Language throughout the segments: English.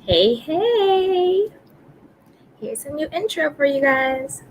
Hey, hey. Here's a new intro for you guys.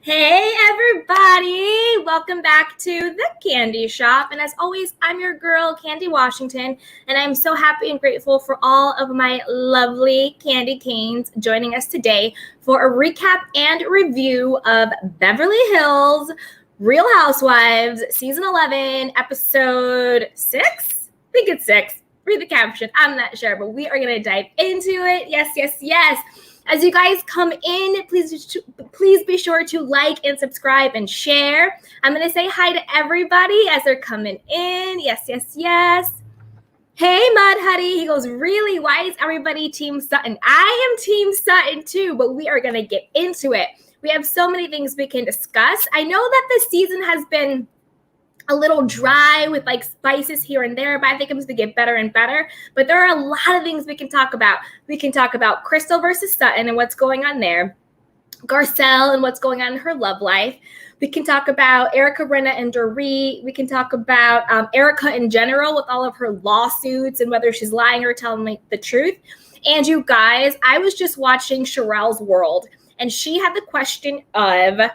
Hey, everybody. Welcome back to the Candy Shop. And as always, I'm your girl, Candy Washington. And I'm so happy and grateful for all of my lovely candy canes joining us today for a recap and review of Beverly Hills Real Housewives, Season 11, Episode 6? I think it's 6. Read the caption. I'm not sure, but we are going to dive into it. Yes. As you guys come in, please be sure to like and subscribe and share. I'm going to say hi to everybody as they're coming in. Yes. Hey, Mud Huddy. He goes, really? Why is everybody Team Sutton? I am Team Sutton too, but we are going to get into it. We have so many things we can discuss. I know that this season has been a little dry with like spices here and there, but I think it's going to get better and better. But there are a lot of things we can talk about. We can talk about Crystal versus Sutton and what's going on there. Garcelle and what's going on in her love life. We can talk about Erika, Brenna, and Dorit. We can talk about Erika in general with all of her lawsuits and whether she's lying or telling the truth. And you guys, I was just watching Sherelle's World, and she had the question of,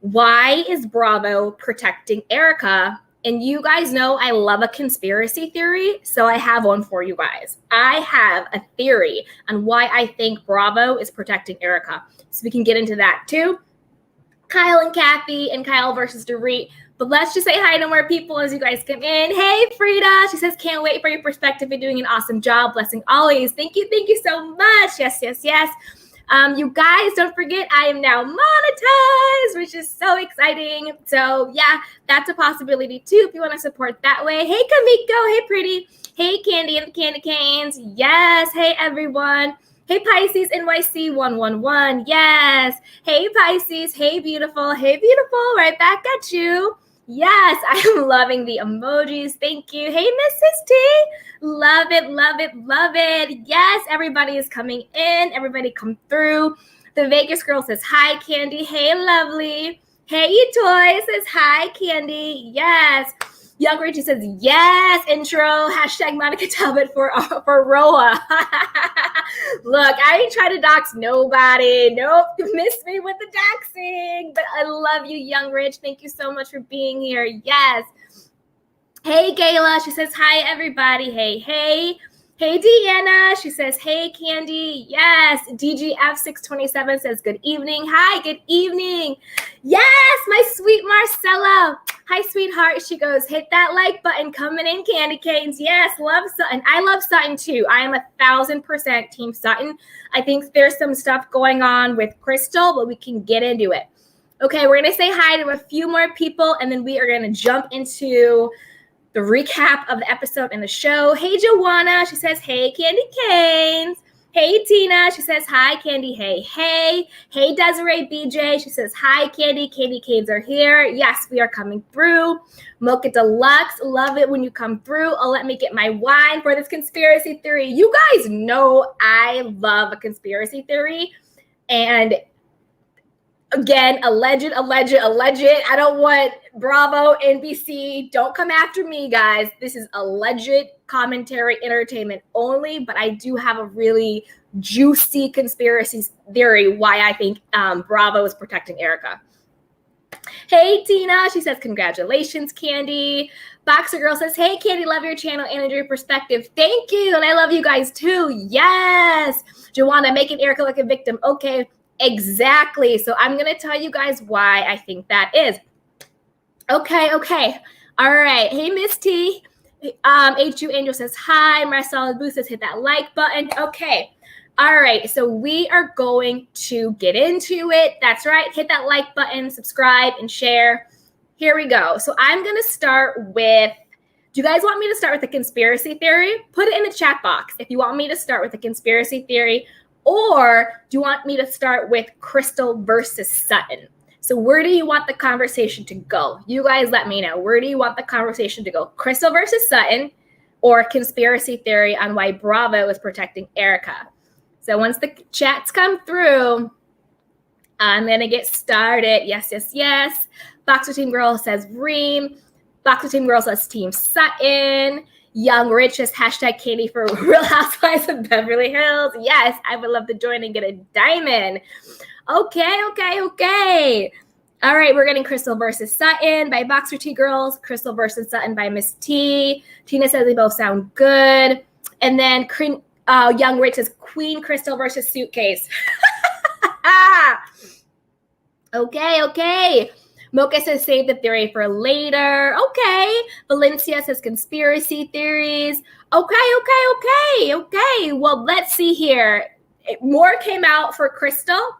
why is Bravo protecting Erika? And you guys know I love a conspiracy theory, so I have one for you guys. I have a theory on why I think Bravo is protecting Erika. So we can get into that too. Kyle and Kathy and Kyle versus Dorit. But let's just say hi to more people as you guys come in. Hey, Frida. She says, can't wait for your perspective. You're doing an awesome job. Blessing always. Thank you so much. Yes. You guys, don't forget, I am now monetized, which is so exciting. So yeah, that's a possibility too if you want to support that way. Hey, Kamiko. Hey, Pretty. Hey, Candy and the Candy Canes. Yes. Hey, everyone. Hey, Pisces NYC 111. Yes. Hey, Pisces. Hey, beautiful. Hey, beautiful. Right back at you. Yes, I am loving the emojis. Thank you. Hey, Mrs. T. Love it. Yes, everybody is coming in. Everybody come through. The Vegas girl says, hi, Candy. Hey, lovely. Hey, you toy says, hi, Candy. Yes. Young Richie says, yes, intro, hashtag Monica Talbot for Roa. Look, I ain't trying to dox nobody. Nope, you missed me with the doxing. But I love you, Young Rich. Thank you so much for being here. Yes. Hey, Gayla. She says, hi, everybody. Hey. Hey, Deanna. She says, hey, Candy. Yes. DGF627 says, good evening. Hi, good evening. Yes, my sweet Marcella. Hi, sweetheart. She goes, hit that like button. Coming in, Candy Canes. Yes, love Sutton. I love Sutton, too. I am 1,000% Team Sutton. I think there's some stuff going on with Crystal, but we can get into it. Okay, we're going to say hi to a few more people, and then we are going to jump into the recap of the episode and the show. Hey, Joanna. She says, hey, Candy Canes. Hey, Tina. She says, hi, Candy. Hey. Hey, Desiree BJ. She says, hi, Candy. Candy Canes are here. Yes, we are coming through. Mocha Deluxe. Love it when you come through. Oh, let me get my wine for this conspiracy theory. You guys know I love a conspiracy theory. And again, alleged. I don't want Bravo, NBC. Don't come after me, guys. This is alleged commentary, entertainment only, but I do have a really juicy conspiracy theory why I think Bravo is protecting Erika. Hey, Tina. She says, congratulations, Candy. Boxer Girl says, hey, Candy, love your channel and your perspective. Thank you. And I love you guys, too. Yes. Joanna, making Erika look a victim. Okay. Exactly. So I'm going to tell you guys why I think that is. Okay. All right. Hey, Miss T. HU Angel says, hi. Marcel Booth says, hit that like button. Okay. All right. So we are going to get into it. That's right. Hit that like button, subscribe, and share. Here we go. So I'm going to start with, do you guys want me to start with the conspiracy theory? Put it in the chat box if you want me to start with the conspiracy theory. Or do you want me to start with Crystal versus Sutton? So where do you want the conversation to go? You guys let me know. Where do you want the conversation to go? Crystal versus Sutton or conspiracy theory on why Bravo is protecting Erika? So once the chats come through, I'm going to get started. Yes, yes, yes. Boxer Team Girl says Reem. Boxer Team Girl says Team Sutton. Young Rich says hashtag Katie for Real Housewives of Beverly Hills. Yes, I would love to join and get a diamond. Okay. All right, we're getting Crystal versus Sutton by Boxer T Girls. Crystal versus Sutton by Miss T. Tina says they both sound good. And then Young Rich says Queen Crystal versus Suitcase. Okay. Mocha says save the theory for later. Okay. Valencia says conspiracy theories. Okay. Well, let's see here. More came out for Crystal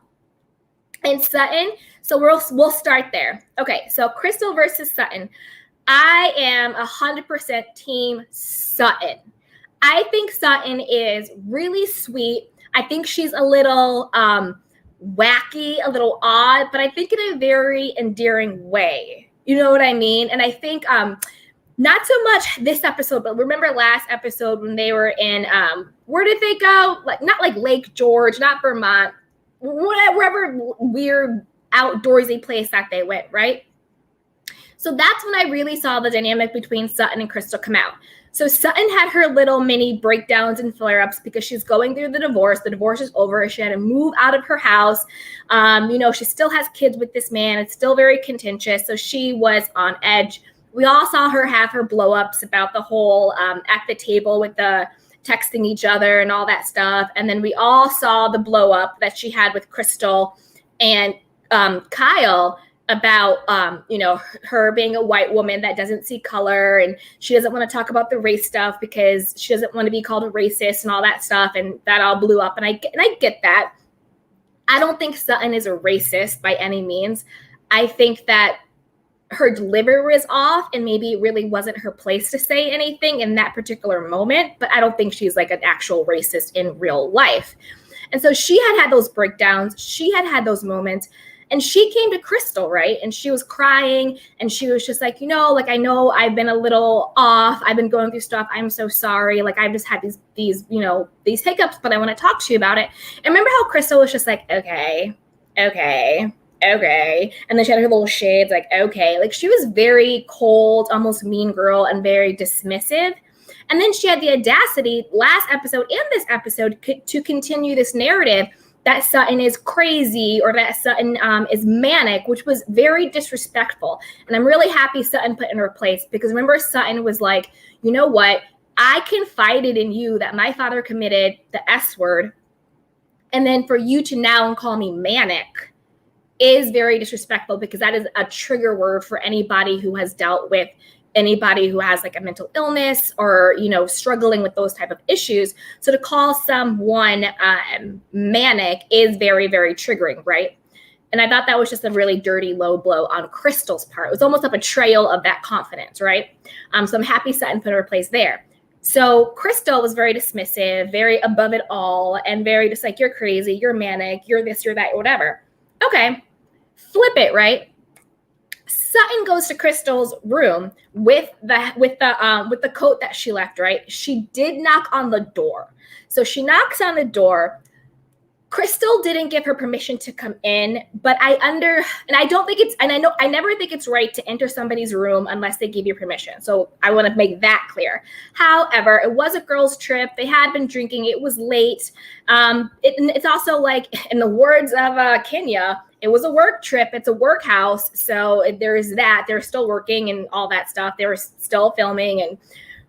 and Sutton. So we'll start there. Okay, so Crystal versus Sutton. I am 100% team Sutton. I think Sutton is really sweet. I think she's a little wacky, a little odd, but I think in a very endearing way. You know what I mean? And I think not so much this episode, but remember last episode when they were in where did they go? Like not like Lake George, not Vermont, wherever weird outdoorsy place that they went, right? So that's when I really saw the dynamic between Sutton and Crystal come out. So Sutton had her little mini breakdowns and flare-ups because she's going through the divorce. The divorce is over. She had to move out of her house. She still has kids with this man. It's still very contentious. So she was on edge. We all saw her have her blow-ups about the whole at the table with the texting each other and all that stuff. And then we all saw the blow-up that she had with Crystal and Kyle about her being a white woman that doesn't see color, and she doesn't want to talk about the race stuff because she doesn't want to be called a racist and all that stuff, and that all blew up. And I get that. I don't think Sutton is a racist by any means. I think that her delivery was off, and maybe it really wasn't her place to say anything in that particular moment, but I don't think she's like an actual racist in real life. And so she had those breakdowns. She had those moments. And she came to Crystal, right? And she was crying and she was just like, I know I've been a little off. I've been going through stuff. I'm so sorry. Like I've just had these hiccups, but I want to talk to you about it. And remember how Crystal was just like, okay. And then she had her little shades like, okay. Like she was very cold, almost mean girl and very dismissive. And then she had the audacity last episode and this episode to continue this narrative that Sutton is crazy or that Sutton is manic, which was very disrespectful. And I'm really happy Sutton put in her place because remember Sutton was like, you know what? I confided in you that my father committed the S word. And then for you to now call me manic is very disrespectful because that is a trigger word for anybody who has dealt with anybody who has like a mental illness or, struggling with those type of issues. So to call someone manic is very, very triggering, right? And I thought that was just a really dirty low blow on Crystal's part. It was almost a betrayal of that confidence, right? So I'm happy Sutton put her place there. So Crystal was very dismissive, very above it all, and very just like, you're crazy, you're manic, you're this, you're that, whatever. Okay, flip it, right? Sutton goes to Crystal's room with the coat that she left, right? She did knock on the door. So she knocks on the door. Crystal didn't give her permission to come in, but I never think it's right to enter somebody's room unless they give you permission. So I want to make that clear. However, it was a girls' trip. They had been drinking. It was late. It's also like, in the words of Kenya, it was a work trip. It's a work house. So there's that. They're still working and all that stuff. They were still filming and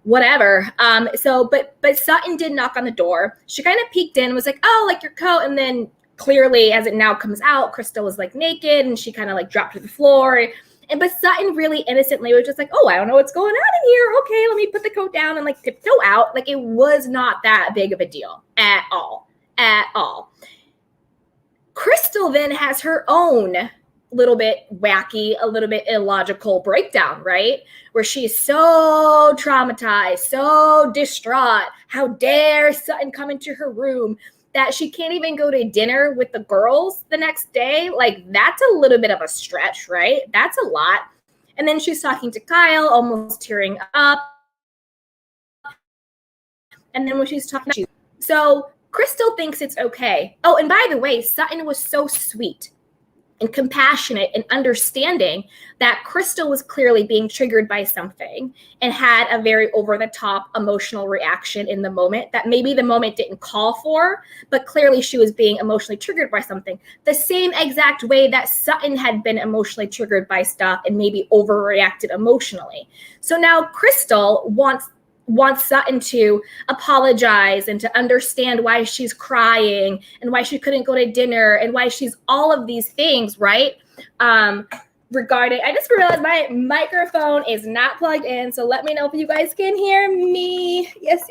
whatever. But Sutton did knock on the door. She kind of peeked in, was like, oh, like your coat. And then clearly, as it now comes out, Crystal was like naked and she kind of like dropped to the floor. But Sutton really innocently was just like, oh, I don't know what's going on in here. Okay, let me put the coat down and like tiptoe out. Like it was not that big of a deal at all. Crystal then has her own little bit wacky, a little bit illogical breakdown, right? Where she's so traumatized, so distraught. How dare Sutton come into her room that she can't even go to dinner with the girls the next day? Like, that's a little bit of a stretch, right? That's a lot. And then she's talking to Kyle, almost tearing up. And then when she's talking, so Crystal thinks it's okay. Oh, and by the way, Sutton was so sweet and compassionate and understanding that Crystal was clearly being triggered by something and had a very over-the-top emotional reaction in the moment that maybe the moment didn't call for, but clearly she was being emotionally triggered by something. The same exact way that Sutton had been emotionally triggered by stuff and maybe overreacted emotionally. So now Crystal wants Sutton to apologize and to understand why she's crying and why she couldn't go to dinner and why she's all of these things, right? Regarding, I just realized my microphone is not plugged in, so let me know if you guys can hear me. Yes.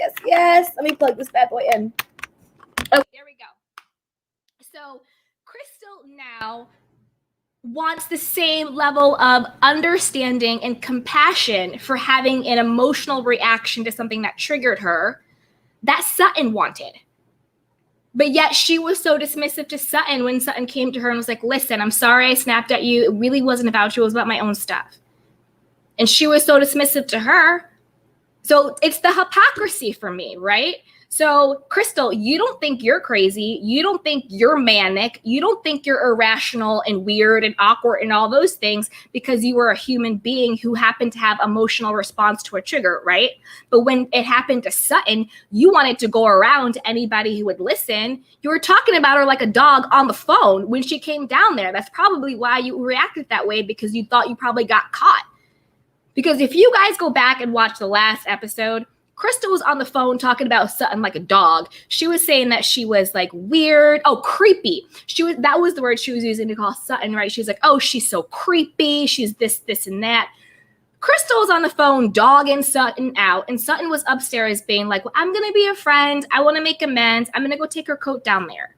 Let me plug this bad boy in. Okay, there we go. So Crystal now wants the same level of understanding and compassion for having an emotional reaction to something that triggered her that Sutton wanted. But yet she was so dismissive to Sutton when Sutton came to her and was like, listen, I'm sorry I snapped at you. It really wasn't about you. It was about my own stuff. And she was so dismissive to her. So it's the hypocrisy for me, right? So, Crystal, you don't think you're crazy. You don't think you're manic. You don't think you're irrational and weird and awkward and all those things because you were a human being who happened to have emotional response to a trigger, right? But when it happened to Sutton, you wanted to go around to anybody who would listen. You were talking about her like a dog on the phone when she came down there. That's probably why you reacted that way, because you thought you probably got caught. Because if you guys go back and watch the last episode, Crystal was on the phone talking about Sutton like a dog. She was saying that she was like weird. Oh, creepy. That was the word she was using to call Sutton, right? She's like, oh, she's so creepy. She's this, and that. Crystal was on the phone dogging Sutton out, and Sutton was upstairs being like, well, I'm going to be a friend. I want to make amends. I'm going to go take her coat down there.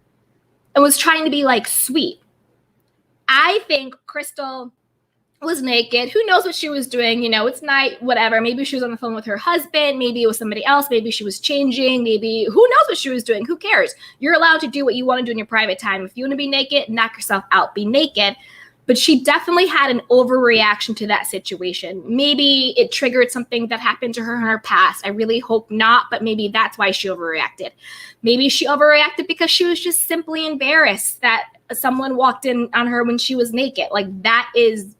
And was trying to be like sweet. I think Crystal was naked. Who knows what she was doing? You know, it's night, whatever. Maybe she was on the phone with her husband. Maybe it was somebody else. Maybe she was changing. Maybe who knows what she was doing? Who cares? You're allowed to do what you want to do in your private time. If you want to be naked, knock yourself out, be naked. But she definitely had an overreaction to that situation. Maybe it triggered something that happened to her in her past. I really hope not, but maybe that's why she overreacted. Maybe she overreacted because she was just simply embarrassed that someone walked in on her when she was naked. Like, that is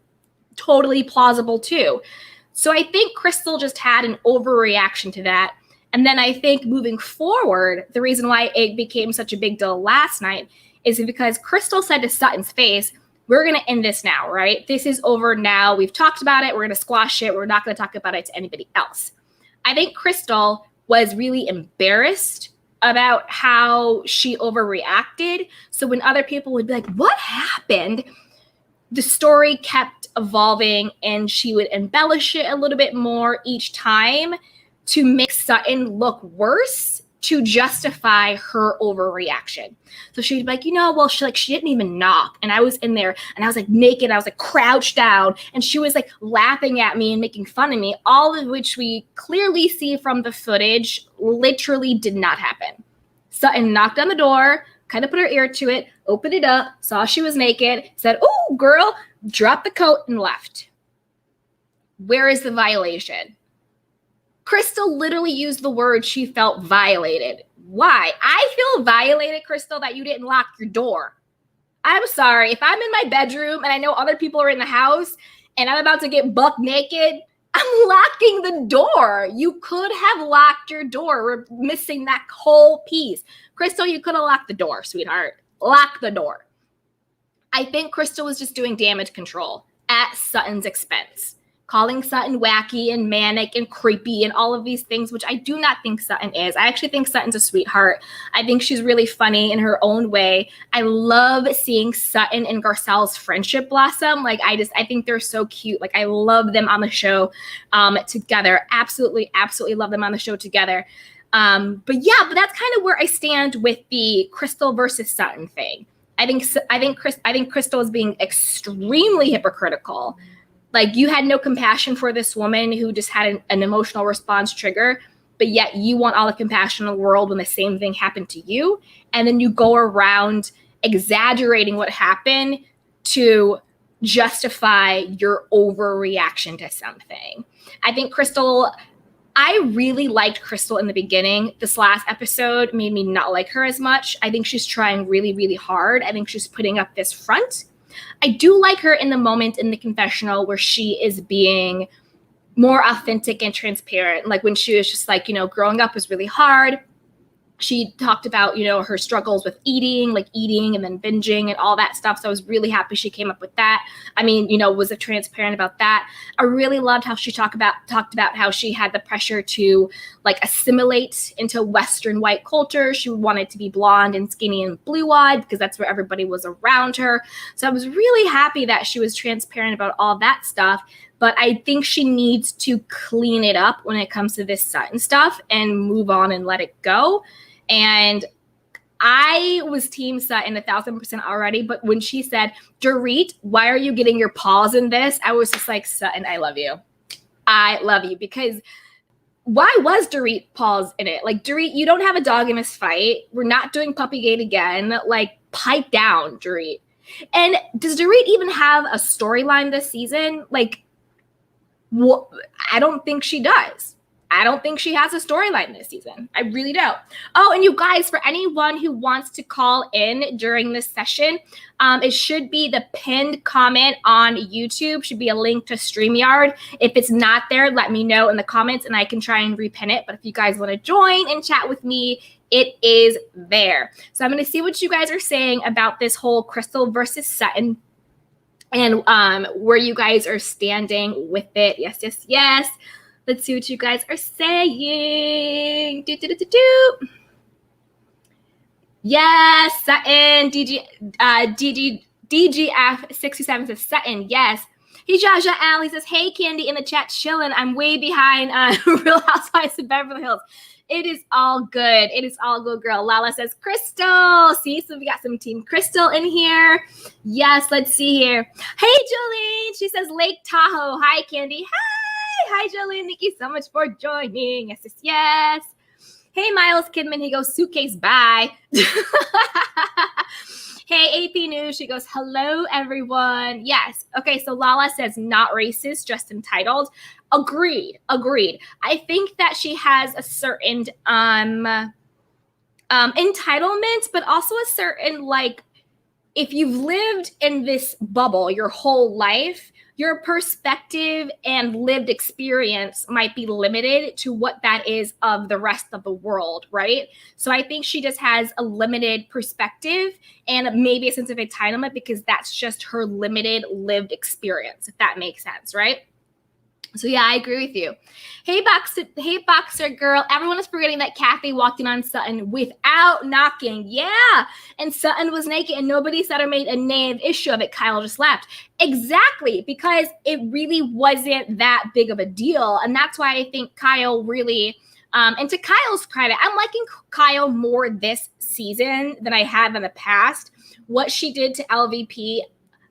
totally plausible too. So I think Crystal just had an overreaction to that. And then I think moving forward, the reason why it became such a big deal last night is because Crystal said to Sutton's face, we're going to end this now, right? This is over now. We've talked about it. We're going to squash it. We're not going to talk about it to anybody else. I think Crystal was really embarrassed about how she overreacted. So when other people would be like, what happened? The story kept evolving and she would embellish it a little bit more each time to make Sutton look worse to justify her overreaction. So she'd be like, well, she didn't even knock. And I was in there and I was like naked. I was like crouched down and she was like laughing at me and making fun of me, all of which we clearly see from the footage literally did not happen. Sutton knocked on the door, kind of put her ear to it, opened it up, saw she was naked, said, oh, girl, dropped the coat and left. Where is the violation? Crystal literally used the word she felt violated. Why? I feel violated, Crystal, that you didn't lock your door. I'm sorry. If I'm in my bedroom and I know other people are in the house and I'm about to get buck naked, I'm locking the door. You could have locked your door. We're missing that whole piece. Crystal, you could have locked the door, sweetheart. Lock the door. I think Crystal was just doing damage control at Sutton's expense, calling Sutton wacky and manic and creepy and all of these things, which I do not think Sutton is. I actually think Sutton's a sweetheart. I think she's really funny in her own way. I love seeing Sutton and Garcelle's friendship blossom. Like, I think they're so cute. Like, I love them on the show together. Absolutely love them on the show together. But that's kind of where I stand with the Crystal versus Sutton thing. I think Crystal is being extremely hypocritical. Like, you had no compassion for this woman who just had an emotional response trigger, but yet you want all the compassion in the world when the same thing happened to you. And then you go around exaggerating what happened to justify your overreaction to something. I think Crystal, I really liked Crystal in the beginning. This last episode made me not like her as much. I think she's trying really, really hard. I think she's putting up this front. I do like her in the moment in the confessional where she is being more authentic and transparent. Like when she was just like, growing up was really hard. She talked about, her struggles with eating and then binging and all that stuff. So I was really happy she came up with that. I mean, was transparent about that. I really loved how she talked about how she had the pressure to assimilate into Western white culture. She wanted to be blonde and skinny and blue-eyed because that's where everybody was around her. So I was really happy that she was transparent about all that stuff. But I think she needs to clean it up when it comes to this Sutton stuff and move on and let it go. And I was team Sutton 1,000% already. But when she said, Dorit, why are you getting your paws in this? I was just like, Sutton, I love you. I love you. Because why was Dorit paws in it? Dorit, you don't have a dog in this fight. We're not doing Puppygate again. Pipe down, Dorit. And does Dorit even have a storyline this season? I don't think she does. I don't think she has a storyline this season. I really don't. Oh, and you guys, for anyone who wants to call in during this session, it should be the pinned comment on YouTube. Should be a link to StreamYard. If it's not there, let me know in the comments and I can try and repin it. But if you guys want to join and chat with me, it is there. So I'm going to see what you guys are saying about this whole Crystal versus Sutton and where you guys are standing with it. Yes, yes, yes. Let's see what you guys are saying. Yes, Sutton. DGF67 says Sutton. Yes. Hey, Jaja Allie says, hey, Candy in the chat chilling. I'm way behind Real Housewives of Beverly Hills. It is all good. It is all good, girl. Lala says, Crystal. See, so we got some Team Crystal in here. Yes, let's see here. Hey, Jolene. She says, Lake Tahoe. Hi, Candy. Hi, Jolene. Thank you so much for joining. Yes, yes, yes. Hey, Miles Kidman. He goes, suitcase, bye. Hey, AP News. She goes, hello, everyone. Yes. Okay, so Lala says, not racist, just entitled. Agreed. I think that she has a certain entitlement, but also a certain, if you've lived in this bubble your whole life, your perspective and lived experience might be limited to what that is of the rest of the world, right? So I think she just has a limited perspective and maybe a sense of entitlement because that's just her limited lived experience, if that makes sense, right? So yeah, I agree with you. Hey, boxer girl. Everyone is forgetting that Kathy walked in on Sutton without knocking. Yeah. And Sutton was naked and nobody said or made a negative issue of it. Kyle just laughed. Exactly. Because it really wasn't that big of a deal. And that's why I think Kyle really, and to Kyle's credit, I'm liking Kyle more this season than I have in the past. What she did to LVP,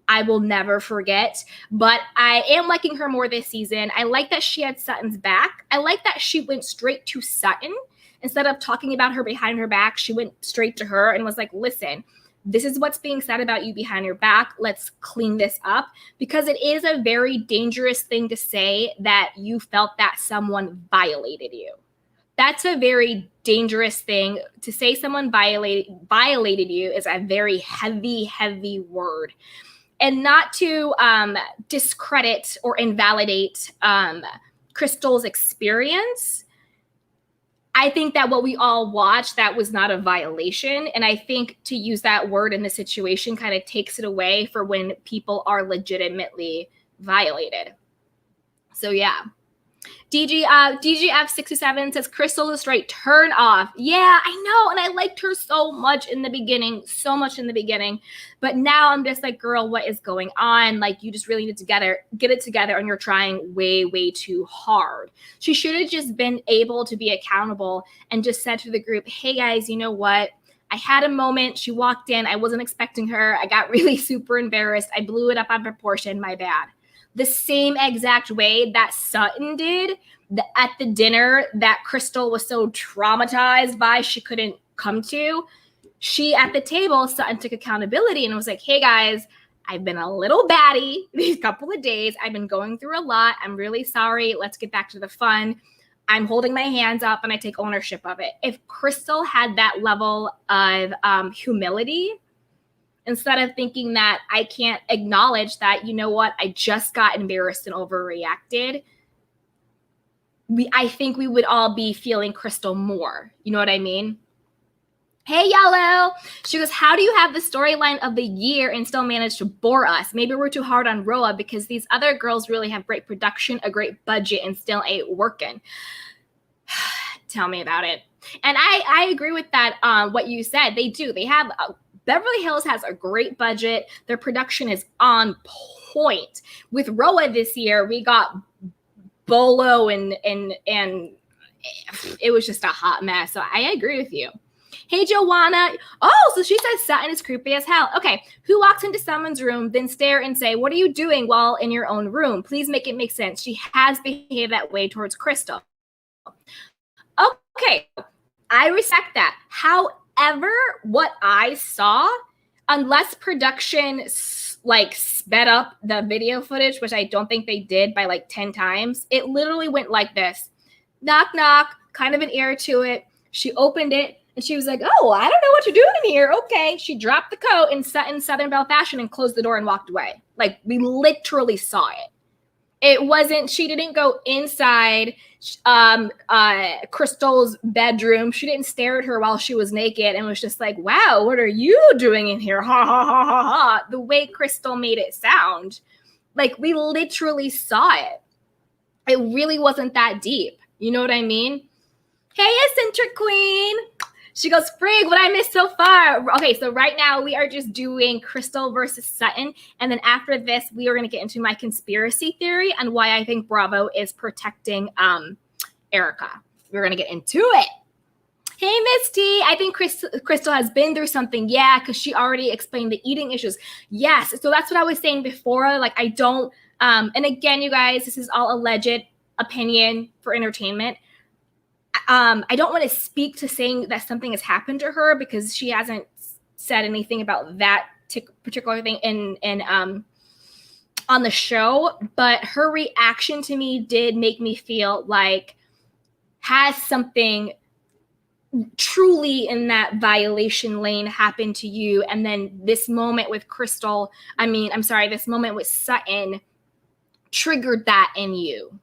I will never forget, but I am liking her more this season. I like that she had Sutton's back. I like that she went straight to Sutton. Instead of talking about her behind her back, she went straight to her and was like, listen, this is what's being said about you behind your back. Let's clean this up, because it is a very dangerous thing to say that you felt that someone violated you. That's a very dangerous thing to say. Someone violated you is a very heavy, heavy word. And not to discredit or invalidate Crystal's experience, I think that what we all watched, that was not a violation. And I think to use that word in the situation kind of takes it away for when people are legitimately violated. So yeah. DGF67 says, Crystal is straight, turn off. Yeah, I know. And I liked her so much in the beginning. But now I'm just like, girl, what is going on? You just really need to get it together, and you're trying way, way too hard. She should have just been able to be accountable and just said to the group, hey guys, you know what? I had a moment. She walked in. I wasn't expecting her. I got really super embarrassed. I blew it up on proportion. My bad. The same exact way that Sutton did at the dinner that Crystal was so traumatized by she couldn't come to. She, at the table, Sutton took accountability and was like, hey guys, I've been a little batty these couple of days. I've been going through a lot. I'm really sorry. Let's get back to the fun. I'm holding my hands up and I take ownership of it. If Crystal had that level of humility, instead of thinking that I can't acknowledge that, you know what, I just got embarrassed and overreacted, I think we would all be feeling Crystal more. You know what I mean? Hey, Yellow. She goes, how do you have the storyline of the year and still manage to bore us? Maybe we're too hard on Roa because these other girls really have great production, a great budget, and still ain't working. Tell me about it. And I agree with that, what you said. They do. They have Beverly Hills has a great budget. Their production is on point. With Roa this year, we got Bolo and it was just a hot mess. So I agree with you. Hey, Joanna. Oh, so she says Sutton is creepy as hell. Okay, who walks into someone's room, then stare and say, what are you doing while in your own room? Please make it make sense. She has behaved that way towards Crystal. Okay, I respect that. However, what I saw, unless production like sped up the video footage, which I don't think they did by like 10 times, it literally went like this. Knock, knock, kind of an air to it. She opened it and she was like, oh, I don't know what you're doing in here. Okay. She dropped the coat in Southern Belle fashion and closed the door and walked away. Like, we literally saw it. It wasn't, she didn't go inside Crystal's bedroom. She didn't stare at her while she was naked and was just like, wow, what are you doing in here? Ha, ha, ha, ha, ha. The way Crystal made it sound. Like, we literally saw it. It really wasn't that deep. You know what I mean? Hey, eccentric queen. She goes, frig, what I missed so far. Okay, so right now we are just doing Crystal versus Sutton. And then after this, we are going to get into my conspiracy theory and why I think Bravo is protecting Erika. We're going to get into it. Hey, Misty, I think Crystal has been through something. Yeah, because she already explained the eating issues. Yes, so that's what I was saying before. Like, I don't, and again, you guys, this is all alleged opinion for entertainment. I don't want to speak to saying that something has happened to her because she hasn't said anything about that particular thing in on the show. But her reaction to me did make me feel like, has something truly in that violation lane happened to you? And then this moment with Crystal, this moment with Sutton triggered that in you.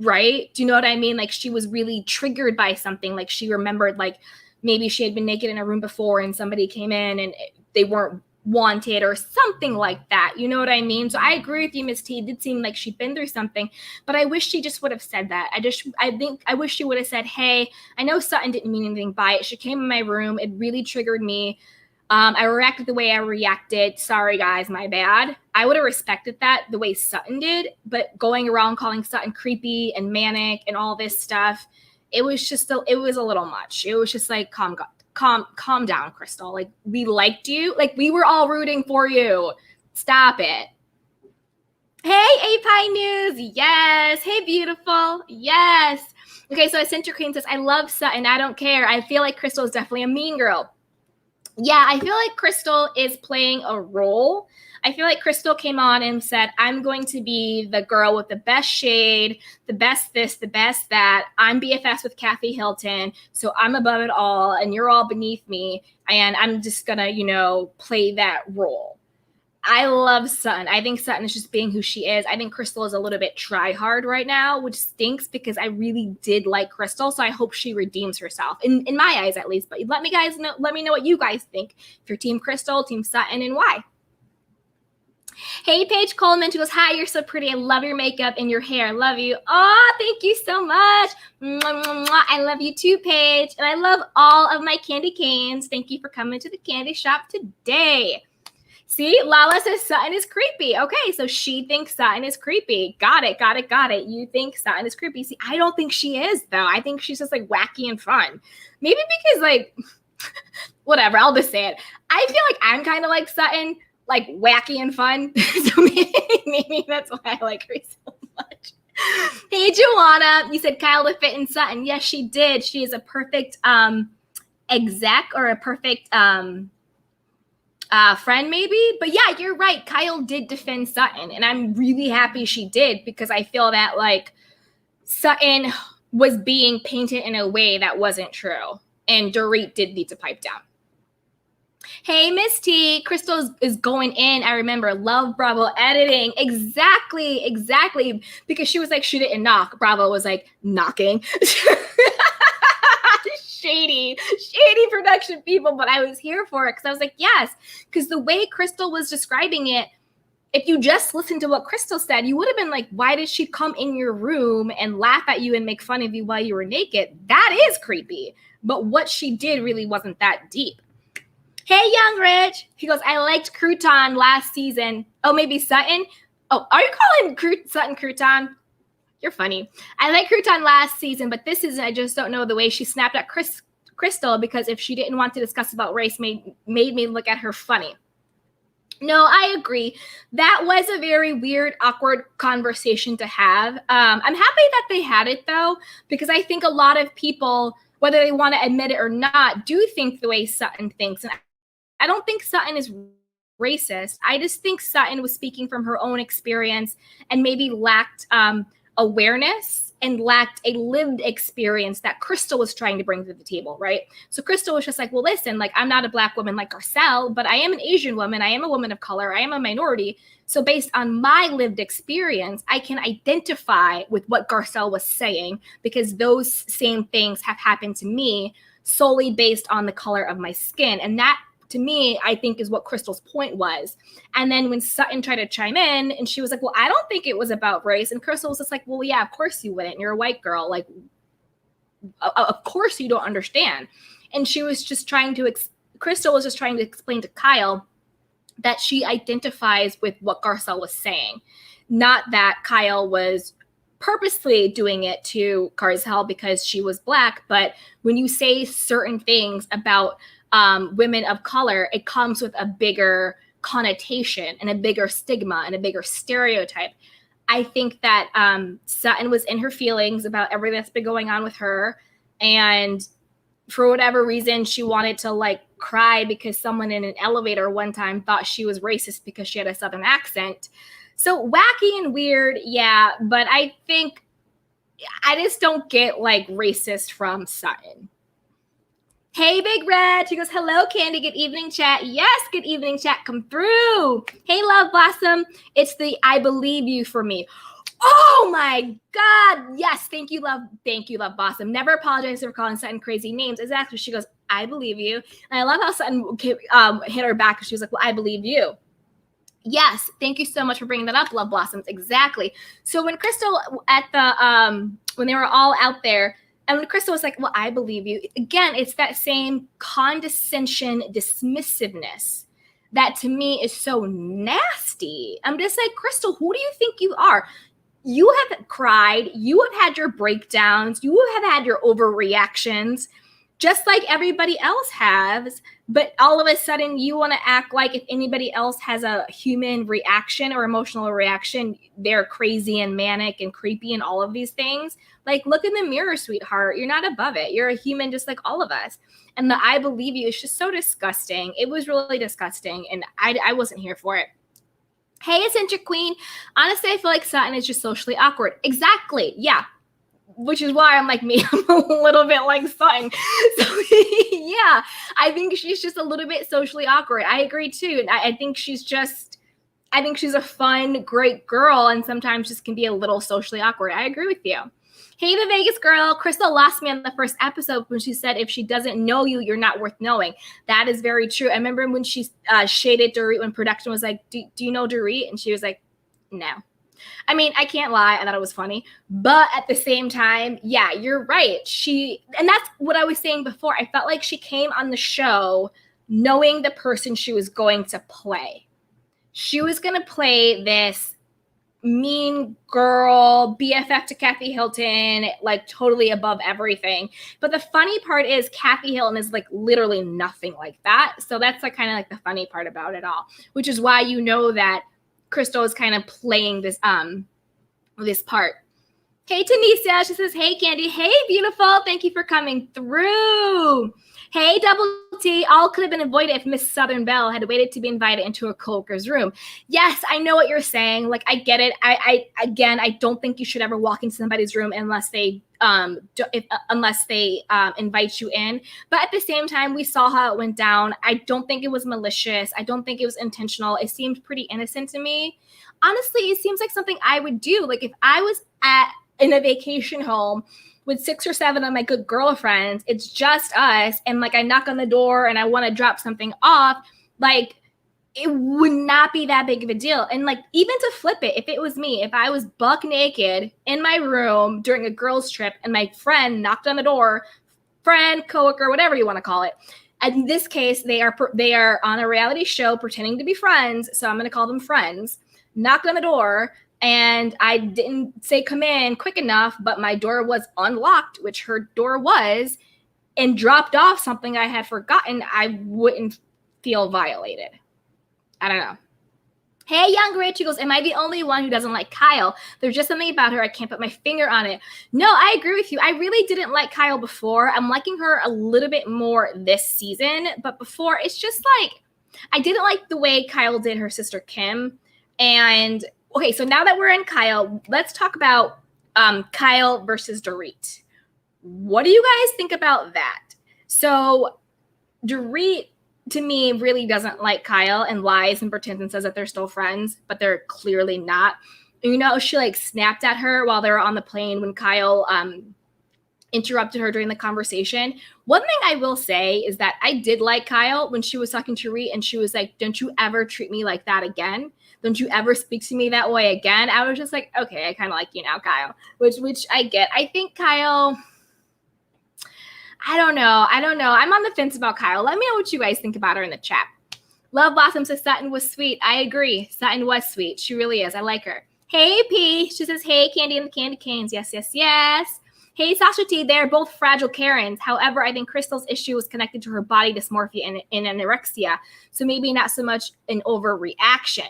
Right? Do you know what I mean? Like, she was really triggered by something. Like, she remembered, like, maybe she had been naked in a room before and somebody came in and they weren't wanted or something like that. You know what I mean? So I agree with you, Miss T. It did seem like she'd been through something, but I wish she just would have said that. I wish she would have said, hey, I know Sutton didn't mean anything by it. She came in my room. It really triggered me. I reacted the way I reacted. Sorry, guys, my bad. I would have respected that the way Sutton did, but going around calling Sutton creepy and manic and all this stuff, it was a little much. It was just like, calm down, Crystal. Like, we liked you. Like, we were all rooting for you. Stop it. Hey, A-Pie News. Yes. Hey, beautiful. Yes. Okay, so Eccentric Queen says, I love Sutton. I don't care. I feel like Crystal is definitely a mean girl. Yeah, I feel like Crystal is playing a role. I feel like Crystal came on and said, I'm going to be the girl with the best shade, the best this, the best that. I'm BFS with Kathy Hilton, so I'm above it all, and you're all beneath me, and I'm just going to, play that role. I love Sutton. I think Sutton is just being who she is. I think Crystal is a little bit try hard right now, which stinks because I really did like Crystal. So I hope she redeems herself in my eyes, at least. But let me know what you guys think. If you're Team Crystal, Team Sutton, and why. Hey, Paige Coleman. She goes, hi, you're so pretty. I love your makeup and your hair. Love you. Oh, thank you so much. Mwah, mwah, mwah. I love you too, Paige. And I love all of my candy canes. Thank you for coming to the candy shop today. See, Lala says Sutton is creepy. Okay, so she thinks Sutton is creepy. Got it. You think Sutton is creepy. See, I don't think she is, though. I think she's just, like, wacky and fun. Maybe because, like, whatever, I'll just say it. I feel like I'm kind of like Sutton, like, wacky and fun. So maybe that's why I like her so much. Hey, Joanna, you said Kyle would fit in Sutton. Yes, she did. She is a perfect exec or a perfect friend maybe. But yeah, you're right. Kyle did defend Sutton, and I'm really happy she did because I feel that, like, Sutton was being painted in a way that wasn't true. And Dorit did need to pipe down. Hey, Miss T, Crystal is going in. I remember, love Bravo editing. Exactly. Because she was like, she didn't knock. Bravo was like, knocking. Shady production people, but I was here for it because I was like, yes. Because the way Crystal was describing it, if you just listened to what Crystal said, you would have been like, why did she come in your room and laugh at you and make fun of you while you were naked? That is creepy. But what she did really wasn't that deep. Hey, Young Rich. He goes, I liked Crouton last season. Oh, maybe Sutton? Oh, are you calling Sutton Crouton? You're funny. I like Crouton last season, but this season I just don't know the way she snapped at Crystal because if she didn't want to discuss about race, made me look at her funny. No, I agree. That was a very weird, awkward conversation to have. I'm happy that they had it, though, because I think a lot of people, whether they want to admit it or not, do think the way Sutton thinks. And I don't think Sutton is racist. I just think Sutton was speaking from her own experience and maybe lacked awareness and lacked a lived experience that Crystal was trying to bring to the table, right? So Crystal was just like, well, listen, like, I'm not a Black woman like Garcelle, but I am an Asian woman. I am a woman of color. I am a minority. So based on my lived experience, I can identify with what Garcelle was saying because those same things have happened to me solely based on the color of my skin. And that, to me, I think is what Crystal's point was. And then when Sutton tried to chime in and she was like, well, I don't think it was about race. And Crystal was just like, well, yeah, of course you wouldn't. You're a white girl. Like, of course you don't understand. And she was just trying to, Crystal was just trying to explain to Kyle that she identifies with what Garcelle was saying. Not that Kyle was purposely doing it to Garcelle because she was Black. But when you say certain things about women of color, it comes with a bigger connotation and a bigger stigma and a bigger stereotype. I think that Sutton was in her feelings about everything that's been going on with her. And for whatever reason, she wanted to like cry because someone in an elevator one time thought she was racist because she had a Southern accent. So wacky and weird, yeah. But I think I just don't get like racist from Sutton. Hey, Big Red. She goes, hello, Candy. Good evening, chat. Yes, good evening, chat. Come through. Hey, Love Blossom. It's the I believe you for me. Oh, my God. Yes. Thank you, Love. Thank you, Love Blossom. Never apologize for calling Sutton crazy names. Exactly. She goes, I believe you. And I love how Sutton hit her back. She was like, well, I believe you. Yes. Thank you so much for bringing that up, Love Blossoms. Exactly. So when Crystal at the, when they were all out there, and when Crystal was like, well, I believe you. Again, it's that same condescension, dismissiveness that to me is so nasty. I'm just like, Crystal, who do you think you are? You have cried. You have had your breakdowns. You have had your overreactions, just like everybody else has. But all of a sudden, you want to act like if anybody else has a human reaction or emotional reaction, they're crazy and manic and creepy and all of these things. Like, look in the mirror, sweetheart. You're not above it. You're a human just like all of us. And the I believe you is just so disgusting. It was really disgusting. And I wasn't here for it. Hey, Eccentric Queen. Honestly, I feel like Sutton is just socially awkward. Exactly. Yeah. Which is why I'm like me. I'm a little bit like Sutton. So, yeah. I think she's just a little bit socially awkward. I agree, too. And I think she's a fun, great girl. And sometimes just can be a little socially awkward. I agree with you. Hey, the Vegas girl. Crystal lost me on the first episode when she said, if she doesn't know you, you're not worth knowing. That is very true. I remember when she shaded Dorit when production was like, do you know Dorit? And she was like, no. I mean, I can't lie. I thought it was funny. But at the same time, yeah, you're right. And that's what I was saying before. I felt like she came on the show knowing the person she was going to play. She was going to play this mean girl, BFF to Kathy Hilton, like totally above everything. But the funny part is Kathy Hilton is like literally nothing like that. So that's like kind of like the funny part about it all, which is why you know that Crystal is kind of playing this this part. Hey, Tanisha. She says, hey, Candy. Hey, beautiful. Thank you for coming through. Hey, Double T. All could have been avoided if Miss Southern Belle had waited to be invited into a coworker's room. Yes, I know what you're saying. Like, I get it. I don't think you should ever walk into somebody's room unless they invite you in. But at the same time, we saw how it went down. I don't think it was malicious. I don't think it was intentional. It seemed pretty innocent to me. Honestly, it seems like something I would do. Like, if I was in a vacation home with 6 or 7 of my good girlfriends, it's just us, and like I knock on the door and I want to drop something off, like it would not be that big of a deal. And like, even to flip it, if it was me, if I was buck naked in my room during a girls trip and my friend knocked on the door, friend, coworker, whatever you want to call it, in this case they are on a reality show pretending to be friends, so I'm going to call them friends, knocked on the door, and I didn't say come in quick enough, but my door was unlocked, which her door was, and dropped off something I had forgotten, I wouldn't feel violated. I don't know. Hey, Young Rich, she goes, am I the only one who doesn't like Kyle? There's just something about her. I can't put my finger on it. No, I agree with you. I really didn't like Kyle before. I'm liking her a little bit more this season, but before, it's just like, I didn't like the way Kyle did her sister Kim. And okay, so now that we're in Kyle, let's talk about Kyle versus Dorit. What do you guys think about that? So Dorit, to me, really doesn't like Kyle and lies and pretends and says that they're still friends, but they're clearly not. You know, she like snapped at her while they were on the plane when Kyle interrupted her during the conversation. One thing I will say is that I did like Kyle when she was talking to Dorit and she was like, don't you ever treat me like that again. Don't you ever speak to me that way again. I was just like, okay, I kind of like you now, Kyle, which I get. I think Kyle, I don't know. I'm on the fence about Kyle. Let me know what you guys think about her in the chat. Love Blossom says Sutton was sweet. I agree. Sutton was sweet. She really is. I like her. Hey, P. She says, hey, Candy and the Candy Canes. Yes, yes, yes. Hey, Sasha T. They're both fragile Karens. However, I think Crystal's issue was connected to her body dysmorphia and anorexia. So maybe not so much an overreaction.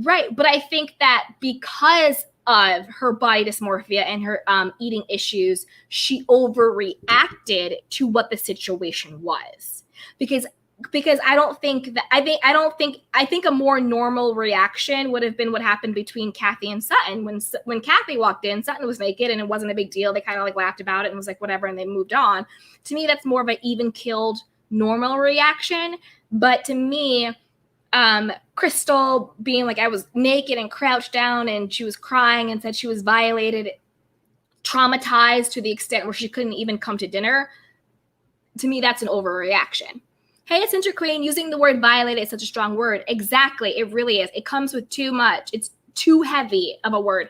Right. But I think that because of her body dysmorphia and her eating issues, she overreacted to what the situation was. Because I think a more normal reaction would have been what happened between Kathy and Sutton. When Kathy walked in, Sutton was naked and it wasn't a big deal. They kind of like laughed about it and was like, whatever, and they moved on. To me, that's more of an even-keeled normal reaction. But to me, Crystal being like, I was naked and crouched down and she was crying and said she was violated, traumatized to the extent where she couldn't even come to dinner. To me, that's an overreaction. Hey, it's Queen, using the word violated is such a strong word. Exactly. It really is. It comes with too much. It's too heavy of a word.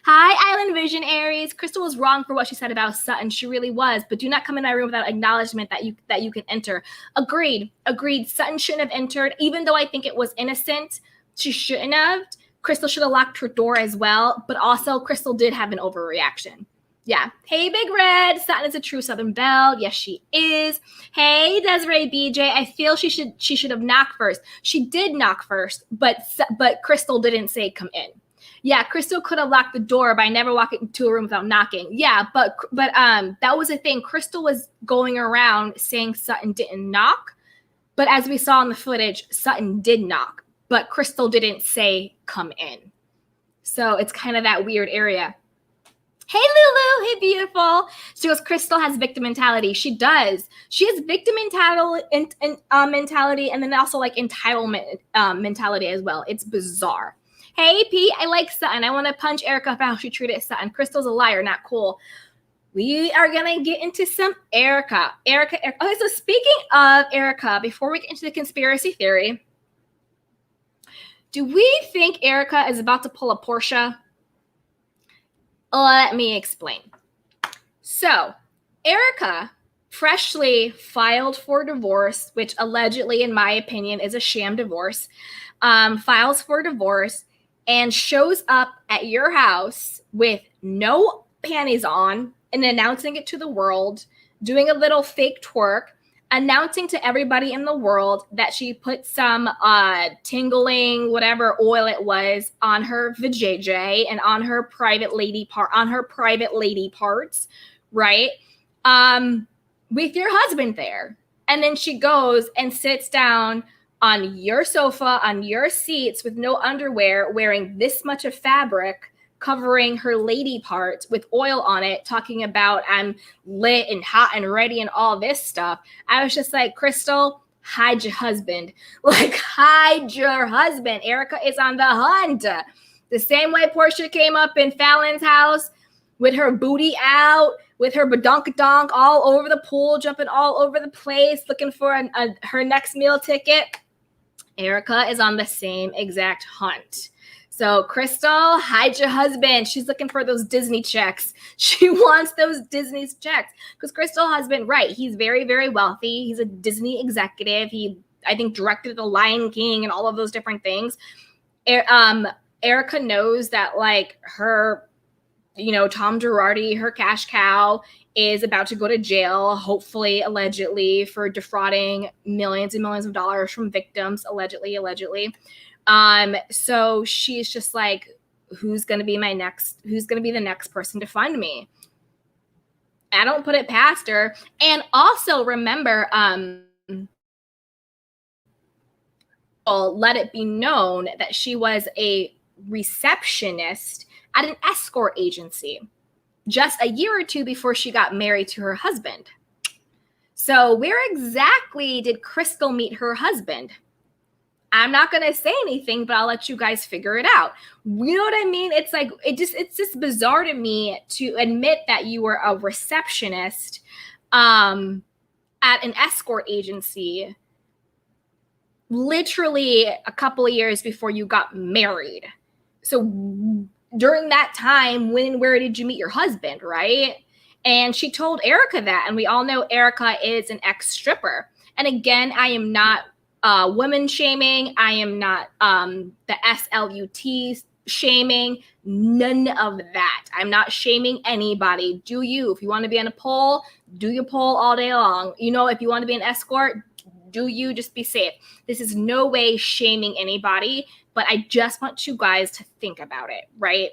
Hi, Island Vision Aries. Crystal was wrong for what she said about Sutton. She really was. But do not come in my room without acknowledgement that you can enter. Agreed. Sutton shouldn't have entered. Even though I think it was innocent, she shouldn't have. Crystal should have locked her door as well. But also, Crystal did have an overreaction. Yeah. Hey, Big Red. Sutton is a true Southern Belle. Yes, she is. Hey, Desiree BJ. I feel she should have knocked first. She did knock first, but Crystal didn't say come in. Yeah, Crystal could have locked the door by never walking into a room without knocking. Yeah, but that was the thing. Crystal was going around saying Sutton didn't knock, but as we saw in the footage, Sutton did knock, but Crystal didn't say come in. So it's kind of that weird area. Hey, Lulu. Hey, beautiful. She goes, Crystal has victim mentality. She does. She has victim mentality and then also like entitlement mentality as well. It's bizarre. Hey, P, I like Sutton. I want to punch Erika for how she treated Sutton. Crystal's a liar, not cool. We are going to get into some Erika. Erika. Okay, so speaking of Erika, before we get into the conspiracy theory, do we think Erika is about to pull a Portia? Let me explain. So, Erika freshly filed for divorce, which allegedly, in my opinion, is a sham divorce, files for divorce, and shows up at your house with no panties on and announcing it to the world, doing a little fake twerk, announcing to everybody in the world that she put some tingling whatever oil it was on her vajayjay and on her private lady parts, right? With your husband there. And then she goes and sits down on your sofa, on your seats with no underwear, wearing this much of fabric, covering her lady part with oil on it, talking about I'm lit and hot and ready and all this stuff. I was just like, Crystal, hide your husband. Like, hide your husband. Erika is on the hunt. The same way Portia came up in Fallon's house with her booty out, with her badonkadonk all over the pool, jumping all over the place, looking for her next meal ticket. Erika is on the same exact hunt. So Crystal, hide your husband. She's looking for those Disney checks. She wants those Disney checks. Because Crystal husband, right, he's very, very wealthy. He's a Disney executive. He, I think, directed The Lion King and all of those different things. Erika knows that, like, her, you know, Tom Girardi, her cash cow, is about to go to jail, hopefully, allegedly, for defrauding millions and millions of dollars from victims, allegedly. So she's just like, who's going to be the next person to fund me? I don't put it past her. And also remember, let it be known that she was a receptionist at an escort agency just a year or two before she got married to her husband. So where exactly did Crystal meet her husband? I'm not going to say anything, but I'll let you guys figure it out. You know what I mean? It's like, it's just bizarre to me to admit that you were a receptionist at an escort agency literally a couple of years before you got married. So during that time, where did you meet your husband, right? And she told Erika that, and we all know Erika is an ex-stripper. And again, I am not women shaming. I am not the SLUT shaming. None of that. I'm not shaming anybody. Do you? If you want to be on a pole, do your pole all day long. You know, if you want to be an escort, do you? Just be safe. This is no way shaming anybody, but I just want you guys to think about it, right?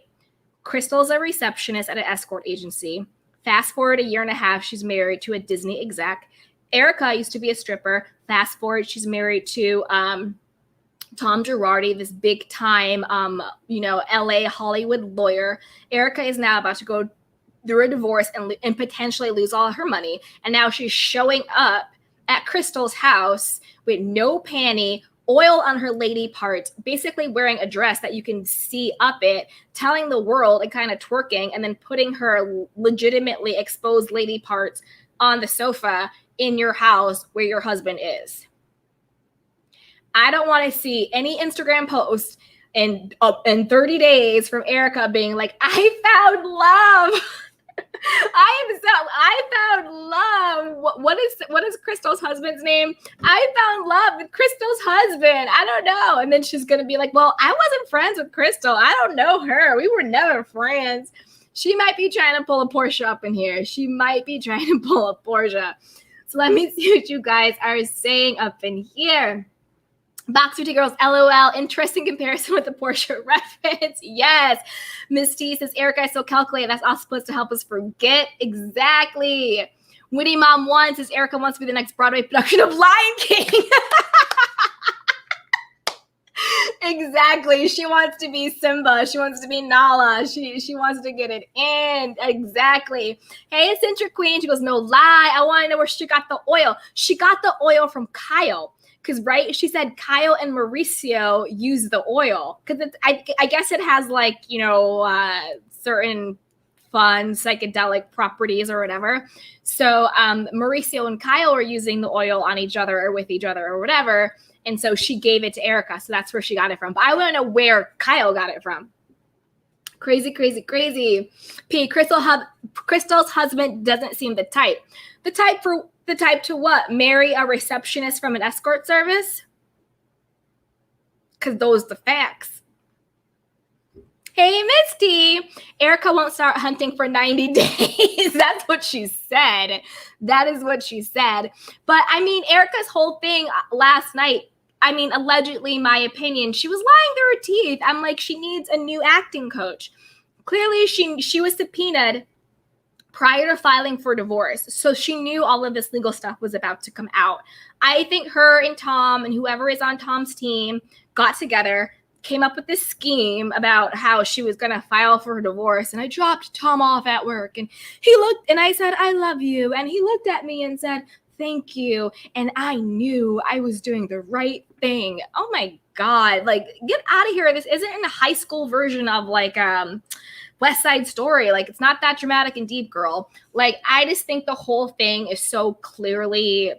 Crystal's a receptionist at an escort agency. Fast forward a year and a half, she's married to a Disney exec. Erika used to be a stripper. Fast forward, she's married to Tom Girardi, this big time, LA Hollywood lawyer. Erika is now about to go through a divorce and potentially lose all her money. And now she's showing up at Crystal's house with no panty, oil on her lady parts, basically wearing a dress that you can see up it, telling the world and kind of twerking, and then putting her legitimately exposed lady parts on the sofa in your house where your husband is. I don't want to see any Instagram post in 30 days from Erika being like, I found love. I found love. What is Crystal's husband's name? I found love with Crystal's husband. I don't know. And then she's going to be like, well, I wasn't friends with Crystal. I don't know her. We were never friends. She might be trying to pull a Portia up in here. She might be trying to pull a Portia. So let me see what you guys are saying up in here. Box 50 Girls, LOL. Interesting comparison with the Portia reference. Yes. Miss T says, Erika is so calculated. That's all supposed to help us forget. Exactly. Witty Mom 1 says, Erika wants to be the next Broadway production of Lion King. Exactly. She wants to be Simba. She wants to be Nala. She wants to get it in. Exactly. Hey, Eccentric Queen. She goes, no lie. I want to know where she got the oil. She got the oil from Kyle. Because, right, she said Kyle and Mauricio use the oil. Because I guess it has, like, certain fun psychedelic properties or whatever. So Mauricio and Kyle are using the oil on each other or with each other or whatever. And so she gave it to Erika. So that's where she got it from. But I want to know where Kyle got it from. Crazy, crazy, crazy. P. Crystal's husband doesn't seem the type. The type to what? Marry a receptionist from an escort service? Because those are the facts. Hey, Misty. Erika won't start hunting for 90 days. That's what she said. That is what she said. But I mean, Erika's whole thing last night, I mean, allegedly, my opinion, she was lying through her teeth. I'm like, she needs a new acting coach. Clearly, she was subpoenaed prior to filing for divorce. So she knew all of this legal stuff was about to come out. I think her and Tom and whoever is on Tom's team got together, came up with this scheme about how she was going to file for her divorce. And I dropped Tom off at work and he looked and I said, I love you. And he looked at me and said, thank you. And I knew I was doing the right thing. Oh my God. Like, get out of here. This isn't a high school version of like, West Side Story. Like, it's not that dramatic and deep, girl. Like, I just think the whole thing is so clearly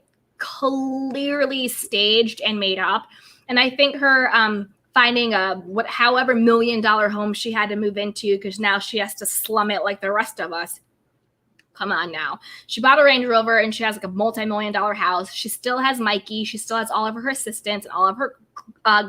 staged and made up. And I think her finding a however $1 million home she had to move into because now she has to slum it like the rest of us. Come on now. She bought a Range Rover and she has like a multi-million-dollar house. She still has Mikey. She still has all of her assistants and all of her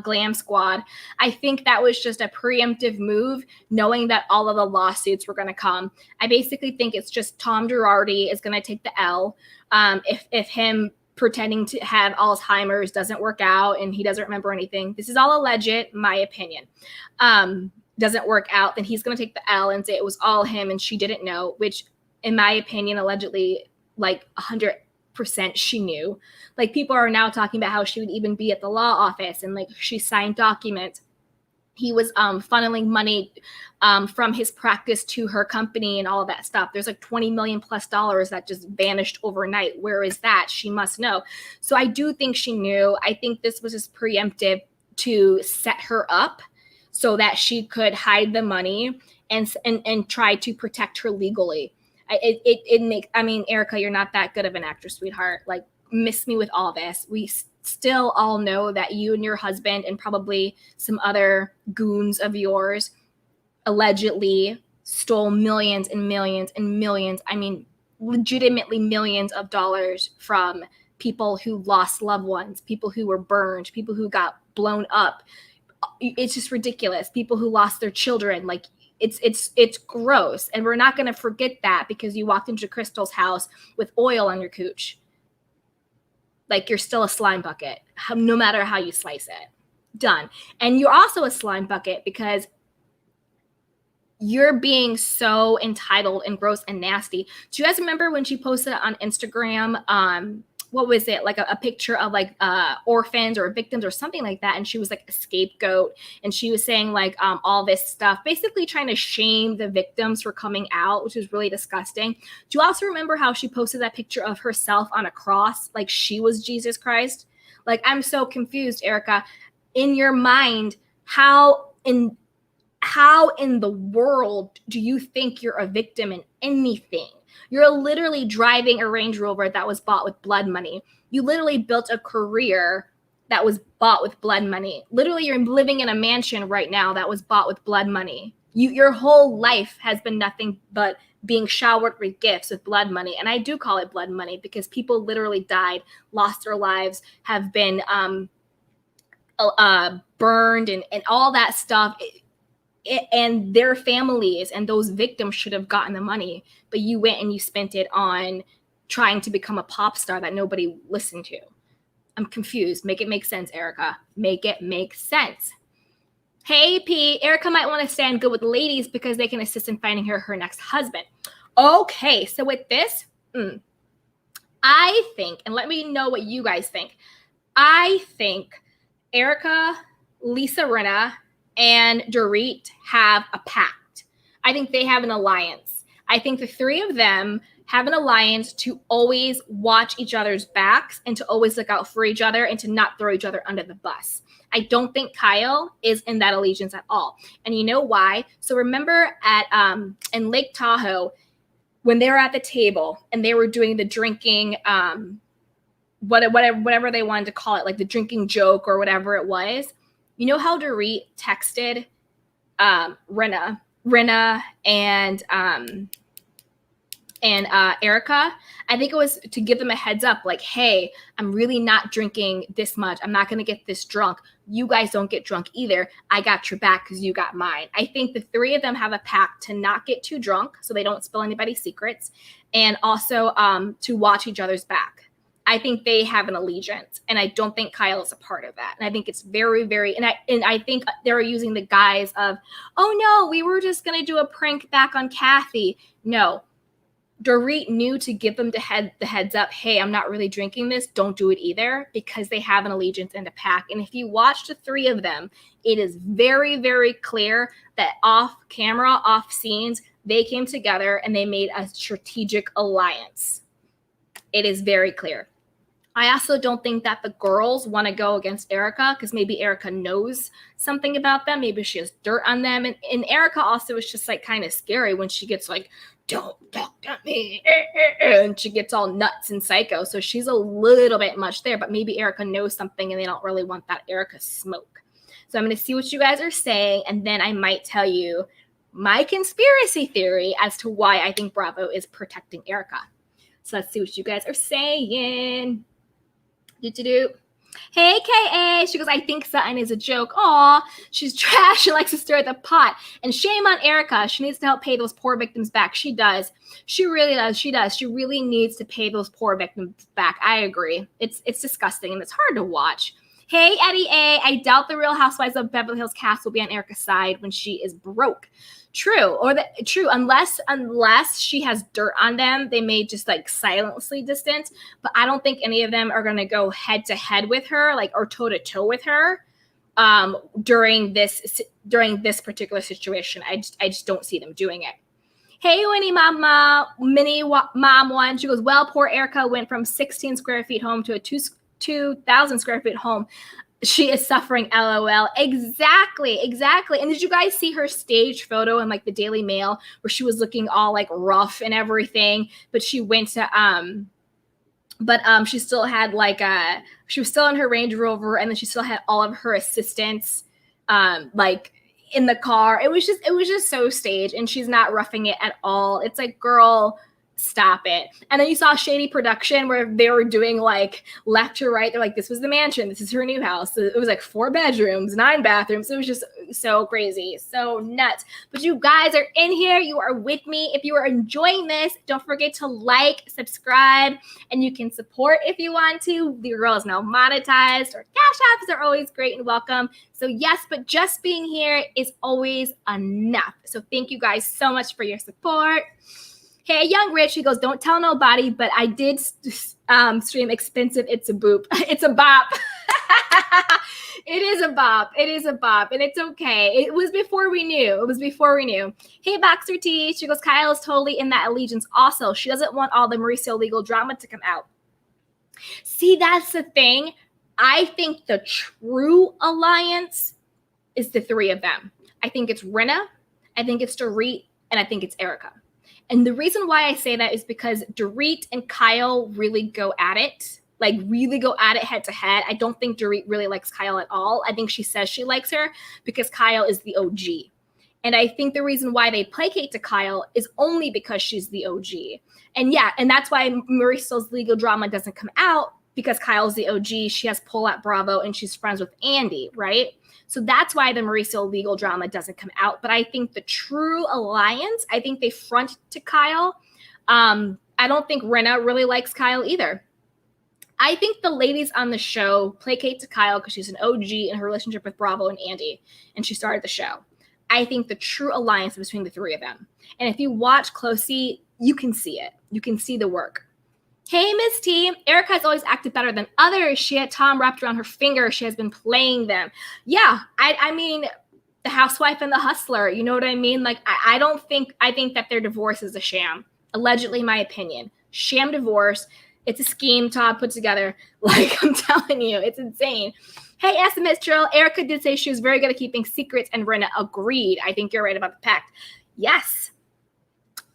glam squad. I think that was just a preemptive move, knowing that all of the lawsuits were going to come. I basically think it's just Tom Girardi is going to take the L. If him pretending to have Alzheimer's doesn't work out and he doesn't remember anything, this is all alleged, my opinion, doesn't work out, then he's going to take the L and say it was all him and she didn't know, which in my opinion, allegedly, like 100% she knew. Like, people are now talking about how she would even be at the law office and like she signed documents. He was funneling money from his practice to her company and all of that stuff. There's like $20 million plus that just vanished overnight. Where is that? She must know. So I do think she knew. I think this was just preemptive to set her up so that she could hide the money and try to protect her legally. I mean, Erika, you're not that good of an actress, sweetheart. Like, miss me with all this. We still all know that you and your husband and probably some other goons of yours allegedly stole millions and millions and millions. I mean, legitimately millions of dollars from people who lost loved ones, people who were burned, people who got blown up. It's just ridiculous. People who lost their children. Like, it's gross. And we're not going to forget that because you walked into Crystal's house with oil on your cooch. Like, you're still a slime bucket, no matter how you slice it. Done. And you're also a slime bucket because you're being so entitled and gross and nasty. Do you guys remember when she posted on Instagram, what was it, like a picture of like orphans or victims or something like that, and she was like a scapegoat, and she was saying like all this stuff, basically trying to shame the victims for coming out, which is really disgusting. Do you also remember how she posted that picture of herself on a cross, like she was Jesus Christ? Like, I'm so confused, Erika. In your mind, how in the world do you think you're a victim in anything? You're literally driving a Range Rover that was bought with blood money. You literally built a career that was bought with blood money. Literally, you're living in a mansion right now that was bought with blood money. Your whole life has been nothing but being showered with gifts with blood money. And I do call it blood money because people literally died, lost their lives, have been burned and all that stuff. And their families and those victims should have gotten the money, but you went and you spent it on trying to become a pop star that nobody listened to. I'm confused. Make it make sense, Erika. Make it make sense. Hey, P. Erika might want to stand good with ladies because they can assist in finding her next husband. Okay, so with this, I think, and let me know what you guys think. I think Erika, Lisa Rinna, and Dorit have a pact. I think they have an alliance. I think the three of them have an alliance to always watch each other's backs and to always look out for each other and to not throw each other under the bus. I don't think Kyle is in that allegiance at all. And you know why? So remember at in Lake Tahoe, when they were at the table and they were doing the drinking, whatever they wanted to call it, like the drinking joke or whatever it was. You know how Dorit texted Rinna and and Erika. I think it was to give them a heads up, like, hey, I'm really not drinking this much. I'm not going to get this drunk. You guys don't get drunk either. I got your back because you got mine. I think the three of them have a pact to not get too drunk so they don't spill anybody's secrets, and also to watch each other's back. I think they have an allegiance, and I don't think Kyle is a part of that. And I think it's very, very, and I think they're using the guise of, oh no, we were just going to do a prank back on Kathy. No, Dorit knew to give them the heads up, hey, I'm not really drinking this. Don't do it either, because they have an allegiance and a pack. And if you watch the three of them, it is very, very clear that off camera, off scenes, they came together and they made a strategic alliance. It is very clear. I also don't think that the girls want to go against Erika, because maybe Erika knows something about them. Maybe she has dirt on them. And Erika also is just like kind of scary when she gets like, don't talk to me. And she gets all nuts and psycho. So she's a little bit much there, but maybe Erika knows something and they don't really want that Erika smoke. So I'm going to see what you guys are saying. And then I might tell you my conspiracy theory as to why I think Bravo is protecting Erika. So let's see what you guys are saying. Hey, K.A. She goes, I think Sutton is a joke. Aw, she's trash. She likes to stir the pot. And shame on Erika. She needs to help pay those poor victims back. She does. She really does. She does. She really needs to pay those poor victims back. I agree. It's disgusting, and it's hard to watch. Hey, Eddie A. I doubt the Real Housewives of Beverly Hills cast will be on Erika's side when she is broke. True, unless she has dirt on them, they may just like silently distance. But I don't think any of them are gonna go head to head with her, like, or toe to toe with her, during this particular situation. I just don't see them doing it. Hey, Winnie Mama, Mini Mom One. She goes, well, poor Erika went from 16 square feet home to a 2,000 square feet home. She is suffering, LOL. Exactly. And did you guys see her stage photo in like the Daily Mail where she was looking all like rough and everything, but she went to she still had like she was still in her Range Rover, and then she still had all of her assistants like in the car. It was just so staged, and she's not roughing it at all. It's like, girl, stop it. And then you saw Shady Production where they were doing like left to right. They're like, this was the mansion. This is her new house. So it was like 4 bedrooms, 9 bathrooms. It was just so crazy, so nuts. But you guys are in here. You are with me. If you are enjoying this, don't forget to like, subscribe, and you can support if you want to. The girl is now monetized, or cash apps are always great and welcome. So yes, but just being here is always enough. So thank you guys so much for your support. Hey, Young Rich, he goes, don't tell nobody, but I did stream expensive. It's a boop. It's a bop. It is a bop. And it's okay. It was before we knew. Hey, Boxer T, she goes, Kyle is totally in that allegiance also. She doesn't want all the Mauricio legal drama to come out. See, that's the thing. I think the true alliance is the three of them. I think it's Rinna, I think it's Dorit, and I think it's Erika. And the reason why I say that is because Dorit and Kyle really go at it head to head. I don't think Dorit really likes Kyle at all. I think she says she likes her because Kyle is the OG. And I think the reason why they placate to Kyle is only because she's the OG. And yeah, and that's why Mauricio's legal drama doesn't come out, because Kyle's the OG. She has pull at Bravo and she's friends with Andy, right? So that's why the Mauricio legal drama doesn't come out. But I think the true alliance, I think they front to Kyle. I don't think Rinna really likes Kyle either. I think the ladies on the show placate to Kyle because she's an OG in her relationship with Bravo and Andy, and she started the show. I think the true alliance is between the three of them. And if you watch closely, you can see it. You can see the work. Hey, Miss T, Erika has always acted better than others. She had Tom wrapped around her finger. She has been playing them. Yeah, I mean, the housewife and the hustler, you know what I mean? Like, I think that their divorce is a sham. Allegedly, my opinion. Sham divorce. It's a scheme Todd put together. Like, I'm telling you, it's insane. Hey, SMS Drill, Erika did say she was very good at keeping secrets, and Rinna agreed. I think you're right about the pact. Yes.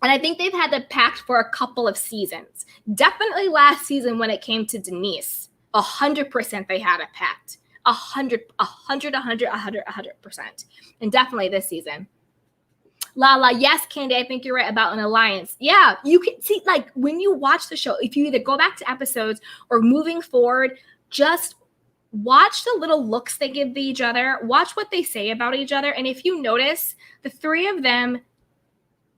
And I think they've had the pact for a couple of seasons. Definitely last season when it came to Denise, 100% they had a pact. 100%. And definitely this season. Lala, yes, Candy, I think you're right about an alliance. Yeah, you can see, like, when you watch the show, if you either go back to episodes or moving forward, just watch the little looks they give each other, watch what they say about each other. And if you notice, the three of them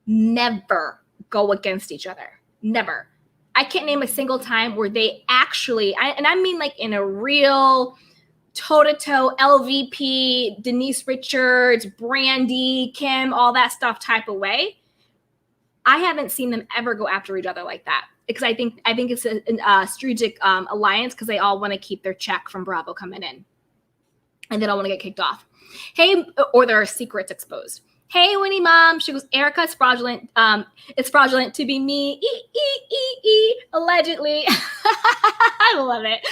never go against each other. Never. I can't name a single time where they actually, and I mean like in a real toe-to-toe LVP, Denise Richards, Brandy, Kim, all that stuff type of way. I haven't seen them ever go after each other like that, because I think it's a strategic alliance, because they all want to keep their check from Bravo coming in, and they don't want to get kicked off. Hey, or their secrets exposed. Hey, Winnie Mom. She goes, Erika, it's fraudulent. It's fraudulent to be me. Allegedly. I love it.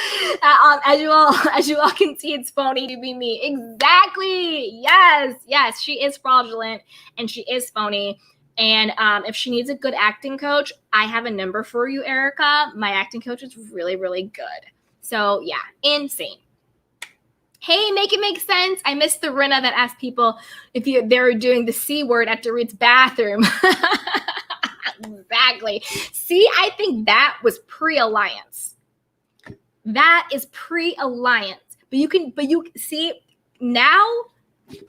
As you all can see, it's phony to be me. Exactly. Yes. She is fraudulent and she is phony. And if she needs a good acting coach, I have a number for you, Erika. My acting coach is really, really good. So yeah, insane. Hey, make it make sense. I missed the Rinna that asked people if they were doing the C word at Dorit's bathroom. Exactly. See, I think that was pre-alliance. That is pre-alliance. But you see, now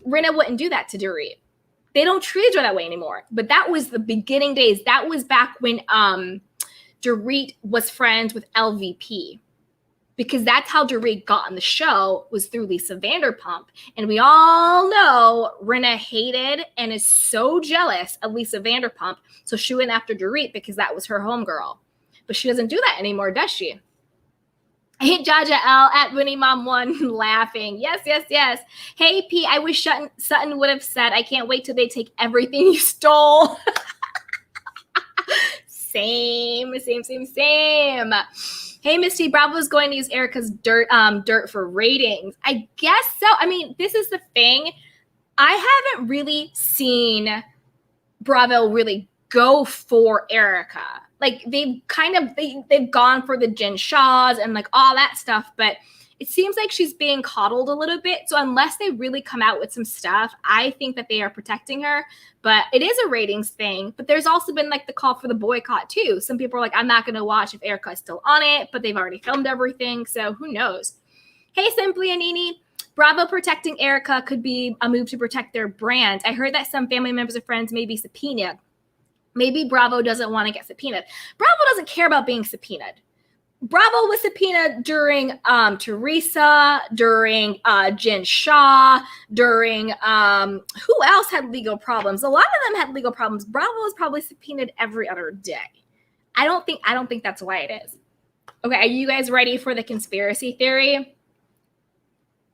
Rinna wouldn't do that to Dorit. They don't treat each other that way anymore. But that was the beginning days. That was back when Dorit was friends with LVP. Because that's how Dorit got on the show, was through Lisa Vanderpump. And we all know Rinna hated and is so jealous of Lisa Vanderpump. So she went after Dorit because that was her homegirl. But she doesn't do that anymore, does she? Hey, Jaja L at Winnie Mom 1 laughing. Yes. Hey, P, I wish Sutton would have said, I can't wait till they take everything you stole. Same. Hey, Misty, Bravo's going to use Erika's dirt for ratings. I guess so. I mean, this is the thing. I haven't really seen Bravo really go for Erika. Like, they've gone for the Jen Shaws and like all that stuff, but it seems like she's being coddled a little bit. So unless they really come out with some stuff, I think that they are protecting her. But it is a ratings thing. But there's also been like the call for the boycott too. Some people are like, I'm not going to watch if Erika is still on it, but they've already filmed everything. So who knows? Hey, Simply and Nini. Bravo protecting Erika could be a move to protect their brand. I heard that some family members or friends may be subpoenaed. Maybe Bravo doesn't want to get subpoenaed. Bravo doesn't care about being subpoenaed. Bravo was subpoenaed during Teresa, during Jen Shaw, during who else had legal problems? A lot of them had legal problems. Bravo was probably subpoenaed every other day. I don't think that's why it is. Okay, are you guys ready for the conspiracy theory?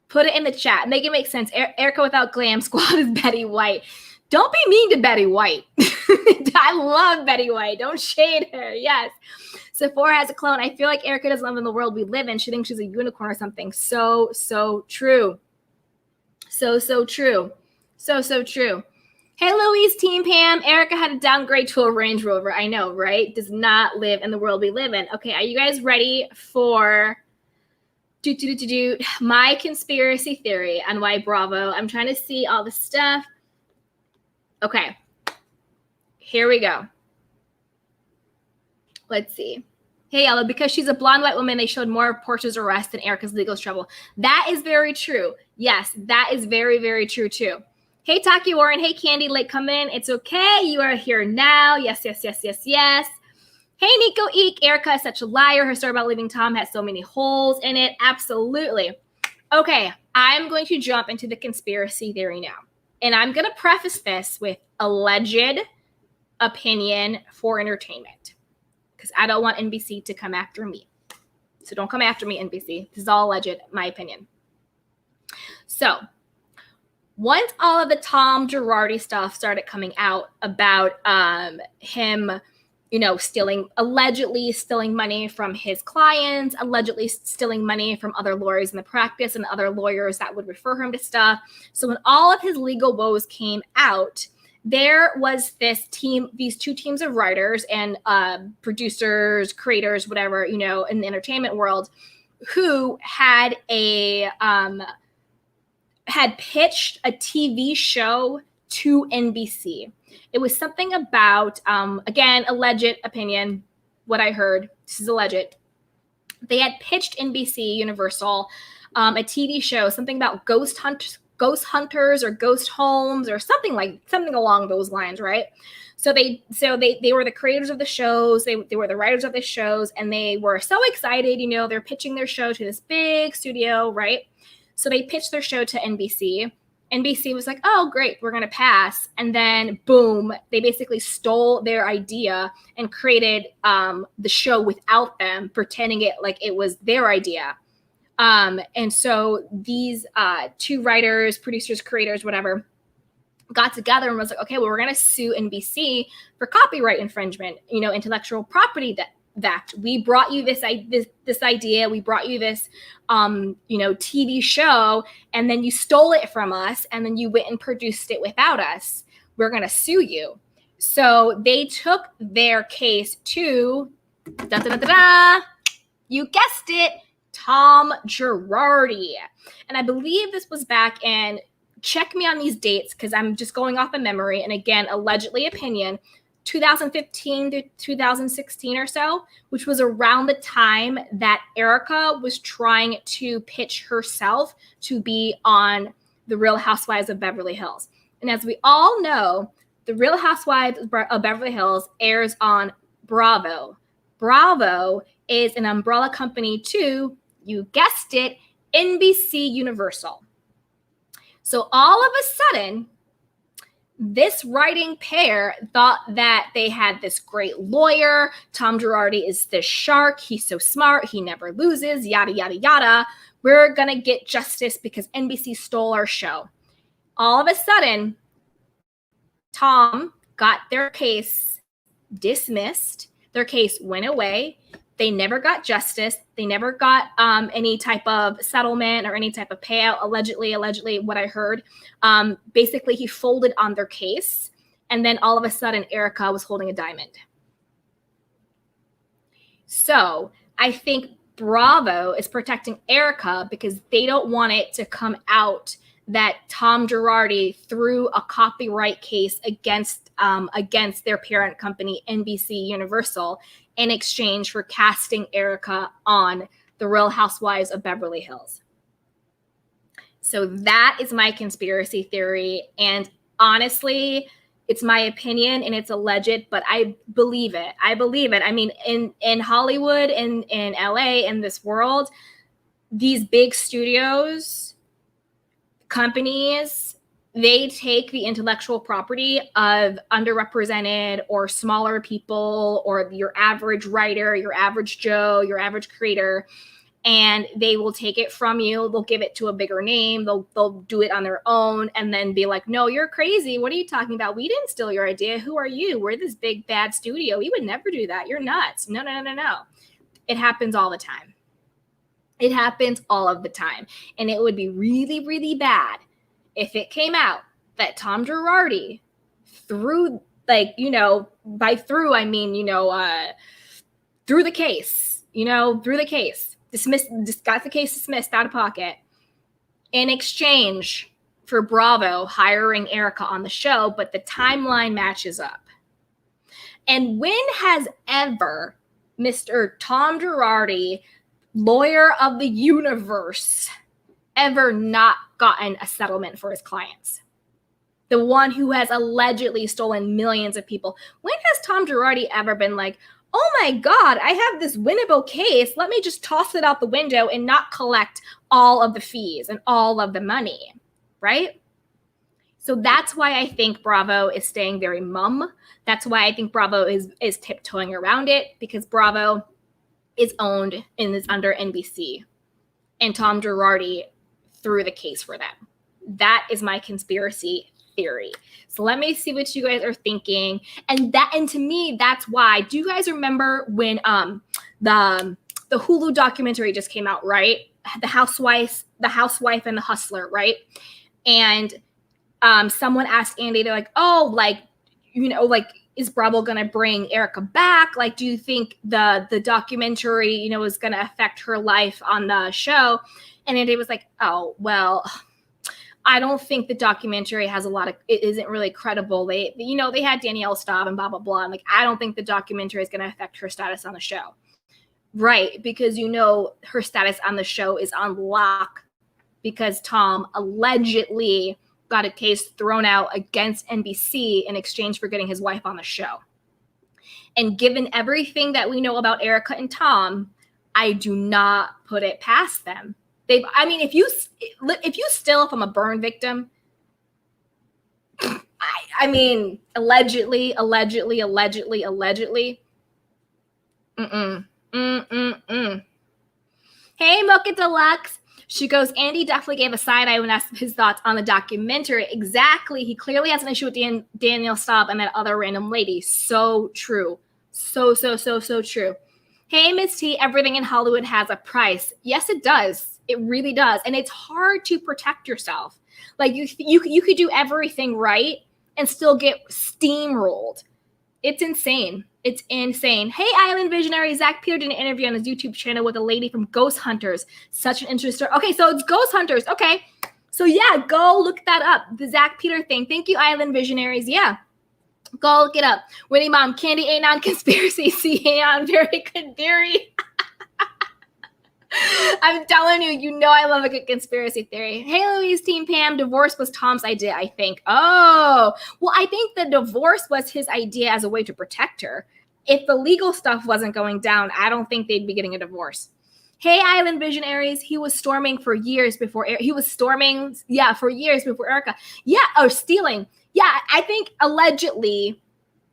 Put it in the chat. Make it make sense. Erika without glam squad is Betty White. Don't be mean to Betty White. I love Betty White. Don't shade her. Yes. Sephora has a clone. I feel like Erika doesn't live in the world we live in. She thinks she's a unicorn or something. So true. So true. So true. Hey, Louise, Team Pam. Erika had to downgrade to a Range Rover. I know, right? Does not live in the world we live in. Okay, are you guys ready for my conspiracy theory on why Bravo? I'm trying to see all the stuff. Okay. Here we go. Let's see. Hey, Ella, because she's a blonde white woman, they showed more of Portia's arrest than Erika's legal trouble. That is very true. Yes, that is very, very true too. Hey, Taki Warren. Hey, Candy Lake, come in. It's okay. You are here now. Yes. Hey, Nico Eek. Erika is such a liar. Her story about leaving Tom has so many holes in it. Absolutely. Okay, I'm going to jump into the conspiracy theory now. And I'm going to preface this with alleged opinion for entertainment, because I don't want NBC to come after me. So don't come after me, NBC. This is all alleged, my opinion. So once all of the Tom Girardi stuff started coming out about him, allegedly stealing money from his clients, allegedly stealing money from other lawyers in the practice and other lawyers that would refer him to stuff. So when all of his legal woes came out, there was these two teams of writers and producers, creators, whatever, in the entertainment world, who had pitched a TV show to NBC. It was something about, again, alleged opinion, what I heard. This is alleged. They had pitched NBC Universal a TV show, something about ghost hunters or ghost homes or something along those lines, right? So they were the creators of the shows, they were the writers of the shows, and they were so excited, they're pitching their show to this big studio, right? So they pitched their show to NBC. NBC was like, oh, great, we're going to pass. And then, boom, they basically stole their idea and created the show without them, pretending it like it was their idea. And so these two writers, producers, creators, whatever, got together and was like, okay, well, we're going to sue NBC for copyright infringement, intellectual property that we brought you this idea, we brought you this, TV show, and then you stole it from us, and then you went and produced it without us. We're going to sue you. So they took their case to, you guessed it, Tom Girardi. And I believe this was back in, check me on these dates because I'm just going off of memory, and again, allegedly opinion, 2015 to 2016 or so, which was around the time that Erika was trying to pitch herself to be on The Real Housewives of Beverly Hills. And as we all know, The Real Housewives of Beverly Hills airs on Bravo. Bravo is an umbrella company to, you guessed it, NBC Universal. So all of a sudden, this writing pair thought that they had this great lawyer. Tom Girardi is this shark. He's so smart. He never loses, yada, yada, yada. We're going to get justice because NBC stole our show. All of a sudden, Tom got their case dismissed. Their case went away. They never got justice. They never got any type of settlement or any type of payout, allegedly, what I heard. Basically, he folded on their case. And then all of a sudden, Erika was holding a diamond. So I think Bravo is protecting Erika because they don't want it to come out that Tom Girardi threw a copyright case against their parent company, NBC Universal, in exchange for casting Erika on The Real Housewives of Beverly Hills. So that is my conspiracy theory. And honestly, it's my opinion and it's alleged, but I believe it. I mean, in Hollywood, in LA, in this world, these big studios, companies, they take the intellectual property of underrepresented or smaller people or your average writer, your average Joe, your average creator, and they will take it from you. They'll give it to a bigger name. They'll do it on their own and then be like, no, you're crazy. What are you talking about? We didn't steal your idea. Who are you? We're this big bad studio. We would never do that. You're nuts. No. It happens all the time. It happens all of the time. And it would be really, really bad if it came out that Tom Girardi threw, by through, I mean, through the case, got the case dismissed out of pocket in exchange for Bravo hiring Erika on the show, but the timeline matches up. And when has ever Mr. Tom Girardi, lawyer of the universe, ever not gotten a settlement for his clients? The one who has allegedly stolen millions of people. When has Tom Girardi ever been like, oh my God, I have this winnable case. Let me just toss it out the window and not collect all of the fees and all of the money, right? So that's why I think Bravo is staying very mum. That's why I think Bravo is tiptoeing around it, because Bravo is owned and is under NBC. And Tom Girardi threw the case for them. That is my conspiracy theory. So let me see what you guys are thinking. And to me, that's why. Do you guys remember when the Hulu documentary just came out, right? The housewife and the hustler, right? And someone asked Andy, they're like, oh, is Bravo gonna bring Erika back? Like, do you think the documentary, is gonna affect her life on the show? And Andy was like, oh, well, I don't think the documentary has it isn't really credible. They had Danielle Staub and blah, blah, blah. And like, I don't think the documentary is going to affect her status on the show. Right. Because, her status on the show is on lock because Tom allegedly got a case thrown out against NBC in exchange for getting his wife on the show. And given everything that we know about Erika and Tom, I do not put it past them. If you steal from a burn victim, allegedly. Hey, Mocha Deluxe. She goes, Andy definitely gave a side eye when asked his thoughts on the documentary. Exactly. He clearly has an issue with Danielle Staub and that other random lady. So true. So true. Hey, Miss T, everything in Hollywood has a price. Yes, it does. It really does. And it's hard to protect yourself. Like you could do everything right and still get steamrolled. It's insane. It's insane. Hey, Island Visionary. Zach Peter did an interview on his YouTube channel with a lady from Ghost Hunters. Such an interesting story. Okay, so it's Ghost Hunters. Okay. So yeah, go look that up. The Zach Peter thing. Thank you, Island Visionaries. Yeah. Go look it up. Winnie Mom, Candy ain't on conspiracy. C on very good theory. I'm telling you, I love a good conspiracy theory. Hey, Louise, Team Pam, divorce was Tom's idea, I think. Oh, well, I think the divorce was his idea as a way to protect her. If the legal stuff wasn't going down, I don't think they'd be getting a divorce. Hey, Island Visionaries, he was storming for years before Erika. For years before Erika. Yeah, or stealing. Yeah, I think allegedly,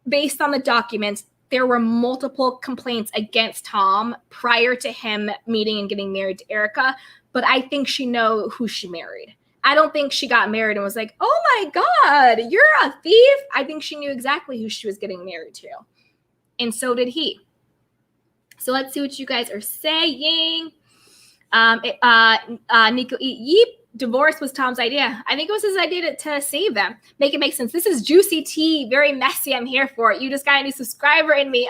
based on the documents, there were multiple complaints against Tom prior to him meeting and getting married to Erika, but I think she knows who she married. I don't think she got married and was like, oh my God, you're a thief. I think she knew exactly who she was getting married to. And so did he. So let's see what you guys are saying. Nico Yeep. Divorce was Tom's idea. I think it was his idea to save them. Make it make sense. This is juicy tea. Very messy. I'm here for it. You just got a new subscriber in me.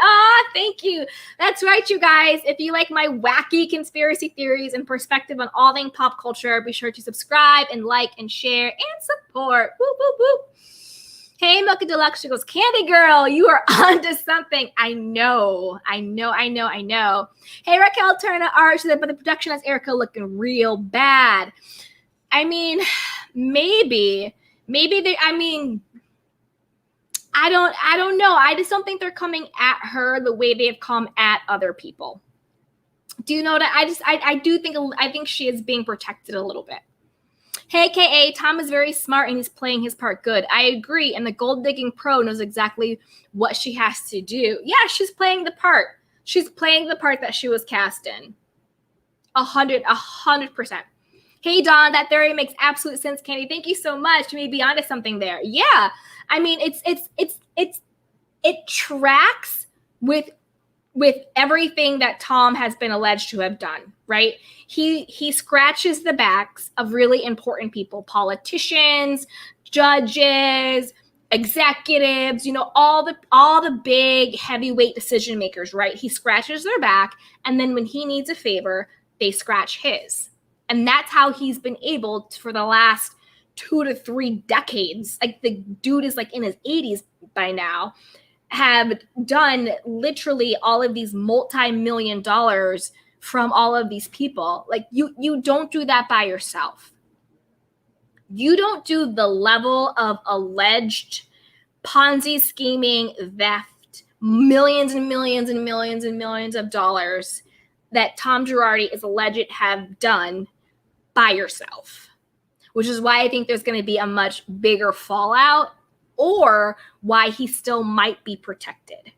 Thank you. That's right, you guys. If you like my wacky conspiracy theories and perspective on all things pop culture, be sure to subscribe and like and share and support. Woo, woo, woo. Hey, Mocha Deluxe. She goes, Candy Girl, you are onto something. I know. Hey, Raquel Turner Art said, but the production has Erika looking real bad. Maybe they, I don't know. I just don't think they're coming at her the way they've come at other people. Do you know that? I think she is being protected a little bit. Hey, K.A., Tom is very smart and he's playing his part good. I agree. And the gold digging pro knows exactly what she has to do. Yeah, she's playing the part. She's playing the part that she was cast in. 100%. Hey, Dawn, that theory makes absolute sense, Candy. Thank you so much. You may be onto something there. Yeah. It tracks with everything that Tom has been alleged to have done, right? He scratches the backs of really important people, politicians, judges, executives, all the big heavyweight decision makers, right? He scratches their back, and then when he needs a favor, they scratch his. And that's how he's been able to, for the last 2 to 3 decades, like the dude is like in his 80s by now, have done literally all of these multi-million dollars from all of these people. Like you don't do that by yourself. You don't do the level of alleged Ponzi scheming, theft, millions and millions and millions and millions of dollars that Tom Girardi is alleged have done by yourself, which is why I think there's going to be a much bigger fallout, or why he still might be protected.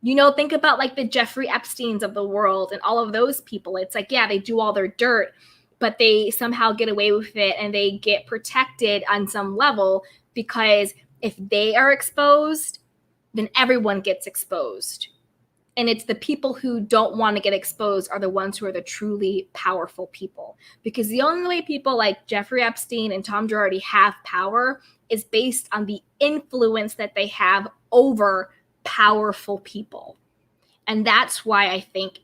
Think about like the Jeffrey Epsteins of the world and all of those people. It's like, yeah, they do all their dirt, but they somehow get away with it and they get protected on some level, because if they are exposed, then everyone gets exposed. And it's the people who don't want to get exposed are the ones who are the truly powerful people. Because the only way people like Jeffrey Epstein and Tom Girardi have power is based on the influence that they have over powerful people. And that's why I think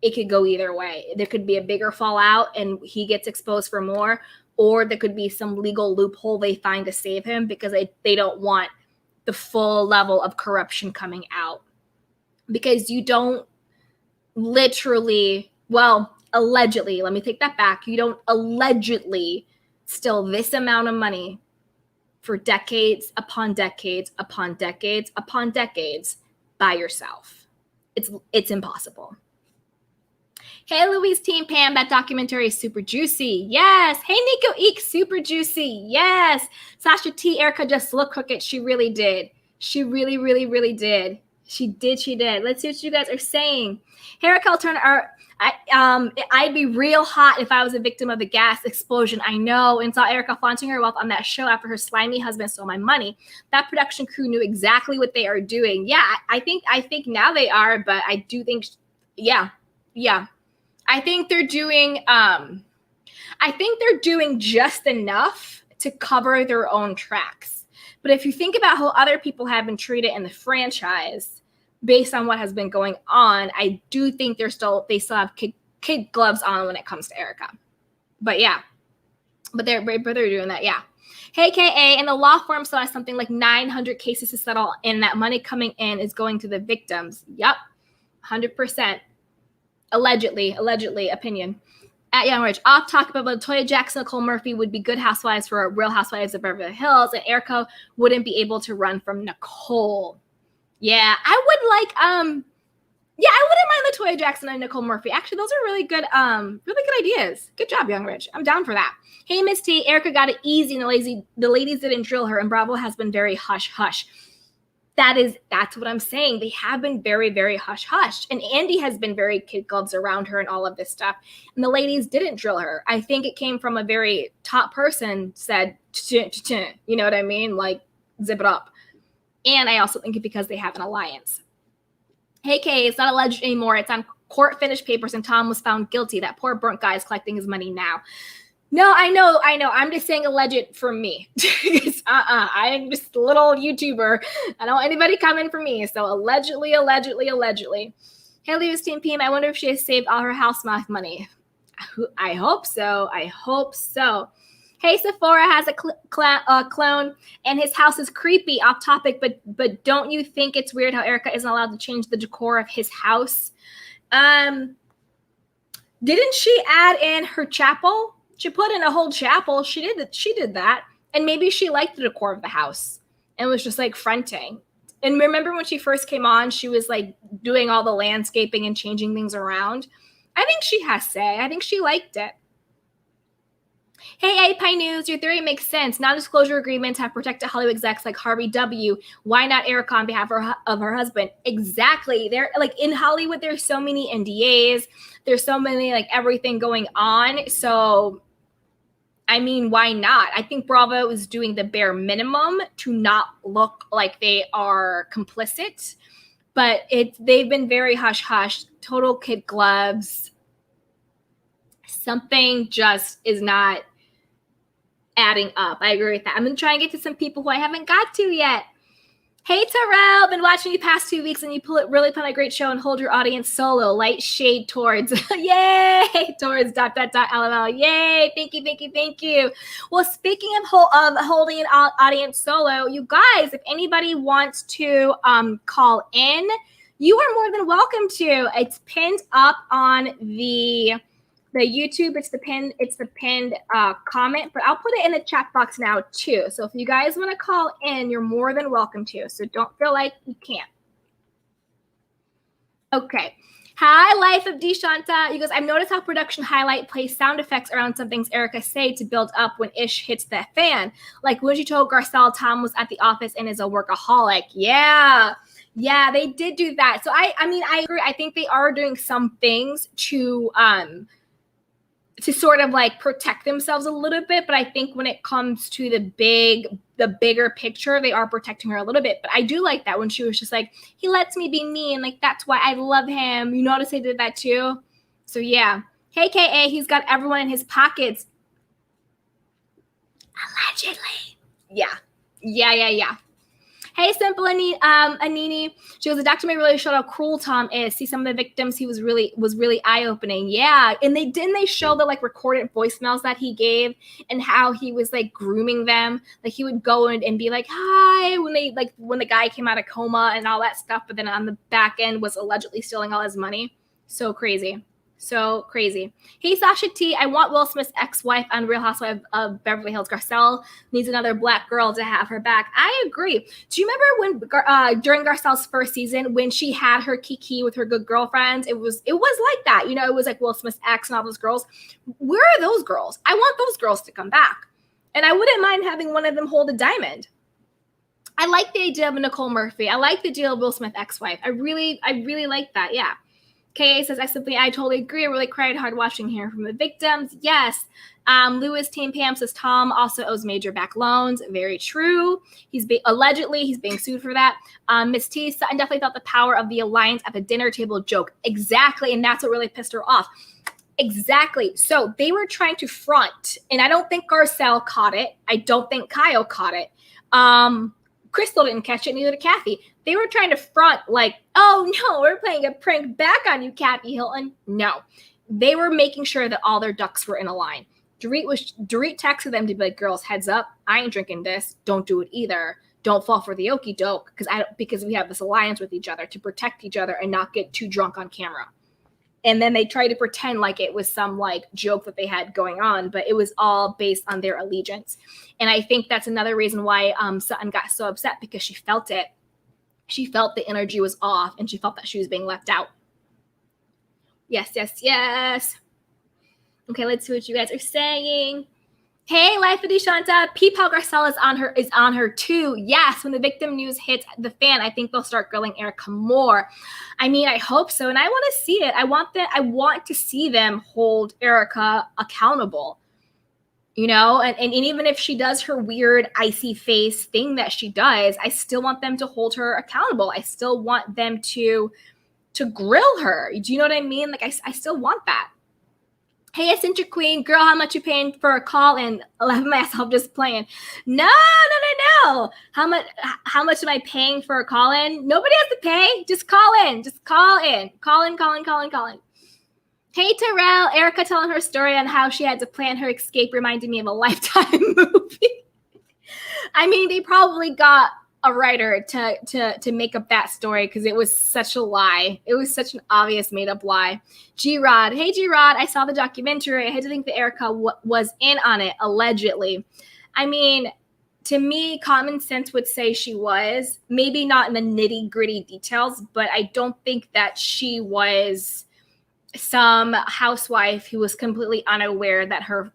it could go either way. There could be a bigger fallout and he gets exposed for more, or there could be some legal loophole they find to save him because they don't want the full level of corruption coming out. Because you don't literally, well, allegedly, let me take that back. You don't allegedly steal this amount of money for decades upon decades upon decades upon decades by yourself. It's impossible. Hey, Louise, Team Pam, that documentary is super juicy. Yes. Hey, Nico Eek, super juicy. Yes. Sasha T, Erika just looked crooked. She really did. She really, really, really did. She did. Let's see what you guys are saying. Erika Turner, I'd be real hot if I was a victim of a gas explosion. I know, and saw Erika flaunting her wealth on that show after her slimy husband stole my money. That production crew knew exactly what they are doing. Yeah, I think now they are, but I do think, yeah. I think they're doing just enough to cover their own tracks. But if you think about how other people have been treated in the franchise based on what has been going on, I do think they still have kid gloves on when it comes to Erika. But yeah. But they're doing that, yeah. Hey, KA, and the law firm still has something like 900 cases to settle, and that money coming in is going to the victims. Yep. 100%. Allegedly, opinion. At Young Rich, off topic, but Latoya Jackson, Nicole Murphy would be good housewives for Real Housewives of Beverly Hills, and Erika wouldn't be able to run from Nicole. Yeah, I wouldn't mind Latoya Jackson and Nicole Murphy. Actually, those are really good ideas. Good job, Young Rich. I'm down for that. Hey, Miss T, Erika got it easy, and the ladies didn't drill her, and Bravo has been very hush-hush. That's what I'm saying. They have been very, very hush-hush. And Andy has been very kid gloves around her and all of this stuff. And the ladies didn't drill her. I think it came from a very top person said, you know what I mean? Like, zip it up. And I also think it's because they have an alliance. Hey, Kay, it's not alleged anymore. It's on court finished papers, and Tom was found guilty. That poor burnt guy is collecting his money now. No, I know. I'm just saying alleged for me. I'm just a little YouTuber. I don't want anybody coming for me. So allegedly. Hey, Leo's Team PM, I wonder if she has saved all her house math money. I hope so. Hey, Sephora has a clone, and his house is creepy. Off topic, but don't you think it's weird how Erika isn't allowed to change the decor of his house? Didn't she add in her chapel? She put in a whole chapel. She did that. And maybe she liked the decor of the house and was just like fronting. And remember when she first came on, she was like doing all the landscaping and changing things around. I think she has say. I think she liked it. Hey, Pie News, your theory makes sense. Non-disclosure agreements have protected Hollywood execs like Harvey W. Why not Erika on behalf of her husband? Exactly. They're like in Hollywood, there's so many NDAs. There's so many like everything going on. So I mean, why not? I think Bravo is doing the bare minimum to not look like they are complicit, but they've been very hush-hush, total kid gloves. Something just is not adding up. I agree with that. I'm going to try and get to some people who I haven't got to yet. Hey, Terrell, been watching you past 2 weeks, and you really put on a great show and hold your audience solo. Light shade towards, yay, towards ... LOL. Yay, thank you. Well, speaking of holding an audience solo, you guys, if anybody wants to call in, you are more than welcome to. It's pinned up on the YouTube. It's the pinned comment, but I'll put it in the chat box now too. So if you guys want to call in, you're more than welcome to. So don't feel like you can't. Okay. Hi, Life of Deshanta. You guys, I've noticed how production highlight plays sound effects around some things Erika say to build up when ish hits the fan. Like when she told Garcelle Tom was at the office and is a workaholic. Yeah, they did do that. So I mean, I agree. I think they are doing some things to sort of like protect themselves a little bit. But I think when it comes to the bigger picture, they are protecting her a little bit. But I do like that when she was just like, he lets me be me. And like, that's why I love him. You notice they did that too. So yeah. Hey, KA, he's got everyone in his pockets. Allegedly. Yeah. Hey, Simple Anini. She goes, the documentary really showed how cruel Tom is. See some of the victims, he was really eye-opening. Yeah. And they show the like recorded voicemails that he gave and how he was like grooming them. Like he would go in and be like, hi, when the guy came out of coma and all that stuff, but then on the back end was allegedly stealing all his money. So crazy. So crazy. Hey, Sasha T, I want Will Smith's ex-wife on Real Housewives of Beverly Hills. Garcelle needs another black girl to have her back. I agree. Do you remember when during Garcelle's first season when she had her Kiki with her good girlfriends? It was like that. You know, it was like Will Smith's ex and all those girls. Where are those girls? I want those girls to come back. And I wouldn't mind having one of them hold a diamond. I like the idea of Nicole Murphy. I like the idea of Will Smith's ex-wife. I really like that. Yeah. KA says, I totally agree. I really cried hard watching Hearing from the Victims. Yes. Lewis Team Pam says Tom also owes major back loans. Very true. Allegedly he's being sued for that. Miss T, Sutton definitely felt the power of the alliance at the dinner table joke. Exactly. And that's what really pissed her off. Exactly. So they were trying to front, and I don't think Garcelle caught it. I don't think Kyle caught it. Crystal didn't catch it, neither did Kathy. They were trying to front like, oh no, we're playing a prank back on you, Kathy Hilton. No, they were making sure that all their ducks were in a line. Dorit texted them to be like, girls, heads up, I ain't drinking this. Don't do it either. Don't fall for the okie doke because we have this alliance with each other to protect each other and not get too drunk on camera. And then they tried to pretend like it was some like joke that they had going on, but it was all based on their allegiance. And I think that's another reason why Sutton got so upset, because she felt it. She felt the energy was off and she felt that she was being left out. Yes. Okay, let's see what you guys are saying. Hey, Life with Shanta. Peep how Garcelle is on her too. Yes, when the victim news hits the fan, I think they'll start grilling Erika more. I mean, I hope so, and I want to see it. I want to see them hold Erika accountable. You know, and even if she does her weird icy face thing that she does, I still want them to hold her accountable. I still want them to grill her. Do you know what I mean? Like I still want that. Hey, Essential Queen, girl, how much you paying for a call? And I love myself just playing. No. How much am I paying for a call in? Nobody has to pay. Just call in. Call in. Hey, Terrell, Erika telling her story on how she had to plan her escape reminded me of a Lifetime movie. I mean, they probably got a writer to make up that story because it was such a lie. It was such an obvious made up lie. G-Rod. Hey, G-Rod, I saw the documentary. I had to think that Erika was in on it, allegedly. I mean, to me, common sense would say she was. Maybe not in the nitty gritty details, but I don't think that she was some housewife who was completely unaware that her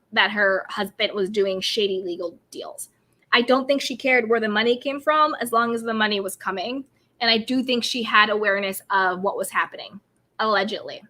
husband was doing shady legal deals. I don't think she cared where the money came from as long as the money was coming. And I do think she had awareness of what was happening, allegedly.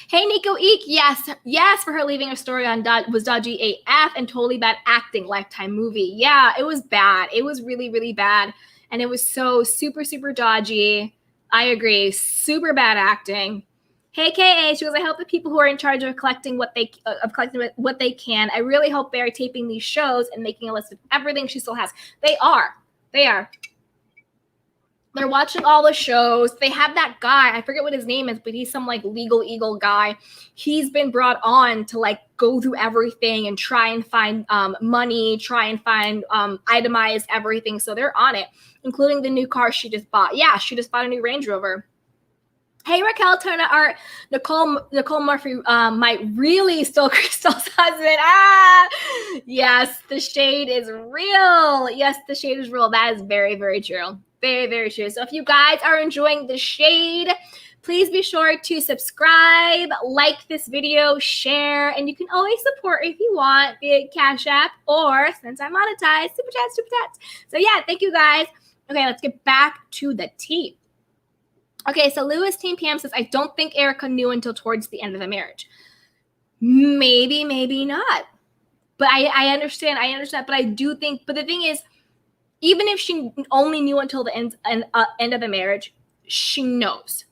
Hey, Nico Eek. Yes, for her leaving her story on was dodgy AF and totally bad acting. Lifetime movie. Yeah, it was bad. It was really, really bad. And it was so super, super dodgy. I agree. Super bad acting. Hey, KA, she goes, I hope the people who are in charge of collecting what they can. I really hope they are taping these shows and making a list of everything she still has. They are. They're watching all the shows. They have that guy. I forget what his name is, but he's some like legal eagle guy. He's been brought on to like go through everything and try and find money, try and find itemize everything. So they're on it, including the new car she just bought. Yeah, she just bought a new Range Rover. Hey, Raquel Turner Art. Nicole Murphy might really steal Crystal's husband. Yes, the shade is real. That is very, very true. Very, very true. So if you guys are enjoying the shade, please be sure to subscribe, like this video, share, and you can always support if you want via Cash App or, since I'm monetized, Super Chats. So yeah, thank you guys. Okay, let's get back to the tea. Okay, so Lewis Team PM says, I don't think Erika knew until towards the end of the marriage. Maybe not. But I understand, but I do think, but the thing is, even if she only knew until the end of the marriage, she knows.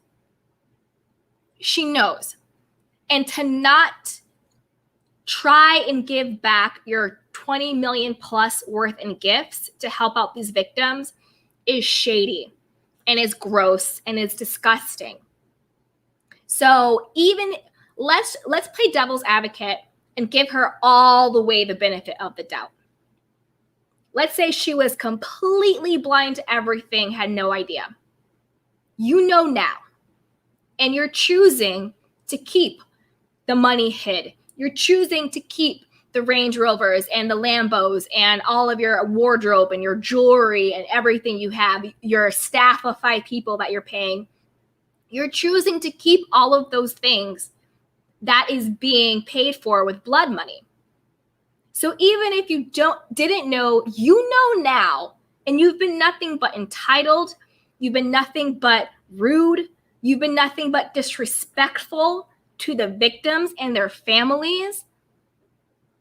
And to not try and give back your $20 million plus worth in gifts to help out these victims is shady and is gross and is disgusting. So even let's play devil's advocate and give her all the way the benefit of the doubt. Let's say she was completely blind to everything, had no idea. You know now, and you're choosing to keep the money hid. You're choosing to keep the Range Rovers and the Lambos and all of your wardrobe and your jewelry and everything you have, your staff of 5 people that you're paying. You're choosing to keep all of those things that is being paid for with blood money. So even if you didn't know, you know now, and you've been nothing but entitled, you've been nothing but rude, you've been nothing but disrespectful to the victims and their families.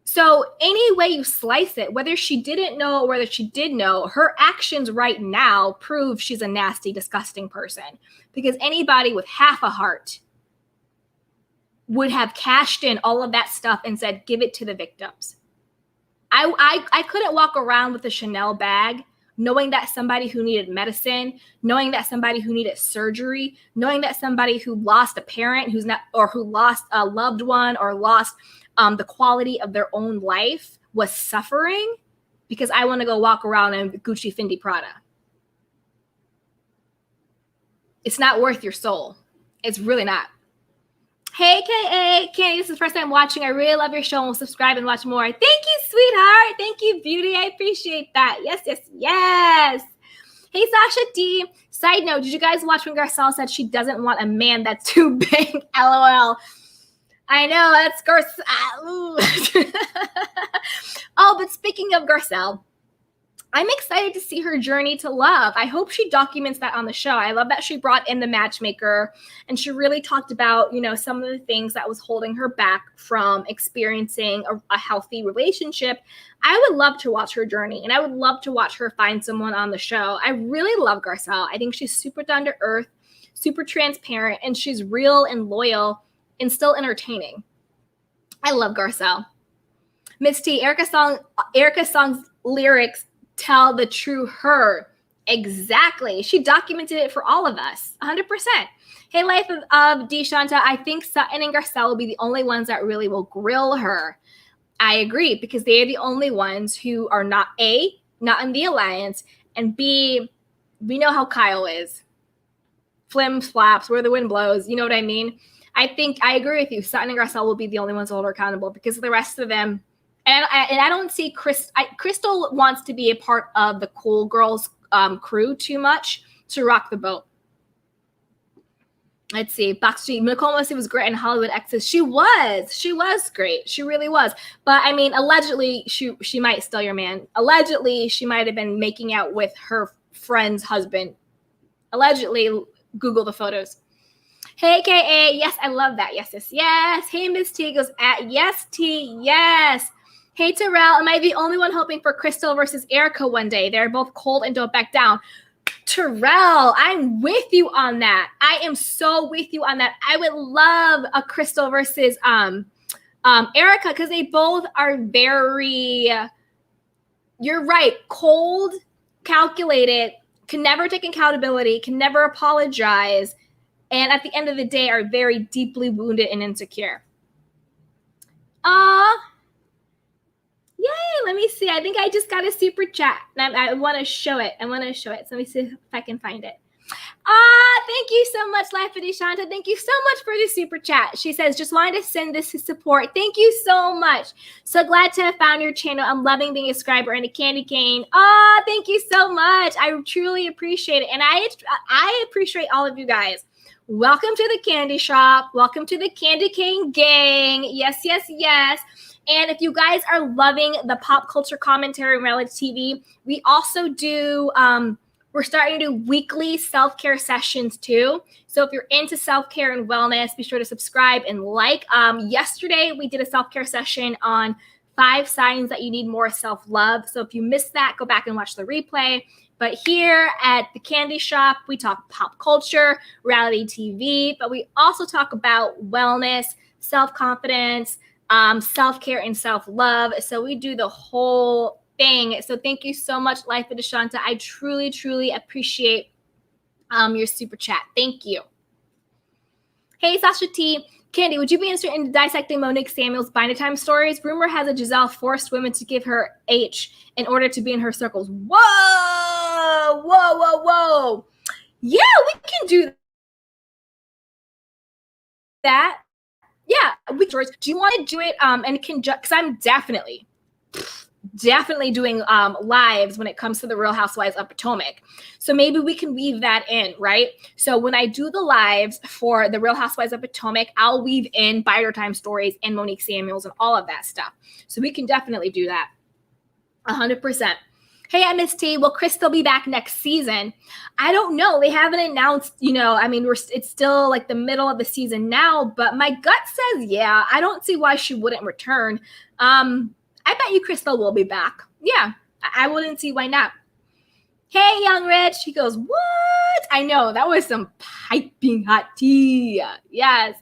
So any way you slice it, whether she didn't know or whether she did know, her actions right now prove she's a nasty, disgusting person. Because anybody with half a heart would have cashed in all of that stuff and said, give it to the victims. I couldn't walk around with a Chanel bag knowing that somebody who needed medicine, knowing that somebody who needed surgery, knowing that somebody who lost a parent who lost a loved one or lost the quality of their own life was suffering because I want to go walk around in Gucci, Fendi, Prada. It's not worth your soul. It's really not. Hey, K.A. Candy, this is the first time watching. I really love your show and will subscribe and watch more. Thank you, sweetheart. Thank you, beauty. I appreciate that. Yes, yes, yes. Hey, Sasha D. Side note, did you guys watch when Garcelle said she doesn't want a man that's too big? LOL. I know, that's Garcelle. Oh, but speaking of Garcelle, I'm excited to see her journey to love. I hope she documents that on the show. I love that she brought in the matchmaker and she really talked about, some of the things that was holding her back from experiencing a healthy relationship. I would love to watch her journey and I would love to watch her find someone on the show. I really love Garcelle. I think she's super down to earth, super transparent, and she's real and loyal and still entertaining. I love Garcelle. Miss T, Erika's song's lyrics tell the true her. Exactly. She documented it for all of us. 100%. Hey, Life of D. Shanta, I think Sutton and Garcelle will be the only ones that really will grill her. I agree, because they are the only ones who are not A, not in the alliance, and B, we know how Kyle is. Flim flaps, where the wind blows. You know what I mean? I agree with you. Sutton and Garcelle will be the only ones to hold her accountable because the rest of them, and I don't see Crystal wants to be a part of the Cool Girls crew too much to rock the boat. Let's see. Backstreet. Nicole Mosey was great in Hollywood Exes. She was great. She really was. But I mean, allegedly, she might steal your man. Allegedly, she might have been making out with her friend's husband. Allegedly, Google the photos. Hey, K.A. Yes, I love that. Yes, yes, yes. Hey, Miss T goes at yes, T. Yes. Hey, Terrell. Am I the only one hoping for Crystal versus Erika one day? They're both cold and don't back down. Terrell, I'm with you on that. I am so with you on that. I would love a Crystal versus Erika because they both are very, you're right, cold, calculated, can never take accountability, can never apologize, and at the end of the day are very deeply wounded and insecure. Yay, let me see. I think I just got a super chat. And I want to show it. So let me see if I can find it. Thank you so much, Life of Shanta. Thank you so much for the super chat. She says, just wanted to send this to support. Thank you so much. So glad to have found your channel. I'm loving being a subscriber and a candy cane. Thank you so much. I truly appreciate it. And I appreciate all of you guys. Welcome to the candy shop. Welcome to the candy cane gang. Yes, yes, yes. And if you guys are loving the pop culture commentary and reality TV, we also do, we're starting to do weekly self-care sessions too. So if you're into self-care and wellness, be sure to subscribe and like. Yesterday, we did a self-care session on 5 signs that you need more self-love. So if you missed that, go back and watch the replay. But here at the Candy Shop, we talk pop culture, reality TV, but we also talk about wellness, self-confidence, self-care and self-love. So we do the whole thing. So thank you so much, Life of Deshanta. I truly, truly appreciate your super chat. Thank you. Hey, Sasha T. Candy, would you be interested in dissecting Monique Samuel's Bind of Time stories? Rumor has it Giselle forced women to give her H in order to be in her circles. Whoa, whoa, whoa, whoa. Yeah, we can do that. Yeah, we can. Do you want to do it and because I'm definitely doing lives when it comes to the Real Housewives of Potomac. So maybe we can weave that in, right? So when I do the lives for the Real Housewives of Potomac, I'll weave in Binder Time stories and Monique Samuels and all of that stuff. So we can definitely do that. 100%. Hey, I Miss T. Will Chris still be back next season? I don't know. They haven't announced, I mean, it's still like the middle of the season now, but my gut says, yeah, I don't see why she wouldn't return. I bet you Crystal will be back. Yeah, I wouldn't see why not. Hey, Young Rich. He goes, what? I know. That was some piping hot tea. Yes.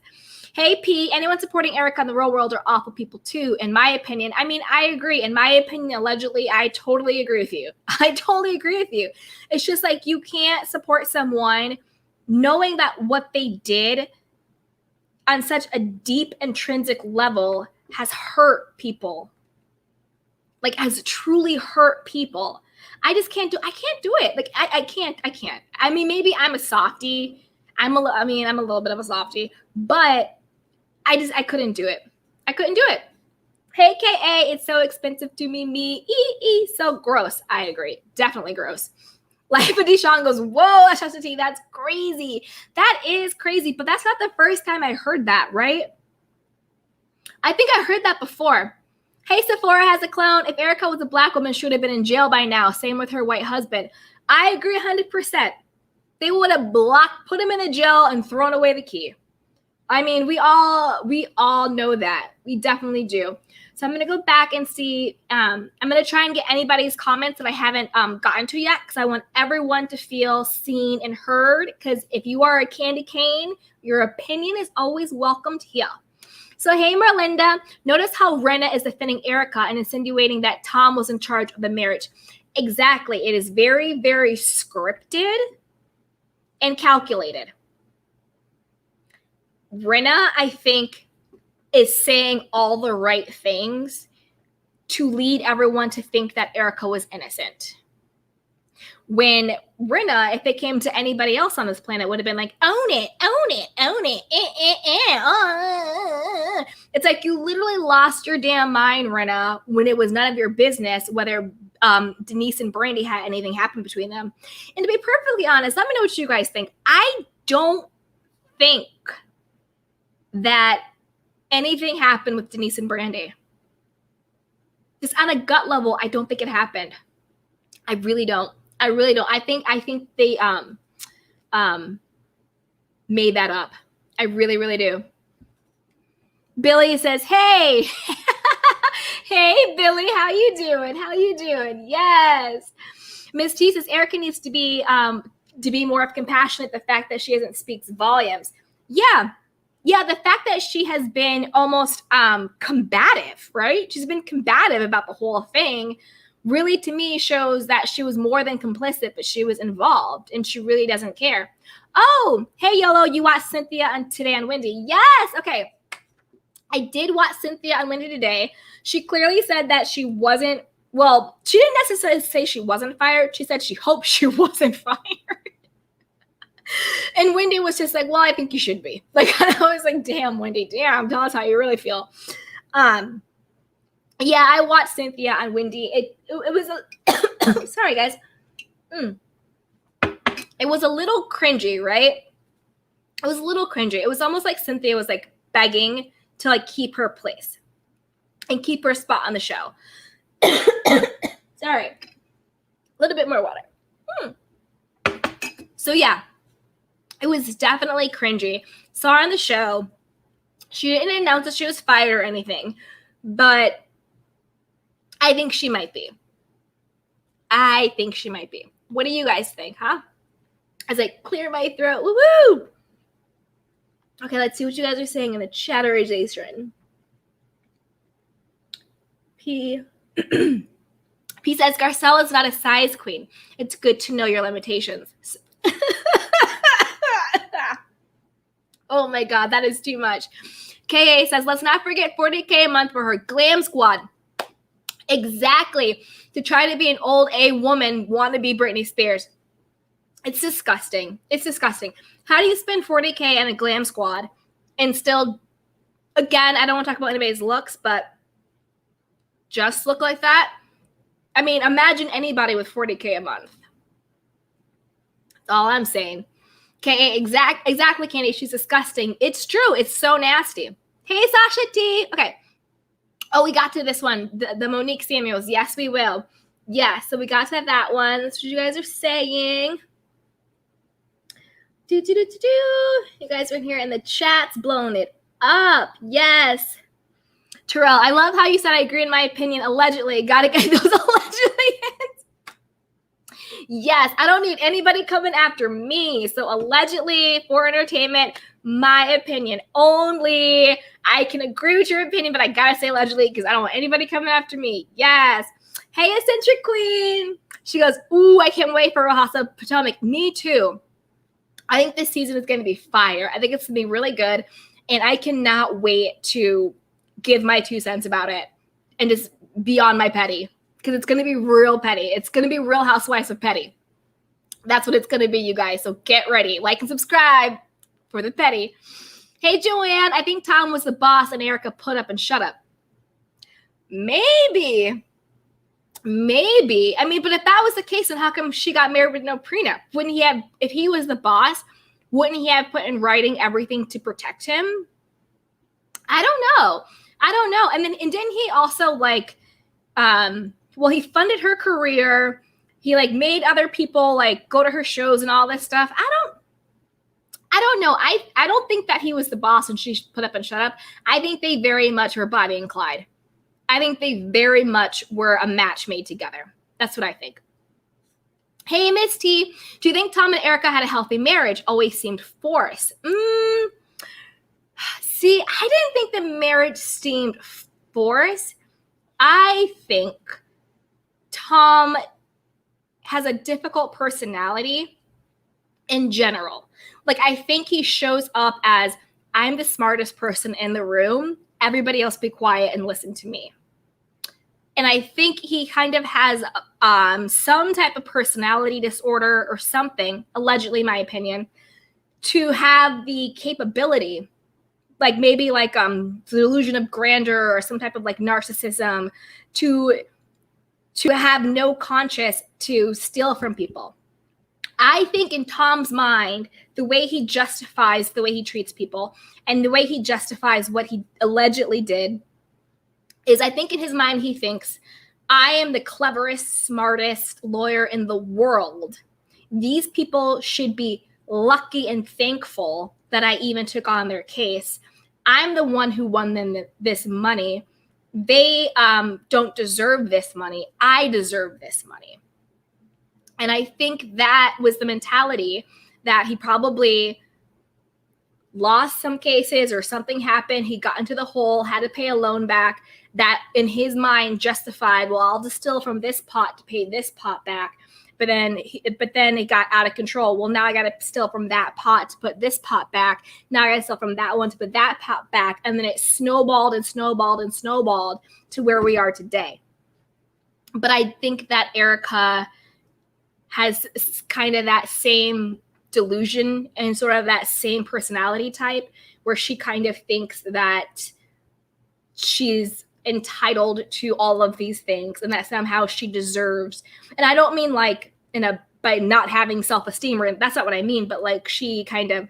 Hey, P. Anyone supporting Erika in the real world are awful people too, in my opinion. I mean, I agree. In my opinion, allegedly, I totally agree with you. I totally agree with you. It's just like you can't support someone knowing that what they did on such a deep intrinsic level has hurt people. Like has truly hurt people. I can't do it. Like I can't. I mean, maybe I'm a softie. I'm a little bit of a softie, but I couldn't do it. I couldn't do it. Hey, KA, it's so expensive to me. So gross. I agree. Definitely gross. Life of Deshaun goes, whoa, Shasta, that's crazy. That is crazy, but that's not the first time I heard that, right? I think I heard that before. Hey, Sephora has a clone. If Erika was a black woman, she would have been in jail by now. Same with her white husband. I agree 100%. They would have put him in a jail and thrown away the key. I mean, we all know that. We definitely do. So I'm going to go back and see. I'm going to try and get anybody's comments that I haven't gotten to yet because I want everyone to feel seen and heard. Because if you are a candy cane, your opinion is always welcomed here. So, hey, Merlinda, notice how Rinna is defending Erika and insinuating that Tom was in charge of the marriage. Exactly. It is very, very scripted and calculated. Rinna, I think, is saying all the right things to lead everyone to think that Erika was innocent. When Rinna, if it came to anybody else on this planet, would have been like, own it. It's like you literally lost your damn mind, Rinna, when it was none of your business whether Denise and Brandy had anything happen between them. And to be perfectly honest, let me know what you guys think. I don't think that anything happened with Denise and Brandy. Just on a gut level, I don't think it happened. I really don't. I think they made that up. I really, really do. Billy says, hey. Hey, Billy, how you doing? Yes. Miss T says, Erika needs to be more compassionate. The fact that she doesn't speak volumes. Yeah, the fact that she has been almost combative, right? She's been combative about the whole thing. Really, to me, shows that she was more than complicit, but she was involved, and she really doesn't care. Oh, hey, YOLO, you watched Cynthia today on Wendy. Yes, okay. I did watch Cynthia on Wendy today. She clearly said that she wasn't, well, she didn't necessarily say she wasn't fired. She said she hoped she wasn't fired. And Wendy was just like, well, I think you should be. Like, I was like, damn, Wendy, damn, tell us how you really feel. Yeah, I watched Cynthia on Wendy. It was a sorry guys. It was a little cringy, right? It was a little cringy. It was almost like Cynthia was like begging to like keep her place and keep her spot on the show. Sorry. A little bit more water. So yeah, it was definitely cringy. Saw her on the show. She didn't announce that she was fired or anything, but I think she might be. What do you guys think, huh? I was like, clear my throat. Woo-woo! Okay, let's see what you guys are saying in the chatterization. P. P says, Garcelle is not a size queen. It's good to know your limitations. Oh my God, that is too much. KA says, let's not forget $40K a month for her glam squad. Exactly. To try to be an old A woman, want to be Britney Spears. It's disgusting. It's disgusting. How do you spend $40K on a glam squad and still, again, I don't want to talk about anybody's looks, but just look like that? I mean, imagine anybody with $40K a month. That's all I'm saying. Okay, exactly, Candy. She's disgusting. It's true. It's so nasty. Hey, Sasha T. Okay. Oh, we got to this one. The Monique Samuels. Yes, we will. Yes, so we got to that one. That's what you guys are saying. You guys are in here in the chats blowing it up. Yes. Terrell, I love how you said I agree in my opinion. Allegedly. Gotta get those allegedly in. Yes, I don't need anybody coming after me. So allegedly, for entertainment, my opinion only. I can agree with your opinion, but I gotta say allegedly because I don't want anybody coming after me. Yes. Hey, Eccentric Queen. She goes, ooh, I can't wait for Real House of Potomac. Me too. I think this season is going to be fire. I think it's going to be really good. And I cannot wait to give my 2 cents about it and just be on my petty. Because it's going to be real petty. It's going to be Real Housewives of Petty. That's what it's going to be, you guys. So get ready. Like and subscribe for the petty. Hey, Joanne. I think Tom was the boss and Erika put up and shut up. Maybe. I mean, but if that was the case, then how come she got married with no prenup? Wouldn't he have, if he was the boss, wouldn't he have put in writing everything to protect him? I don't know. And didn't he also he funded her career. He made other people go to her shows and all this stuff. I don't know. I don't think that he was the boss and she put up and shut up. I think they very much were Bonnie and Clyde. I think they very much were a match made together. That's what I think. Hey, Miss T, do you think Tom and Erika had a healthy marriage? Always seemed forced. See, I didn't think the marriage seemed forced. I think Tom has a difficult personality in general. I think he shows up as, I'm the smartest person in the room. Everybody else be quiet and listen to me. And I think he kind of has some type of personality disorder or something, allegedly my opinion, to have the capability, maybe the delusion of grandeur or some type of narcissism to have no conscience to steal from people. I think in Tom's mind, the way he justifies the way he treats people and the way he justifies what he allegedly did is, I think in his mind, he thinks, I am the cleverest, smartest lawyer in the world. These people should be lucky and thankful that I even took on their case. I'm the one who won them this money. They don't deserve this money. I deserve this money. And I think that was the mentality that he probably lost some cases or something happened. He got into the hole, had to pay a loan back that in his mind justified, well, I'll distill from this pot to pay this pot back. But then it got out of control. Well, now I got to steal from that pot to put this pot back. Now I got to steal from that one to put that pot back. And then it snowballed and snowballed and snowballed to where we are today. But I think that Erika has kind of that same delusion and sort of that same personality type where she kind of thinks that she's entitled to all of these things and that somehow she deserves. And I don't mean by not having self-esteem, or that's not what I mean, but she kind of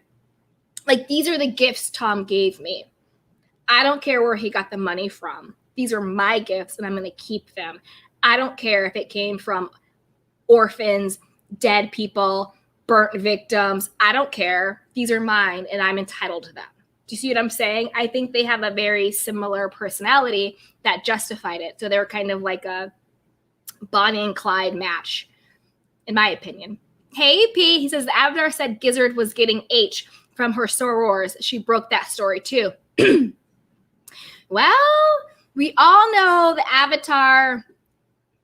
these are the gifts Tom gave me. I don't care where he got the money from. These are my gifts and I'm going to keep them. I don't care if it came from orphans, dead people, burnt victims. I don't care. These are mine and I'm entitled to them. Do you see what I'm saying? I think they have a very similar personality that justified it. So they're kind of like a Bonnie and Clyde match, in my opinion. Hey, P, he says, the Avatar said Gizzard was getting H from her sorors. She broke that story too. Well, We all know the Avatar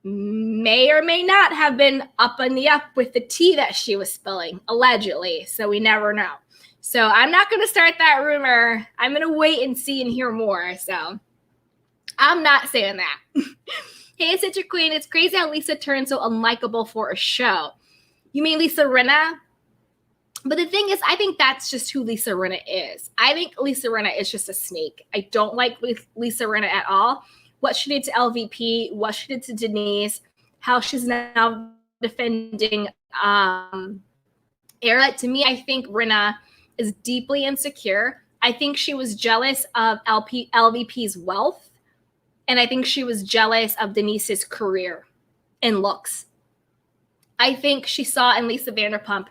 may or may not have been up on the up with the tea that she was spilling, allegedly. So we never know. So I'm not going to start that rumor. I'm going to wait and see and hear more. So I'm not saying that. Hey, Citric Queen, it's crazy how Lisa turned so unlikable for a show. You mean Lisa Rinna? But the thing is, I think that's just who Lisa Rinna is. I think Lisa Rinna is just a snake. I don't like Lisa Rinna at all. What she did to LVP, what she did to Denise, how she's now defending Erika. To me, I think Rinna is deeply insecure. I think she was jealous of LVP's wealth. And I think she was jealous of Denise's career and looks. I think she saw in Lisa Vanderpump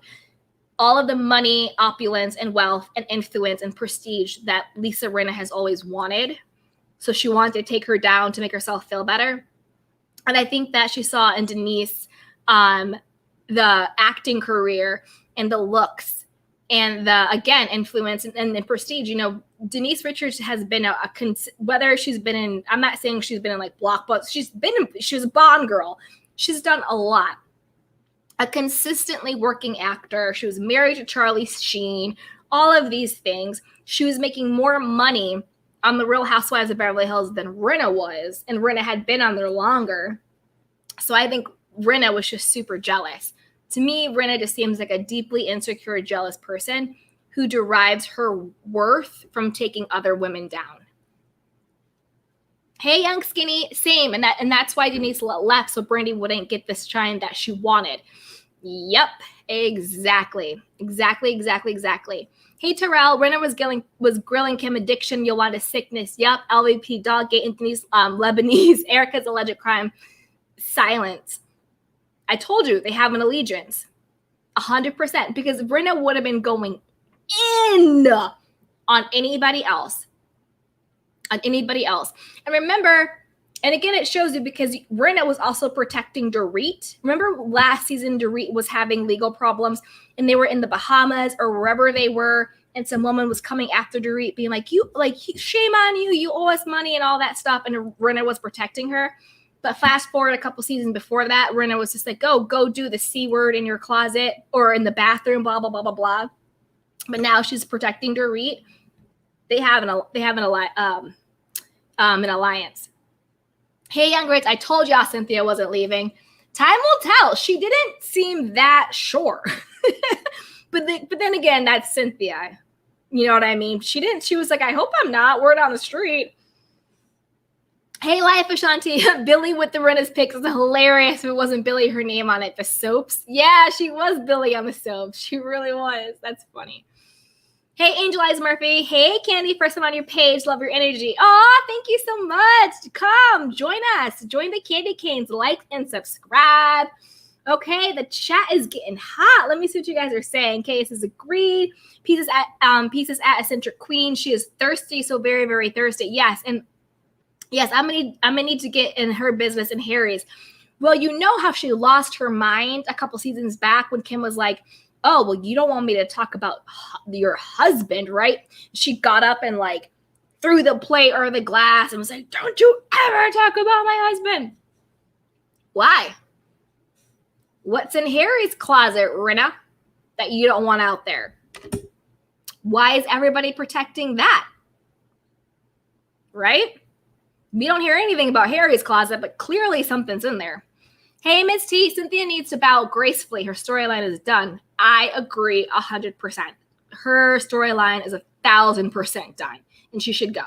all of the money, opulence, and wealth, and influence, and prestige that Lisa Rinna has always wanted. So she wanted to take her down to make herself feel better. And I think that she saw in Denise the acting career and the looks and the, again, influence and the prestige. You know, Denise Richards has been whether she's been in, I'm not saying she's been in like blockbusters. She was a Bond girl. She's done a lot. A consistently working actor. She was married to Charlie Sheen. All of these things. She was making more money on the Real Housewives of Beverly Hills than Rinna was. And Rinna had been on there longer. So I think Rinna was just super jealous. To me, Rinna just seems like a deeply insecure, jealous person who derives her worth from taking other women down. Hey, Young Skinny, same. And that's why Denise left, so Brandy wouldn't get this shine that she wanted. Yep, exactly. Hey, Terrell, Rinna was grilling Kim addiction, Yolanda sickness. Yep, LVP, Doggate, Anthony's Lebanese, Erika's alleged crime. Silence. I told you they have an allegiance. 100%. Because Rinna would have been going in on anybody else. And remember, and again, it shows you because Rinna was also protecting Dorit. Remember last season, Dorit was having legal problems and they were in the Bahamas or wherever they were. And some woman was coming after Dorit being like, shame on you. You owe us money and all that stuff. And Rinna was protecting her. But fast forward a couple seasons before that, Rinna was just like, go do the C word in your closet or in the bathroom, blah, blah, blah, blah, blah. But now she's protecting Dorit. They have an alliance. Hey, Young Grits, I told y'all Cynthia wasn't leaving. Time will tell. She didn't seem that sure. but then again, that's Cynthia. You know what I mean? She was like, I hope I'm not. Word on the street. Hey, Life Ashanti, Billy with the Rinna's pics is hilarious if it wasn't Billy, her name on it. The soaps. Yeah, she was Billy on the soaps. She really was. That's funny. Hey, Angel Eyes Murphy. Hey, Candy, first time on your page. Love your energy. Oh, thank you so much. Come, join us. Join the Candy Canes. Like and subscribe. Okay, the chat is getting hot. Let me see what you guys are saying. Okay, this is agreed. Pieces at Eccentric Queen. She is thirsty, so very, very thirsty. Yes, and yes, I'm gonna need to get in her business and Harry's. Well, you know how she lost her mind a couple seasons back when Kim was like, oh, well, you don't want me to talk about your husband, right? She got up and like threw the plate or the glass and was like, don't you ever talk about my husband. Why? What's in Harry's closet, Rinna, that you don't want out there? Why is everybody protecting that? Right? We don't hear anything about Harry's closet, but clearly something's in there. Hey, Miss T, Cynthia needs to bow gracefully. Her storyline is done. I agree 100%. Her storyline is 1,000% done, and she should go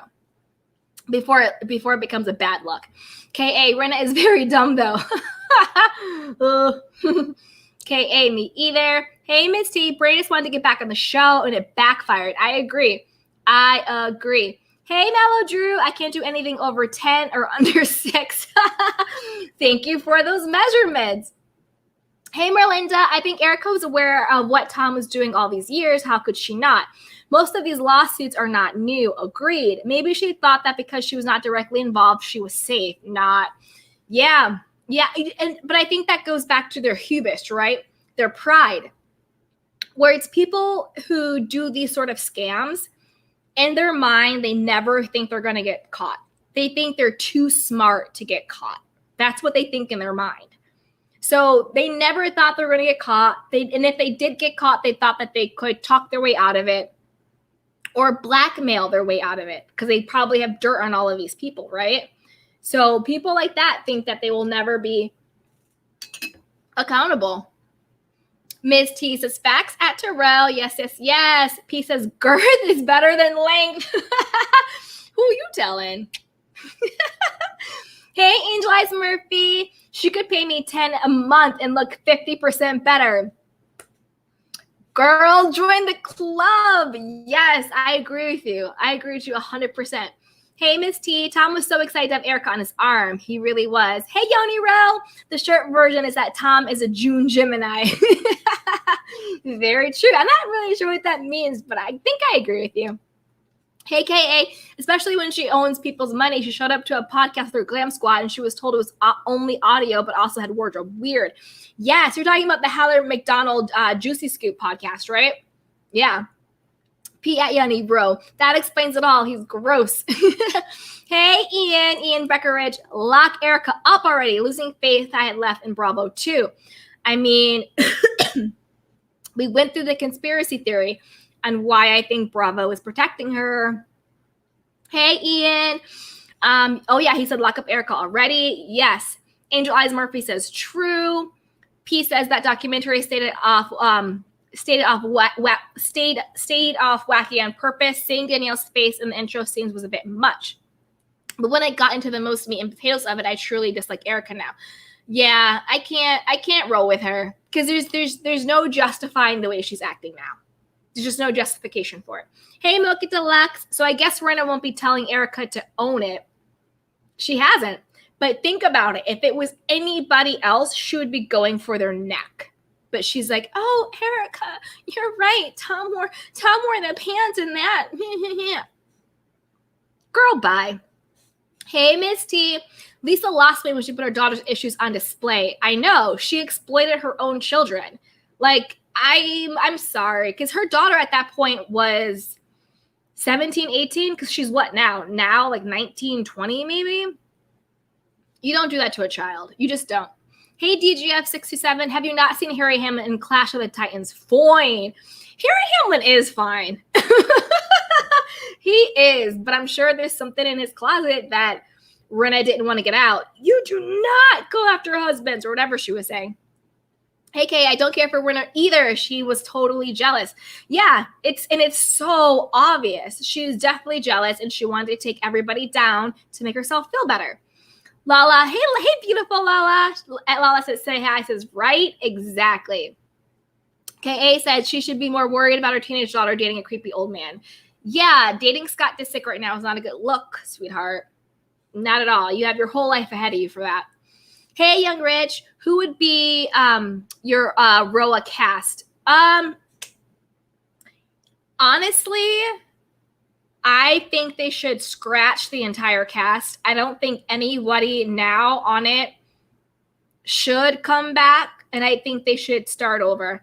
before it becomes a bad look. K.A. Rinna is very dumb, though. K.A. me either. Hey, Miss T, Bray just wanted to get back on the show, and it backfired. I agree. Hey, Mellow Drew, I can't do anything over 10 or under 6. Thank you for those measurements. Hey, Merlinda, I think Erika was aware of what Tom was doing all these years. How could she not? Most of these lawsuits are not new. Agreed. Maybe she thought that because she was not directly involved, she was safe. Not. Yeah. But I think that goes back to their hubris, right? Their pride. Where it's people who do these sort of scams, in their mind, they never think they're going to get caught. They think they're too smart to get caught. That's what they think in their mind. So they never thought they were going to get caught. And if they did get caught, they thought that they could talk their way out of it or blackmail their way out of it because they probably have dirt on all of these people, right? So people like that think that they will never be accountable. Ms. T says, facts at Terrell. Yes, yes, yes. P says, girth is better than length. Who are you telling? Hey, Angel Eyes Murphy. She could pay me $10 a month and look 50% better. Girl, join the club. Yes, I agree with you. I agree with you 100%. Hey, Miss T. Tom was so excited to have Erika on his arm. He really was. Hey, Yoni Ro. The short version is that Tom is a June Gemini. Very true. I'm not really sure what that means, but I think I agree with you. Hey, K.A., especially when she owns people's money. She showed up to a podcast through Glam Squad, and she was told it was only audio, but also had wardrobe. Weird. Yes, you're talking about the Heather McDonald Juicy Scoop podcast, right? Yeah. P at Yanni, bro. That explains it all. He's gross. Hey, Ian Breckeridge. Lock Erika up already. Losing faith I had left in Bravo, too. I mean, we went through the conspiracy theory and why I think Bravo is protecting her. Hey, Ian. Oh, yeah, he said lock up Erika already. Yes. Angel Eyes Murphy says true. P says that documentary stayed off wacky on purpose. Seeing Danielle's face in the intro scenes was a bit much. But when I got into the most meat and potatoes of it, I truly dislike Erika now. Yeah, I can't roll with her because there's no justifying the way she's acting now. There's just no justification for it. Hey, Milky Deluxe. So I guess Rena won't be telling Erika to own it. She hasn't. But think about it. If it was anybody else, she would be going for their neck. But she's like, oh, Erika, you're right. Tom wore the pants in that. Girl, bye. Hey, Miss T. Lisa lost me when she put her daughter's issues on display. I know. She exploited her own children. Like, I'm sorry. Because her daughter at that point was 17, 18. Because she's what now? Now, like 19, 20 maybe? You don't do that to a child. You just don't. Hey, DGF67, have you not seen Harry Hamlin in Clash of the Titans? Fine. Harry Hamlin is fine. He is, but I'm sure there's something in his closet that Rena didn't want to get out. You do not go after husbands or whatever she was saying. Hey, Kay, I don't care for Rena either. She was totally jealous. Yeah, it's so obvious. She was definitely jealous, and she wanted to take everybody down to make herself feel better. Lala, hey, beautiful Lala. Lala says, say hi. Says, right? Exactly. KA said she should be more worried about her teenage daughter dating a creepy old man. Yeah, dating Scott Disick right now is not a good look, sweetheart. Not at all. You have your whole life ahead of you for that. Hey, Young Rich, who would be your Roa cast? Honestly, I think they should scratch the entire cast. I don't think anybody now on it should come back, and I think they should start over.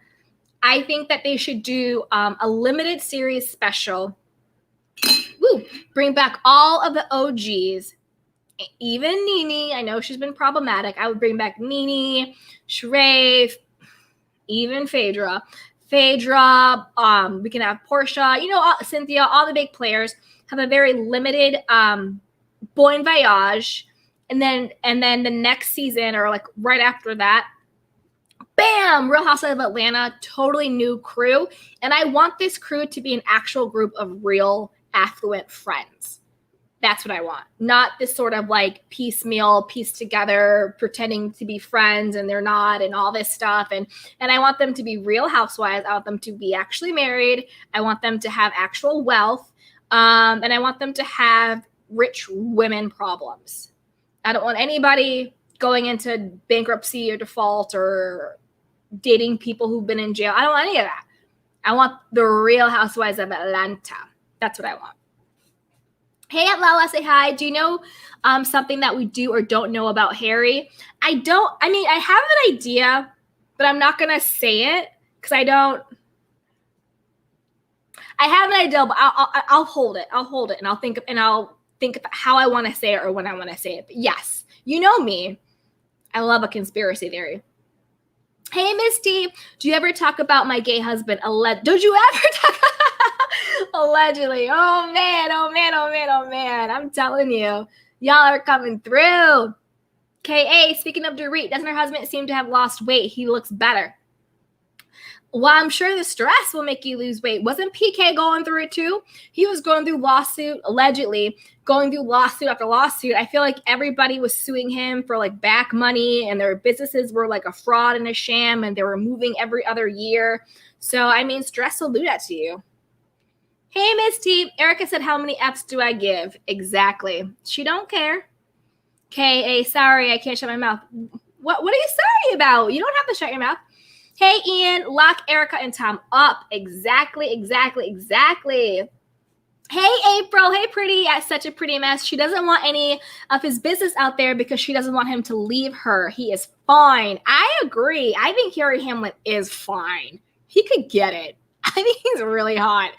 I think that they should do a limited series special. Woo! Bring back all of the OGs, even Nene. I know she's been problematic. I would bring back Nene, Shreve, even Phaedra. We can have Portia, Cynthia, all the big players have a very limited Bon Voyage. And then the next season or like right after that, bam, Real Housewives of Atlanta, totally new crew. And I want this crew to be an actual group of real affluent friends. That's what I want. Not this sort of like piecemeal, piece together, pretending to be friends and they're not and all this stuff. And I want them to be real housewives. I want them to be actually married. I want them to have actual wealth. And I want them to have rich women problems. I don't want anybody going into bankruptcy or default or dating people who've been in jail. I don't want any of that. I want the Real Housewives of Atlanta. That's what I want. Hey, Lala, say hi. Do you know something that we do or don't know about Harry? I have an idea, but I'm not going to say it because I have an idea, but I'll hold it. I'll think think about how I want to say it or when I want to say it. But yes, you know me. I love a conspiracy theory. Hey, Misty, do you ever talk about my gay husband? Don't you ever talk? Allegedly. Oh, man. I'm telling you. Y'all are coming through. K.A., speaking of Dorit, doesn't her husband seem to have lost weight? He looks better. Well, I'm sure the stress will make you lose weight. Wasn't PK going through it too? He was going through allegedly going through lawsuit after lawsuit. I feel like everybody was suing him for like back money, and their businesses were like a fraud and a sham, and they were moving every other year. So, I mean, stress will do that to you. Hey, Miss T, Erika said, how many F's do I give? Exactly. She don't care. K.A., sorry, I can't shut my mouth. What are you sorry about? You don't have to shut your mouth. Hey, Ian, lock Erika and Tom up. Exactly. Hey, April. Hey, pretty. Such a pretty mess. She doesn't want any of his business out there because she doesn't want him to leave her. He is fine. I agree. I think Harry Hamlin is fine. He could get it. I think he's really hot.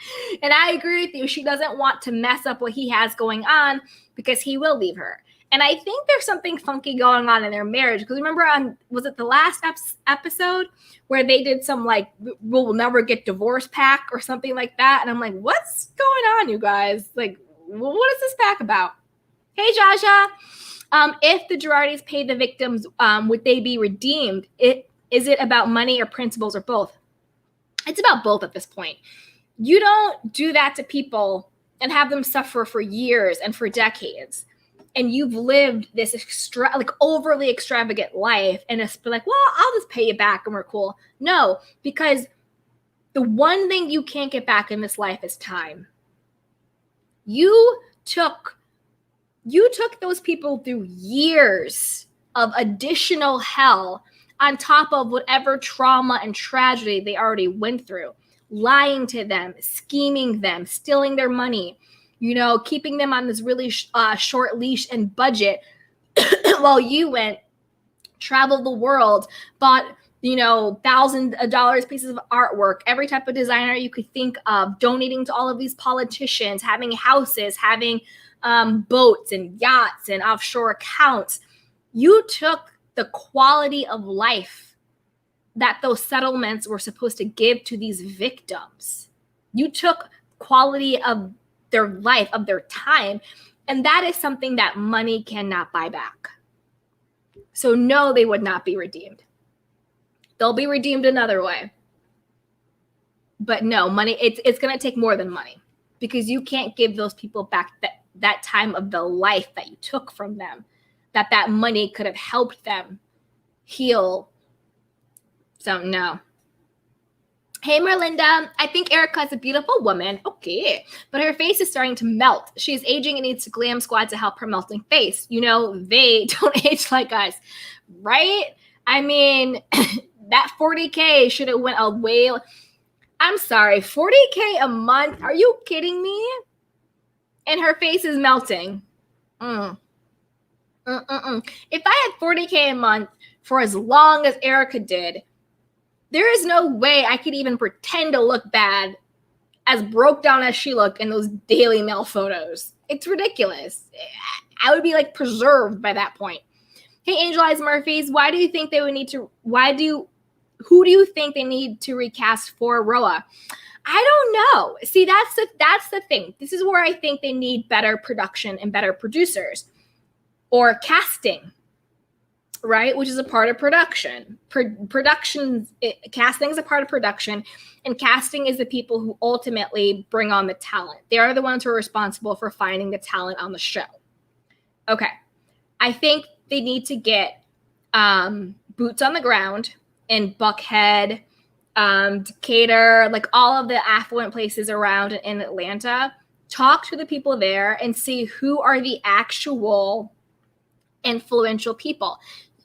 And I agree with you. She doesn't want to mess up what he has going on because he will leave her. And I think there's something funky going on in their marriage. Because remember was it the last episode where they did some like, we'll never get divorced pack or something like that? And I'm like, what's going on, you guys? Like, what is this pack about? Hey, Jaja. If the Girardis paid the victims, would they be redeemed? Is it about money or principles or both? It's about both at this point. You don't do that to people and have them suffer for years and for decades. And you've lived this overly extravagant life, and it's like, well, I'll just pay you back and we're cool. No, because the one thing you can't get back in this life is time. You took those people through years of additional hell on top of whatever trauma and tragedy they already went through, lying to them, scheming them, stealing their money, keeping them on this really short leash and budget while you traveled the world, bought, $1,000 pieces of artwork, every type of designer you could think of, donating to all of these politicians, having houses, having boats and yachts and offshore accounts. You took the quality of life that those settlements were supposed to give to these victims. You took quality of their life, of their time, and that is something that money cannot buy back. So no, they would not be redeemed. They'll be redeemed another way. But no, money, it's going to take more than money, because you can't give those people back that time of the life that you took from them, that money could have helped them heal. So no. Hey, Merlinda, I think Erika is a beautiful woman. Okay. But her face is starting to melt. She's aging and needs a glam squad to help her melting face. They don't age like us, right? I mean, that 40K should have went away. I'm sorry, 40K a month? Are you kidding me? And her face is melting. If I had 40K a month for as long as Erika did, there is no way I could even pretend to look bad, as broke down as she looked in those Daily Mail photos. It's ridiculous. I would be like preserved by that point. Hey, Angel Eyes Murphys, who do you think they need to recast for Roa? I don't know. See, that's the thing. This is where I think they need better production and better producers, or casting, right? Which is a part of production. Casting is a part of production, and casting is the people who ultimately bring on the talent. They are the ones who are responsible for finding the talent on the show. Okay. I think they need to get boots on the ground in Buckhead, Decatur, like all of the affluent places around in Atlanta. Talk to the people there and see who are the actual influential people.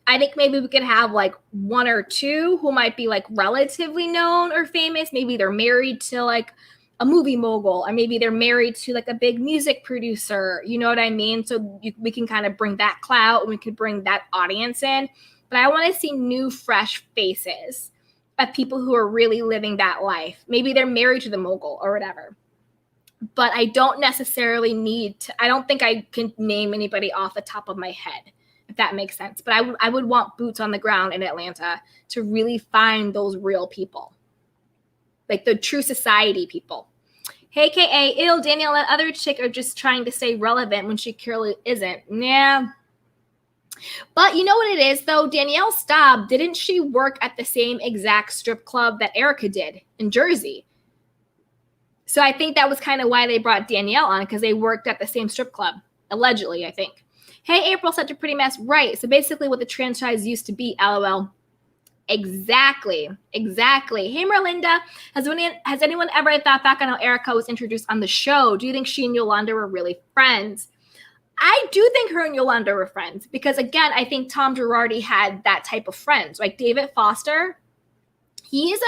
I think maybe we could have like one or two who might be like relatively known or famous. Maybe they're married to like a movie mogul, or maybe they're married to like a big music producer. You know what I mean? So we can kind of bring that clout, and we could bring that audience in. But I want to see new, fresh faces of people who are really living that life. Maybe they're married to the mogul or whatever. but I don't necessarily need to. I don't think I can name anybody off the top of my head, if that makes sense. But I would want boots on the ground in Atlanta to really find those real people, like the true society people. Hey, K.A., ew, Danielle, that other chick are just trying to stay relevant when she clearly isn't. Yeah. But you know what it is, though? Danielle Staub, didn't she work at the same exact strip club that Erika did in Jersey? So I think that was kind of why they brought Danielle on, because they worked at the same strip club, allegedly, I think. Hey, April, such a pretty mess. Right. So basically what the franchise used to be, LOL. Exactly. Hey, Merlinda, has anyone ever thought back on how Erika was introduced on the show? Do you think she and Yolanda were really friends? I do think her and Yolanda were friends because, again, I think Tom Girardi had that type of friends. Like David Foster, he's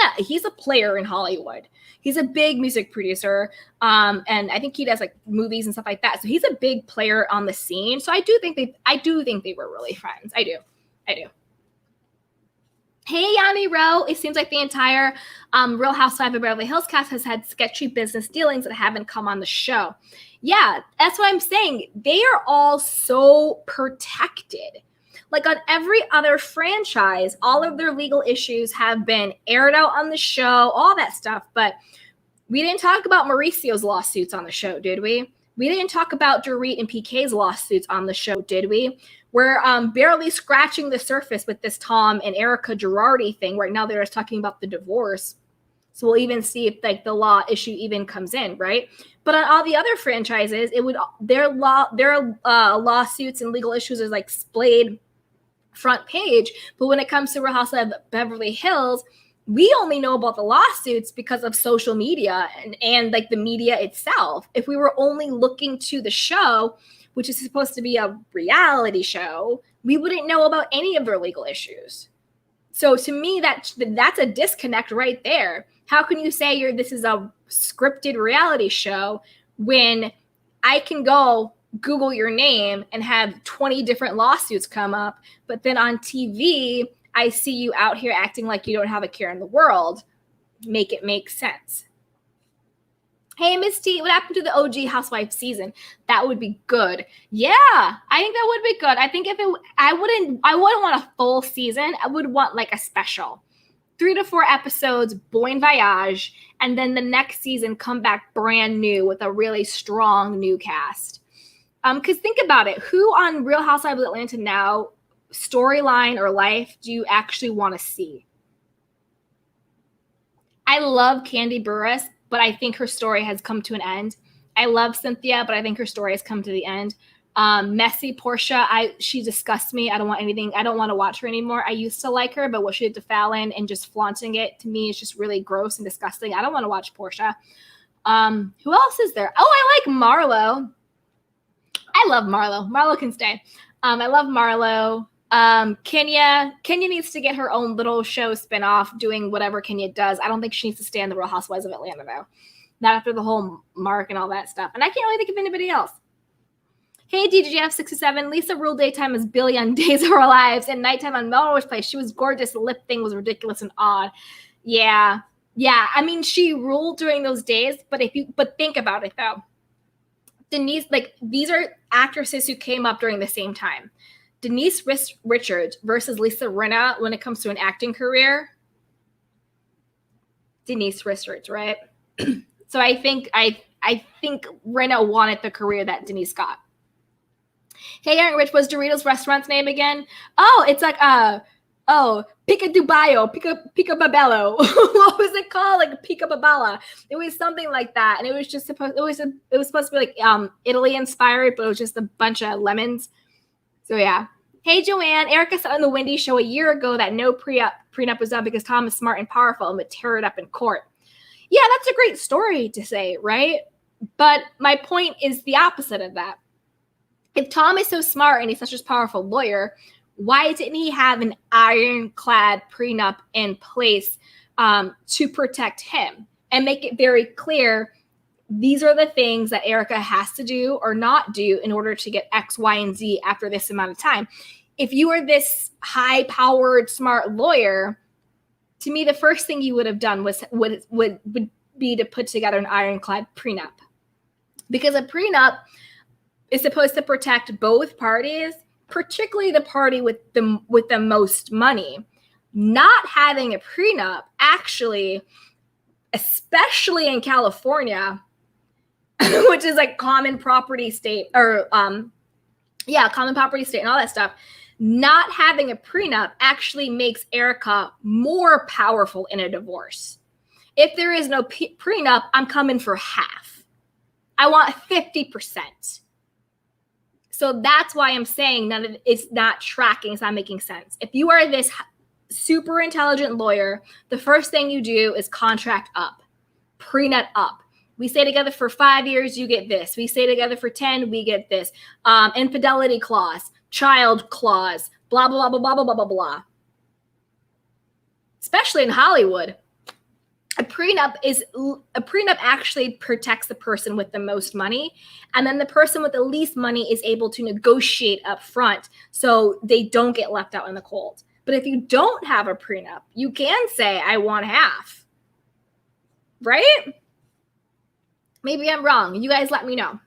a player in Hollywood. He's a big music producer, and I think he does like movies and stuff like that. So he's a big player on the scene. So I do think they were really friends. I do. Hey, Yanni Rowe. It seems like the entire Real Housewives of Beverly Hills cast has had sketchy business dealings that haven't come on the show. Yeah, that's what I'm saying. They are all so protected. Like on every other franchise, all of their legal issues have been aired out on the show, all that stuff. But we didn't talk about Mauricio's lawsuits on the show, did we? We didn't talk about Dorit and PK's lawsuits on the show, did we? We're barely scratching the surface with this Tom and Erika Girardi thing. Right now, they're just talking about the divorce. So we'll even see if like the law issue even comes in, right? But on all the other franchises, their lawsuits and legal issues is like splayed front page. But when it comes to Real Housewives of Beverly Hills, we only know about the lawsuits because of social media and like the media itself. If we were only looking to the show, which is supposed to be a reality show, we wouldn't know about any of their legal issues. So to me, that's a disconnect right there. How can you say this is a scripted reality show when I can go Google your name and have 20 different lawsuits come up, but then on TV, I see you out here acting like you don't have a care in the world. Make it make sense. Hey, Miss T, what happened to the OG Housewives season? That would be good. Yeah, I think that would be good. I think I wouldn't want a full season. I would want like a special. 3 to 4 episodes, bon voyage, and then the next season come back brand new with a really strong new cast. Because think about it. Who on Real Housewives of Atlanta now, storyline or life, do you actually want to see? I love Kandi Burruss, but I think her story has come to an end. I love Cynthia, but I think her story has come to the end. Messy Portia, she disgusts me. I don't want to watch her anymore. I used to like her, but what she did to Fallon and just flaunting it to me is just really gross and disgusting. I don't want to watch Portia. Who else is there? Oh, I like Marlo. I love Marlo. Marlo can stay. I love Marlo. Kenya needs to get her own little show spinoff doing whatever Kenya does. I don't think she needs to stay on the Real Housewives of Atlanta, though. Not after the whole Mark and all that stuff. And I can't really think of anybody else. Hey, DJF67. Lisa ruled daytime as Billy on Days of Our Lives and nighttime on Melrose Place. She was gorgeous. The lip thing was ridiculous and odd. Yeah. I mean, she ruled during those days, but think about it, though. Denise, like, these are actresses who came up during the same time. Denise Richards versus Lisa Rinna when it comes to an acting career. Denise Richards, right? So I think Rinna wanted the career that Denise got. Hey, Aaron Rich, was Doritos restaurant's name again? Oh, it's like Pica Dubayo, Pica Babello. What was it called? Like Pica Babala. It was something like that, and it was supposed to be like Italy inspired, but it was just a bunch of lemons. So yeah. Hey, Joanne. Erika said on the Wendy show a year ago that no prenup was done because Tom is smart and powerful and would tear it up in court. Yeah, that's a great story to say, right? But my point is the opposite of that. If Tom is so smart and he's such a powerful lawyer, why didn't he have an ironclad prenup in place to protect him and make it very clear these are the things that Erika has to do or not do in order to get X, Y, and Z after this amount of time? If you are this high-powered, smart lawyer, to me, the first thing you would have done would be to put together an ironclad prenup. Because a prenup is supposed to protect both parties, particularly the party with the most money. Not having a prenup actually, especially in California, which is like common property state, or common property state and all that stuff, not having a prenup actually makes Erika more powerful in a divorce. If there is no prenup, I'm coming for half. I want 50%. So that's why I'm saying none of it's not tracking. It's not making sense. If you are this super intelligent lawyer, the first thing you do is contract up, prenup up. We stay together for 5 years, you get this. We stay together for 10, we get this. Infidelity clause, child clause, blah, blah, blah, blah, blah, blah, blah, blah. Especially in Hollywood. A prenup actually protects the person with the most money, and then the person with the least money is able to negotiate up front so they don't get left out in the cold. But if you don't have a prenup, you can say, I want half. Right? Maybe I'm wrong. You guys let me know.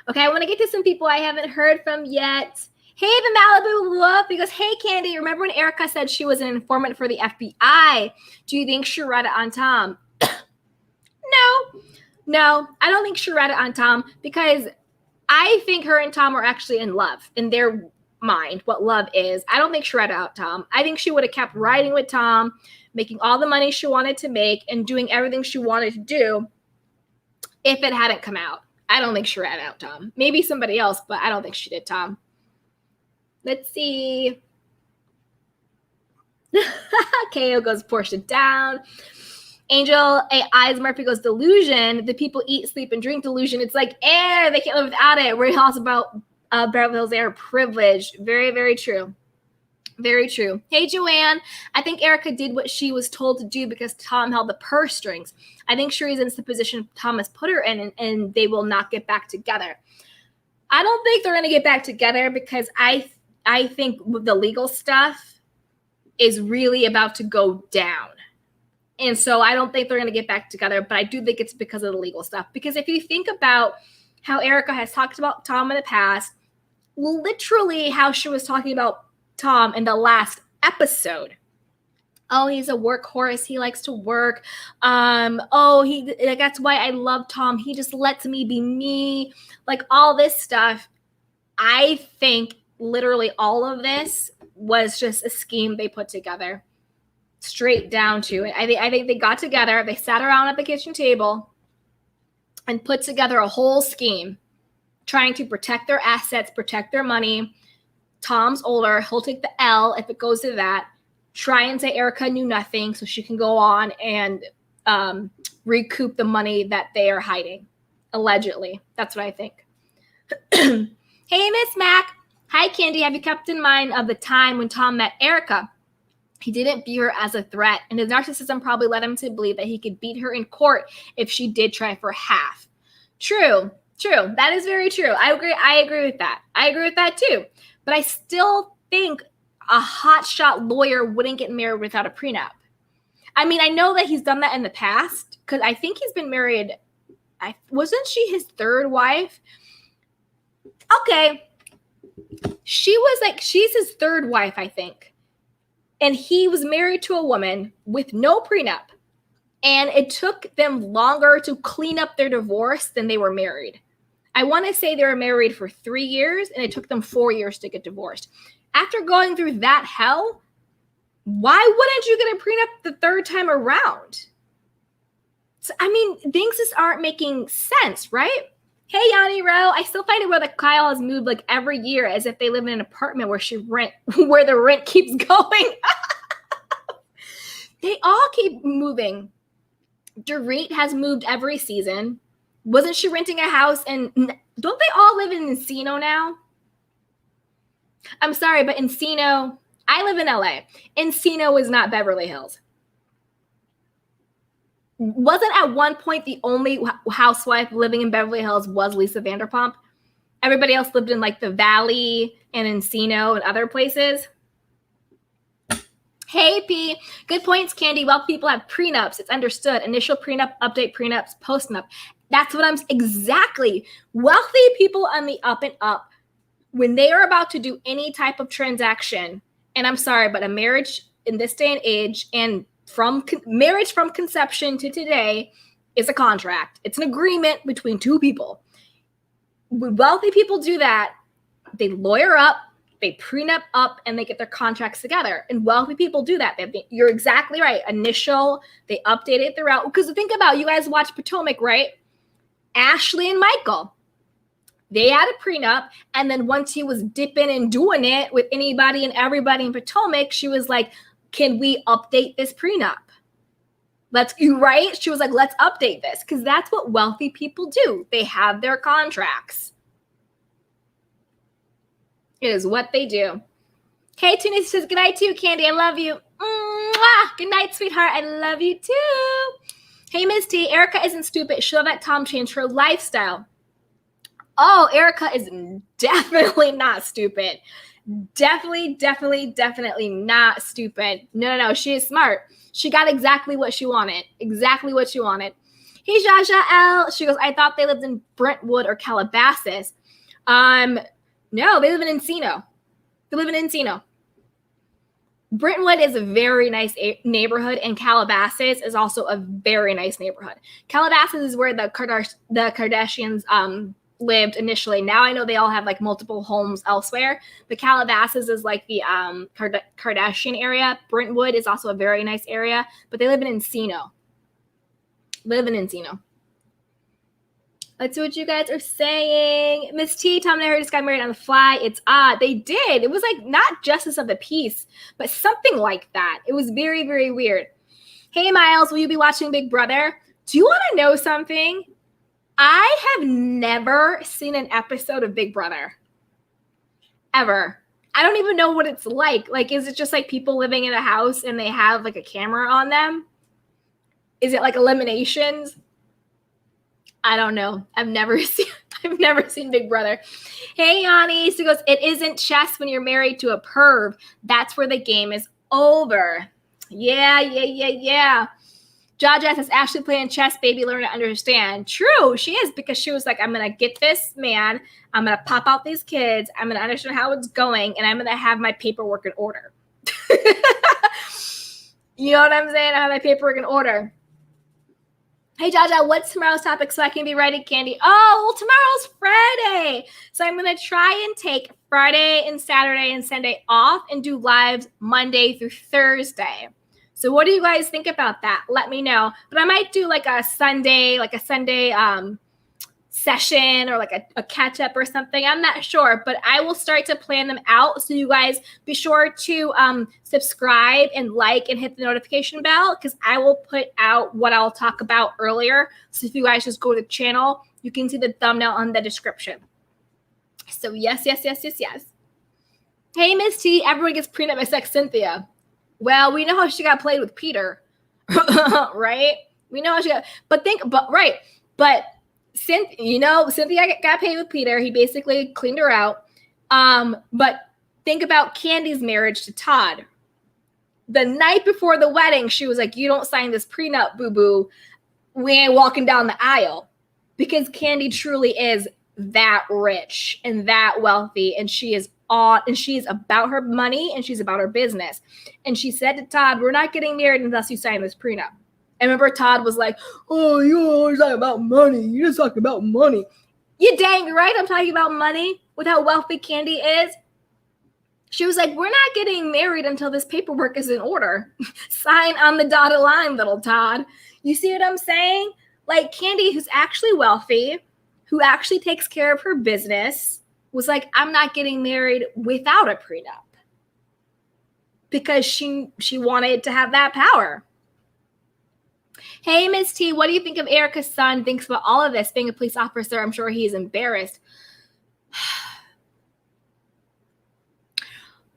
Okay, I want to get to some people I haven't heard from yet. Hey, the Malibu Wolf, because, hey, Candy, remember when Erika said she was an informant for the FBI? Do you think she read it on Tom? No, I don't think she read it on Tom, because I think her and Tom are actually in love in their mind, what love is. I don't think she read it out Tom. I think she would have kept riding with Tom, making all the money she wanted to make and doing everything she wanted to do if it hadn't come out. I don't think she read out Tom. Maybe somebody else, but I don't think she did Tom. Let's see. KO goes Portia down. Angel Eyes Murphy goes delusion. The people eat, sleep, and drink delusion. It's like air. They can't live without it. We're also about Beverly Hills air privilege. Very, very true. Very true. Hey, Joanne. I think Erika did what she was told to do because Tom held the purse strings. I think she resents the position Thomas put her in, and they will not get back together. I don't think they're going to get back together because I think the legal stuff is really about to go down. And so I don't think they're going to get back together, but I do think it's because of the legal stuff. Because if you think about how Erika has talked about Tom in the past, literally how she was talking about Tom in the last episode. Oh, he's a workhorse. He likes to work. That's why I love Tom. He just lets me be me. Like all this stuff. I think literally all of this was just a scheme they put together. Straight down to it. I think they got together. They sat around at the kitchen table and put together a whole scheme trying to protect their assets, protect their money. Tom's older. He'll take the L if it goes to that. Try and say Erika knew nothing so she can go on and recoup the money that they are hiding. Allegedly. That's what I think. Hey, Miss Mac. Hi, Candy. Have you kept in mind of the time when Tom met Erika? He didn't view her as a threat, and his narcissism probably led him to believe that he could beat her in court if she did try for half. True. That is very true. I agree with that. I agree with that too. But I still think a hotshot lawyer wouldn't get married without a prenup. I mean, I know that he's done that in the past because I think he's been married. Wasn't she his third wife? Okay. She's his third wife, I think. And he was married to a woman with no prenup. And it took them longer to clean up their divorce than they were married. I want to say they were married for 3 years, and it took them 4 years to get divorced. After going through that hell, why wouldn't you get a prenup the third time around? So, I mean, things just aren't making sense, right? Hey, Yanni Rowe, I still find it where Kyle has moved like every year as if they live in an apartment where the rent keeps going. They all keep moving. Dorit has moved every season. Wasn't she renting a house? And don't they all live in Encino now? I'm sorry, but Encino, I live in LA. Encino is not Beverly Hills. Wasn't at one point the only housewife living in Beverly Hills was Lisa Vanderpump? Everybody else lived in like the Valley and Encino and other places. Hey, P. Good points, Candy. Well, people have prenups. It's understood. Initial prenup, update prenups, post-nup. That's what I'm exactly. Wealthy people on the up and up, when they are about to do any type of transaction, and I'm sorry, but a marriage in this day and age, and from marriage from conception to today, is a contract. It's an agreement between two people. When wealthy people do that, they lawyer up, they prenup up, and they get their contracts together. And wealthy people do that. You're exactly right. Initial, they update it throughout. Because think about, you guys watch Potomac, right? Ashley and Michael, they had a prenup, and then once he was dipping and doing it with anybody and everybody in Potomac, she was like, can we update this prenup? Right? She was like, let's update this, because that's what wealthy people do. They have their contracts. It is what they do. Hey, Tuna says, good night to you, Candy. I love you. Mwah! Good night, sweetheart. I love you too. Hey, Miss T, Erika isn't stupid. She'll let Tom change her lifestyle. Oh, Erika is definitely not stupid. Definitely not stupid. No. She is smart. She got exactly what she wanted. Exactly what she wanted. Hey, Jaja L. She goes, I thought they lived in Brentwood or Calabasas. No, they live in Encino. Brentwood is a very nice neighborhood, and Calabasas is also a very nice neighborhood. Calabasas is where the Kardashians lived initially. Now I know they all have like multiple homes elsewhere, but Calabasas is like the Kardashian area. Brentwood is also a very nice area, but they live in Encino. Let's see what you guys are saying. Miss T, Tom and I just got married on the fly. It's odd. They did. It was like not justice of the peace, but something like that. It was very, very weird. Hey, Miles, will you be watching Big Brother? Do you want to know something? I have never seen an episode of Big Brother. Ever. I don't even know what it's like. Like, is it just like people living in a house and they have like a camera on them? Is it like eliminations? I don't know. I've never seen Big Brother. Hey, Yanni. So goes, it isn't chess when you're married to a perv. That's where the game is over. Yeah. Jaja says, Ashley playing chess, baby, learn to understand. True, she is, because she was like, I'm going to get this man. I'm going to pop out these kids. I'm going to understand how it's going, and I'm going to have my paperwork in order. You know what I'm saying? I have my paperwork in order. Hey, Jaja, what's tomorrow's topic so I can be ready, Candy? Oh, well, tomorrow's Friday. So I'm going to try and take Friday and Saturday and Sunday off and do lives Monday through Thursday. So what do you guys think about that? Let me know. But I might do like a Sunday session or like a catch up or something. I'm not sure, but I will start to plan them out. So you guys be sure to subscribe and like and hit the notification bell, because I will put out what I'll talk about earlier. So if you guys just go to the channel, you can see the thumbnail on the description. So yes. Hey, Miss T, everyone gets prenup except Cynthia. Well, we know how she got played with Peter, right? We know how she got, but Cynthia got paid with Peter. He basically cleaned her out. But think about Candy's marriage to Todd. The night before the wedding, she was like, you don't sign this prenup, boo-boo. We ain't walking down the aisle. Because Candy truly is that rich and that wealthy, and she's about her money and she's about her business. And she said to Todd, we're not getting married unless you sign this prenup. And remember, Todd was like, oh, you always talking about money. You just talking about money. You dang right I'm talking about money with how wealthy Candy is. She was like, we're not getting married until this paperwork is in order. Sign on the dotted line, little Todd. You see what I'm saying? Like Candy, who's actually wealthy, who actually takes care of her business, was like, I'm not getting married without a prenup. Because she wanted to have that power. Hey, Miss T, what do you think of Erika's son thinks about all of this? Being a police officer, I'm sure he's embarrassed.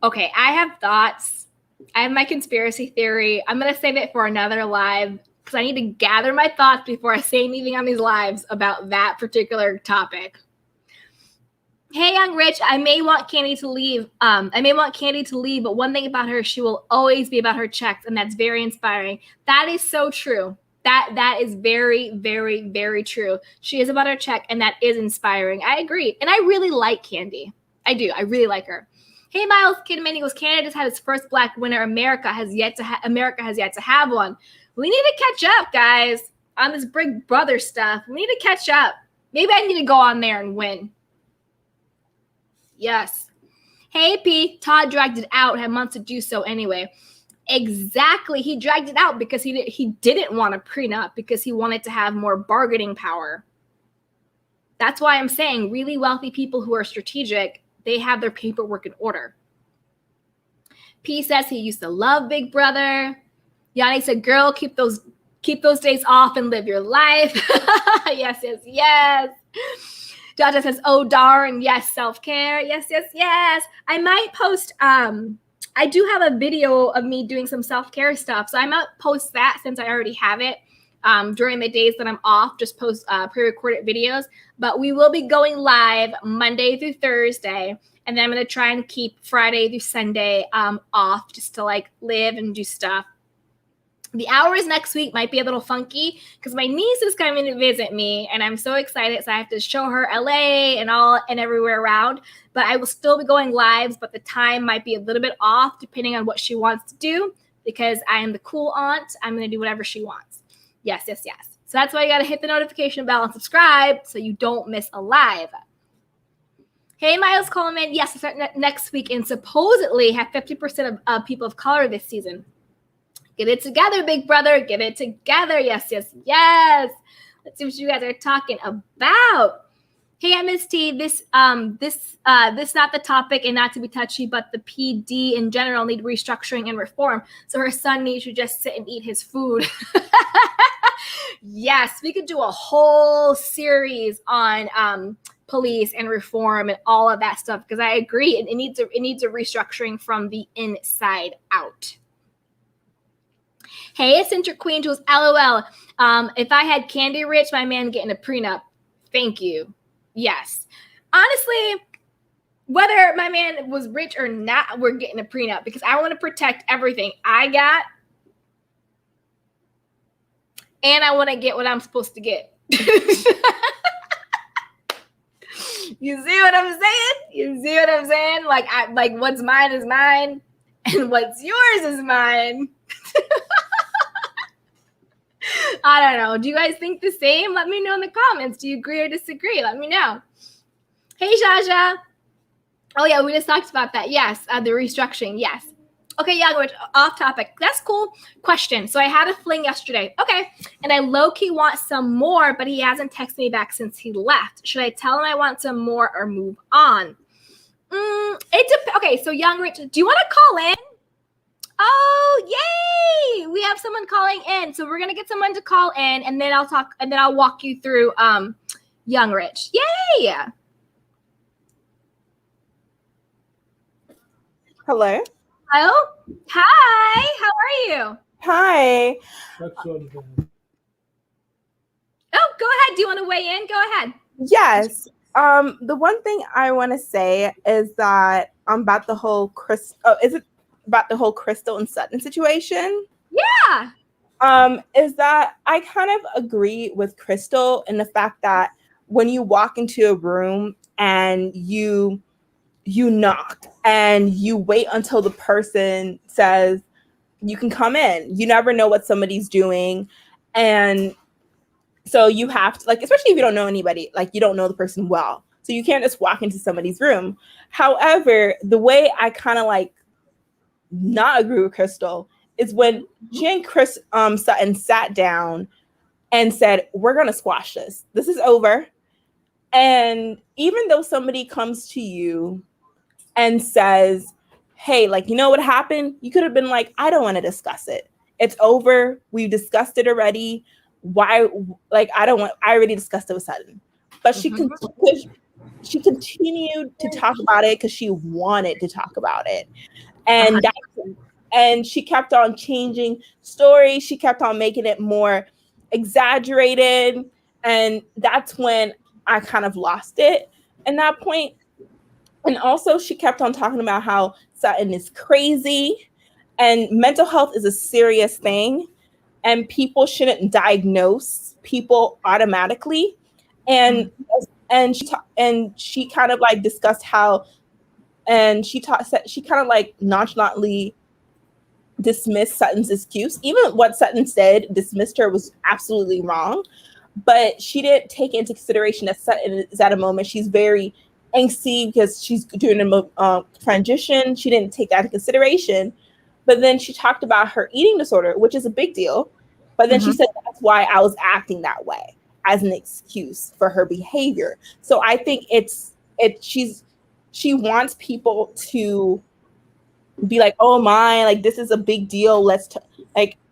Okay, I have thoughts. I have my conspiracy theory. I'm going to save it for another live because I need to gather my thoughts before I say anything on these lives about that particular topic. Hey, Young Rich, I may want Candy to leave. But one thing about her, she will always be about her checks, and that's very inspiring. That is so true. That is very, very, very true. She is about her check, and that is inspiring. I agree. And I really like Candy. I do. I really like her. Hey, Miles Kidman, he goes, Canada just had its first black winner. America has yet to have one. We need to catch up, guys, on this Big Brother stuff. We need to catch up. Maybe I need to go on there and win. Yes. Hey, P. Todd dragged it out. Had months to do so anyway. Exactly. He dragged it out because he didn't want a prenup, because he wanted to have more bargaining power. That's why I'm saying really wealthy people who are strategic, they have their paperwork in order. P says he used to love Big Brother. Yanni said, girl, keep those days off and live your life. Yes, yes, yes. Jaja says, oh, darn. Yes, self-care. Yes, yes, yes. I might post, I do have a video of me doing some self-care stuff. So I might post that since I already have it during the days that I'm off, just post pre-recorded videos. But we will be going live Monday through Thursday. And then I'm going to try and keep Friday through Sunday off just to like live and do stuff. The hours next week might be a little funky because my niece is coming to visit me and I'm so excited. So I have to show her LA and everywhere around, but I will still be going lives, but the time might be a little bit off depending on what she wants to do, because I am the cool aunt. I'm going to do whatever she wants. Yes, yes, yes. So that's why you got to hit the notification bell and subscribe so you don't miss a live. Hey, Miles Coleman. Yes, I start next week and supposedly have 50% of people of color this season. Get it together, Big Brother. Get it together. Yes, yes, yes. Let's see what you guys are talking about. Hey, MST, this not the topic and not to be touchy, but the PD in general need restructuring and reform. So her son needs to just sit and eat his food. Yes, we could do a whole series on police and reform and all of that stuff, because I agree it needs a restructuring from the inside out. Hey, Eccentric Queen Jules, LOL. If I had Candy Rich, my man getting a prenup. Thank you. Yes. Honestly, whether my man was rich or not, we're getting a prenup because I want to protect everything I got. And I want to get what I'm supposed to get. You see what I'm saying? You see what I'm saying? Like what's mine is mine and what's yours is mine. I don't know. Do you guys think the same? Let me know in the comments. Do you agree or disagree? Let me know. Hey, Jaja. Oh, yeah, we just talked about that. Yes, the restructuring. Yes. Okay, yeah, we're off topic. That's cool. Question. So I had a fling yesterday. Okay. And I low-key want some more, but he hasn't texted me back since he left. Should I tell him I want some more or move on? Okay, so Young Rich, do you want to call in? Oh, yay! We have someone calling in. So we're going to get someone to call in and then I'll walk you through Young Rich. Yay! Hello. Hello? Hi, how are you? Hi. Oh, go ahead. Do you want to weigh in? Go ahead. Yes. The one thing I want to say is that about the whole about the whole Crystal and Sutton situation? Yeah. Is that I kind of agree with Crystal in the fact that when you walk into a room and you knock and you wait until the person says you can come in. You never know what somebody's doing. And so you have to, like, especially if you don't know anybody, like you don't know the person well. So you can't just walk into somebody's room. However, the way I kind of like not agree with Crystal is when she and Chris Sutton sat down and said, we're going to squash this. This is over. And even though somebody comes to you and says, hey, like, you know what happened? You could have been like, I don't want to discuss it. It's over. We discussed it already. Why? Like, I already discussed it with Sutton. But she continued to talk about it because she wanted to talk about it. And she kept on changing stories. She kept on making it more exaggerated. And that's when I kind of lost it at that point. And also she kept on talking about how Sutton is crazy and mental health is a serious thing. and people shouldn't diagnose people automatically. And she kind of like discussed how, and she kind of like nonchalantly dismissed Sutton's excuse. Even what Sutton said dismissed her was absolutely wrong, but she didn't take into consideration that Sutton is at a moment she's very angsty because she's doing a transition. She didn't take that into consideration. But then she talked about her eating disorder, which is a big deal. But then she said that's why I was acting that way, as an excuse for her behavior. So I think she wants people to be like, oh my, like this is a big deal.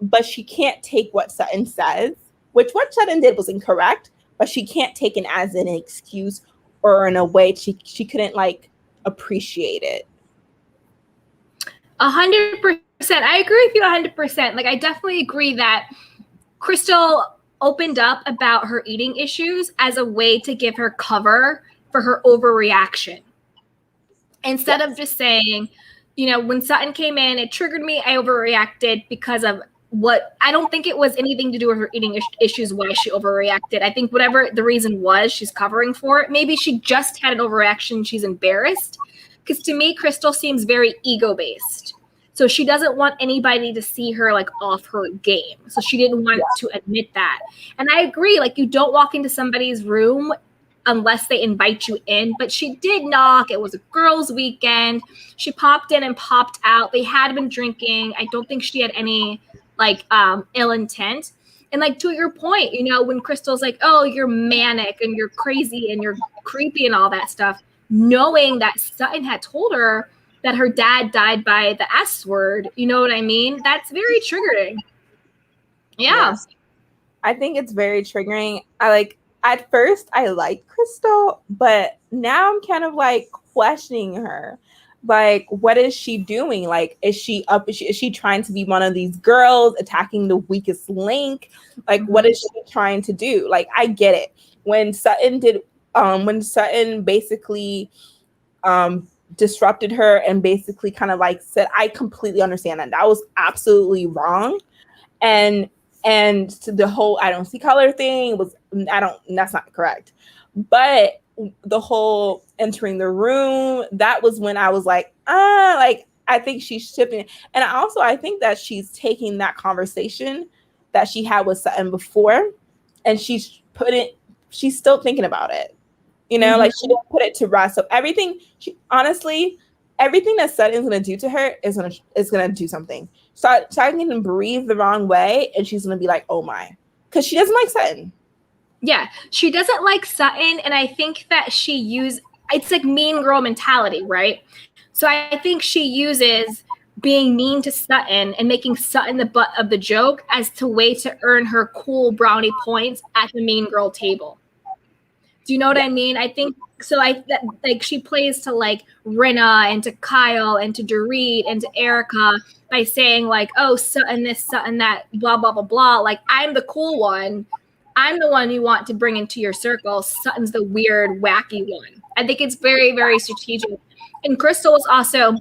But she can't take what Sutton says, which what Sutton did was incorrect, but she can't take it as an excuse or in a way she couldn't like appreciate it. 100%. I agree with you 100%. Like, I definitely agree that Crystal opened up about her eating issues as a way to give her cover for her overreaction. Instead of just saying, you know, when Sutton came in, it triggered me. I overreacted because of what I don't think it was anything to do with her eating issues, why she overreacted. I think whatever the reason was, she's covering for it. Maybe she just had an overreaction. She's embarrassed. Because to me, Crystal seems very ego-based. So she doesn't want anybody to see her like off her game. So she didn't want to admit that. And I agree, like you don't walk into somebody's room unless they invite you in. But she did knock. It was a girls' weekend. She popped in and popped out. They had been drinking. I don't think she had any like ill intent. And like to your point, you know, when Crystal's like, oh, you're manic and you're crazy and you're creepy and all that stuff, knowing that Sutton had told her that her dad died by the S word, you know what I mean? That's very triggering. Yeah. Yes. I think it's very triggering. At first I liked Crystal, but now I'm kind of like questioning her. Like, what is she doing? Like, is she trying to be one of these girls attacking the weakest link? Like, what is she trying to do? Like, I get it. When Sutton basically disrupted her and basically kind of like said, I completely understand that was absolutely wrong. And the whole I don't see color thing was that's not correct. But the whole entering the room, that was when I was like, I think she's shipping. And I think that she's taking that conversation that she had with Sutton before, and she's still thinking about it. You know, like she didn't put it to rest. So everything that Sutton's gonna do to her is gonna do something. Sutton can breathe the wrong way, and she's gonna be like, oh my, because she doesn't like Sutton. Yeah, she doesn't like Sutton, and I think that it's like mean girl mentality, right? So I think she uses being mean to Sutton and making Sutton the butt of the joke as a way to earn her cool brownie points at the mean girl table. Do you know what I mean? I think so. Like she plays to like Rinna and to Kyle and to Dorit and to Erika by saying like, oh, Sutton this, Sutton that, blah, blah, blah, blah. Like, I'm the cool one. I'm the one you want to bring into your circle. Sutton's the weird, wacky one. I think it's very, very strategic. And Crystal is also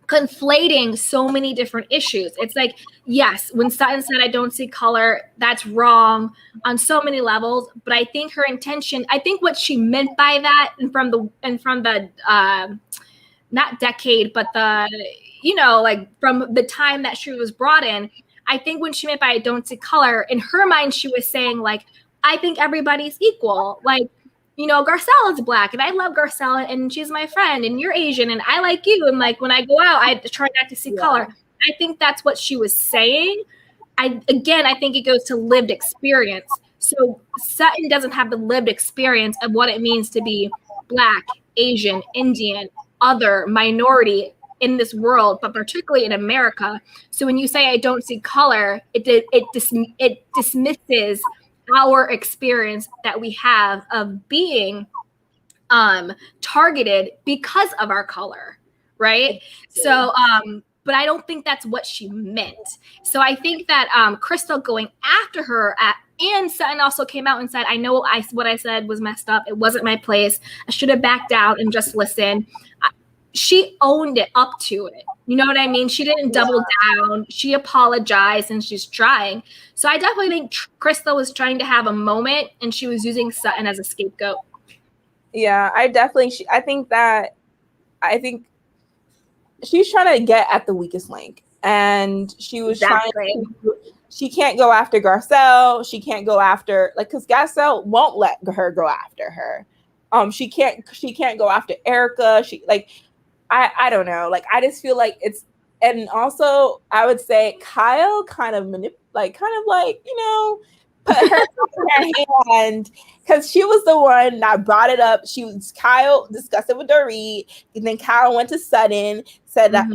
conflating so many different issues. It's like, yes, when Sutton said, I don't see color, that's wrong on so many levels. But I think her intention, I think what she meant by that, and from the not decade, but like from the time that she was brought in, I think when she meant by I don't see color, in her mind, she was saying like, I think everybody's equal. Like, you know, Garcella's Black and I love Garcella and she's my friend and you're Asian and I like you. And like, when I go out, I try not to see color. I think that's what she was saying. I think it goes to lived experience. So Sutton doesn't have the lived experience of what it means to be Black, Asian, Indian, other, minority in this world, but particularly in America. So when you say I don't see color, it dismisses our experience that we have of being targeted because of our color, right? So, but I don't think that's what she meant. So I think that Crystal going after her and Sutton also came out and said, I know what I said was messed up. It wasn't my place. I should have backed out and just listened. she owned it up to it. You know what I mean? She didn't double down. She apologized and she's trying. So I definitely think Crystal was trying to have a moment and she was using Sutton as a scapegoat. Yeah, I think she's trying to get at the weakest link. And she was she can't go after Garcelle. She can't go after, like, because Garcelle won't let her go after her. She can't go after Erika. I don't know. Like, I just feel like it's, and also I would say Kyle kind of put her in her hand, because she was the one that brought it up. Kyle discussed it with Dorit, and then Kyle went to Sutton, said that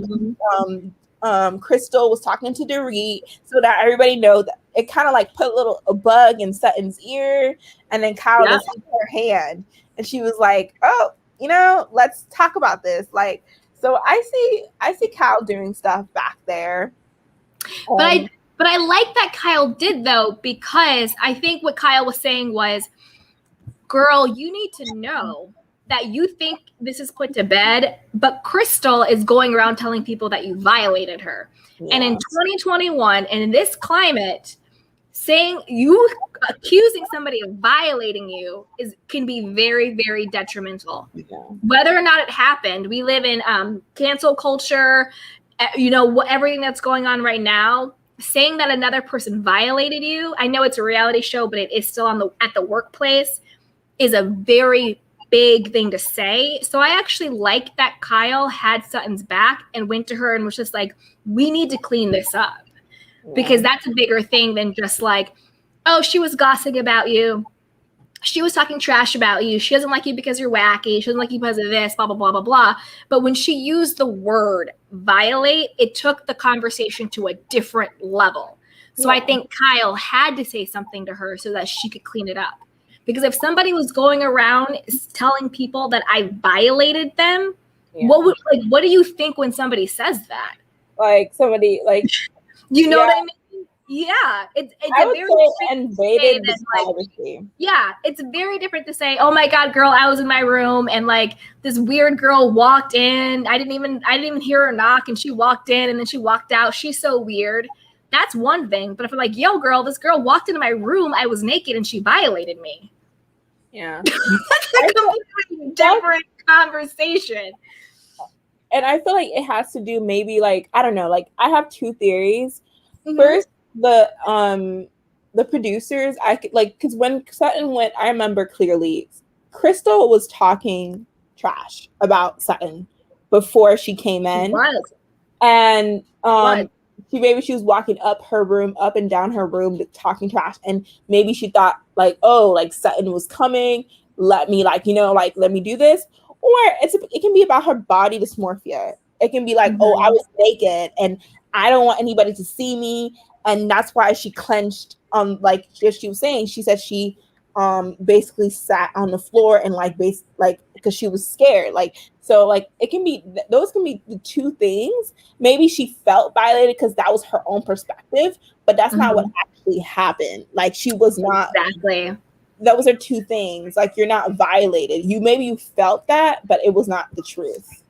Crystal was talking to Dorit, so that everybody know that it kind of like put a bug in Sutton's ear, and then Kyle just held her hand, and she was like, "Oh, let's talk about this." Like, so I see Kyle doing stuff back there. But I like that Kyle did, though, because I think what Kyle was saying was, girl, you need to know that you think this is put to bed, but Crystal is going around telling people that you violated her. Yeah. And in 2021, and in this climate, accusing somebody of violating you can be very, very detrimental. Yeah. Whether or not it happened, we live in cancel culture, everything that's going on right now. Saying that another person violated you, I know it's a reality show, but it is still at the workplace, is a very big thing to say. So I actually like that Kyle had Sutton's back and went to her and was just like, we need to clean this up. Yeah. Because that's a bigger thing than just like, oh, she was gossiping about you. She was talking trash about you. She doesn't like you because you're wacky. She doesn't like you because of this, blah, blah, blah, blah, blah. But when she used the word violate, it took the conversation to a different level. So I think Kyle had to say something to her so that she could clean it up. Because if somebody was going around telling people that I violated them, what do you think when somebody says that? Like somebody like, what I mean? Yeah, it's a very invaded the privacy. Yeah, it's very different to say, "Oh my God, girl, I was in my room and like this weird girl walked in. I didn't even hear her knock, and she walked in and then she walked out. She's so weird." That's one thing. But if I'm like, "Yo, girl, this girl walked into my room. I was naked and she violated me." Yeah, that's a completely different conversation. And I feel like it has to do maybe like, I don't know. Like, I have two theories. Mm-hmm. First, the producers, I could like, because when Sutton went, I remember clearly Crystal was talking trash about Sutton before she came in. And she was walking up and down her room talking trash, and maybe she thought like, oh, like Sutton was coming, let me let me do this. Or it can be about her body dysmorphia. It can be like, oh, I was naked and I don't want anybody to see me. And that's why she clenched like she was saying, she said she basically sat on the floor and because she was scared. Like, so like it can be, those can be the two things. Maybe she felt violated because that was her own perspective, but that's not what actually happened. Like, she was not. Exactly. Those are two things. Like, you're not violated. Maybe you felt that, but it was not the truth.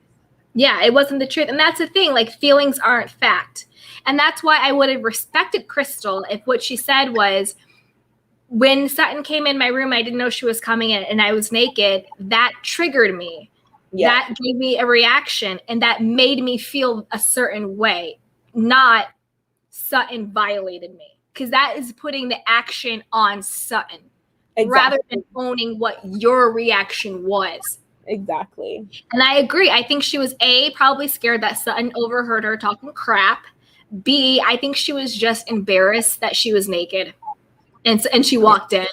Yeah, it wasn't the truth. And that's the thing, like, feelings aren't fact. And that's why I would have respected Crystal if what she said was, when Sutton came in my room, I didn't know she was coming in and I was naked. That triggered me. Yeah. That gave me a reaction and that made me feel a certain way, not Sutton violated me. Because that is putting the action on Sutton. Exactly. Rather than owning what your reaction was. Exactly. And I agree. I think she was probably scared that Sutton overheard her talking crap. B, I think she was just embarrassed that she was naked. And she walked in.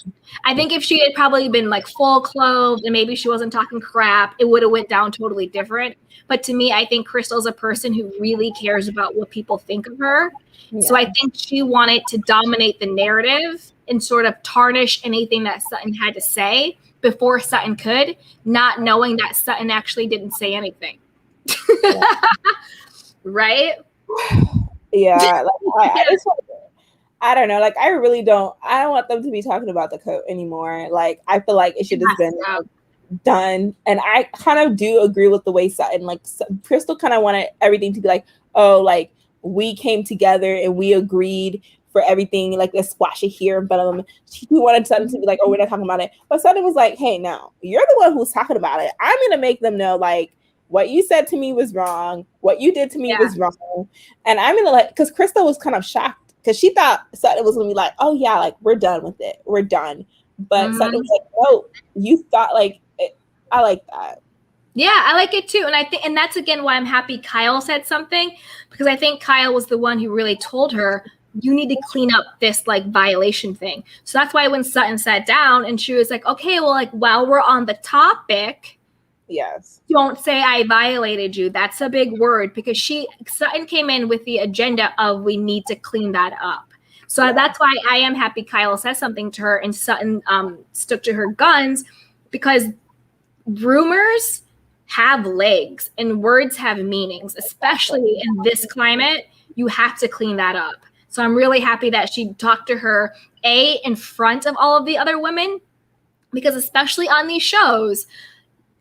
I think if she had probably been like full clothed and maybe she wasn't talking crap, it would have went down totally different. But to me, I think Crystal's a person who really cares about what people think of her. Yeah. So I think she wanted to dominate the narrative and sort of tarnish anything that Sutton had to say before Sutton could, not knowing that Sutton actually didn't say anything. Yeah. Right? Yeah. I don't know. Like, I don't want them to be talking about the coat anymore. Like, I feel like it should have been done. And I kind of do agree with the way Sutton, like Crystal kind of wanted everything to be like, oh, like we came together and we agreed for everything, like let's squash it here. But she wanted Sutton to be like, oh, we're not talking about it. But Sutton was like, hey, no, you're the one who's talking about it. I'm gonna make them know, like, what you said to me was wrong, what you did to me was wrong. And I'm gonna like, because Crystal was kind of shocked because she thought Sutton was gonna be like, oh yeah, like we're done with it, we're done. But Sutton was like, no, you thought like it. I like that. Yeah, I like it too. And I think, and that's again why I'm happy Kyle said something, because I think Kyle was the one who really told her, you need to clean up this like violation thing. So that's why when Sutton sat down and she was like, okay, well, like while we're on the topic, yes, don't say I violated you. That's a big word, because Sutton came in with the agenda of we need to clean that up. So that's why I am happy Kyle says something to her and Sutton stuck to her guns, because rumors have legs and words have meanings, especially in this climate. You have to clean that up. So I'm really happy that she talked to her in front of all of the other women, because especially on these shows,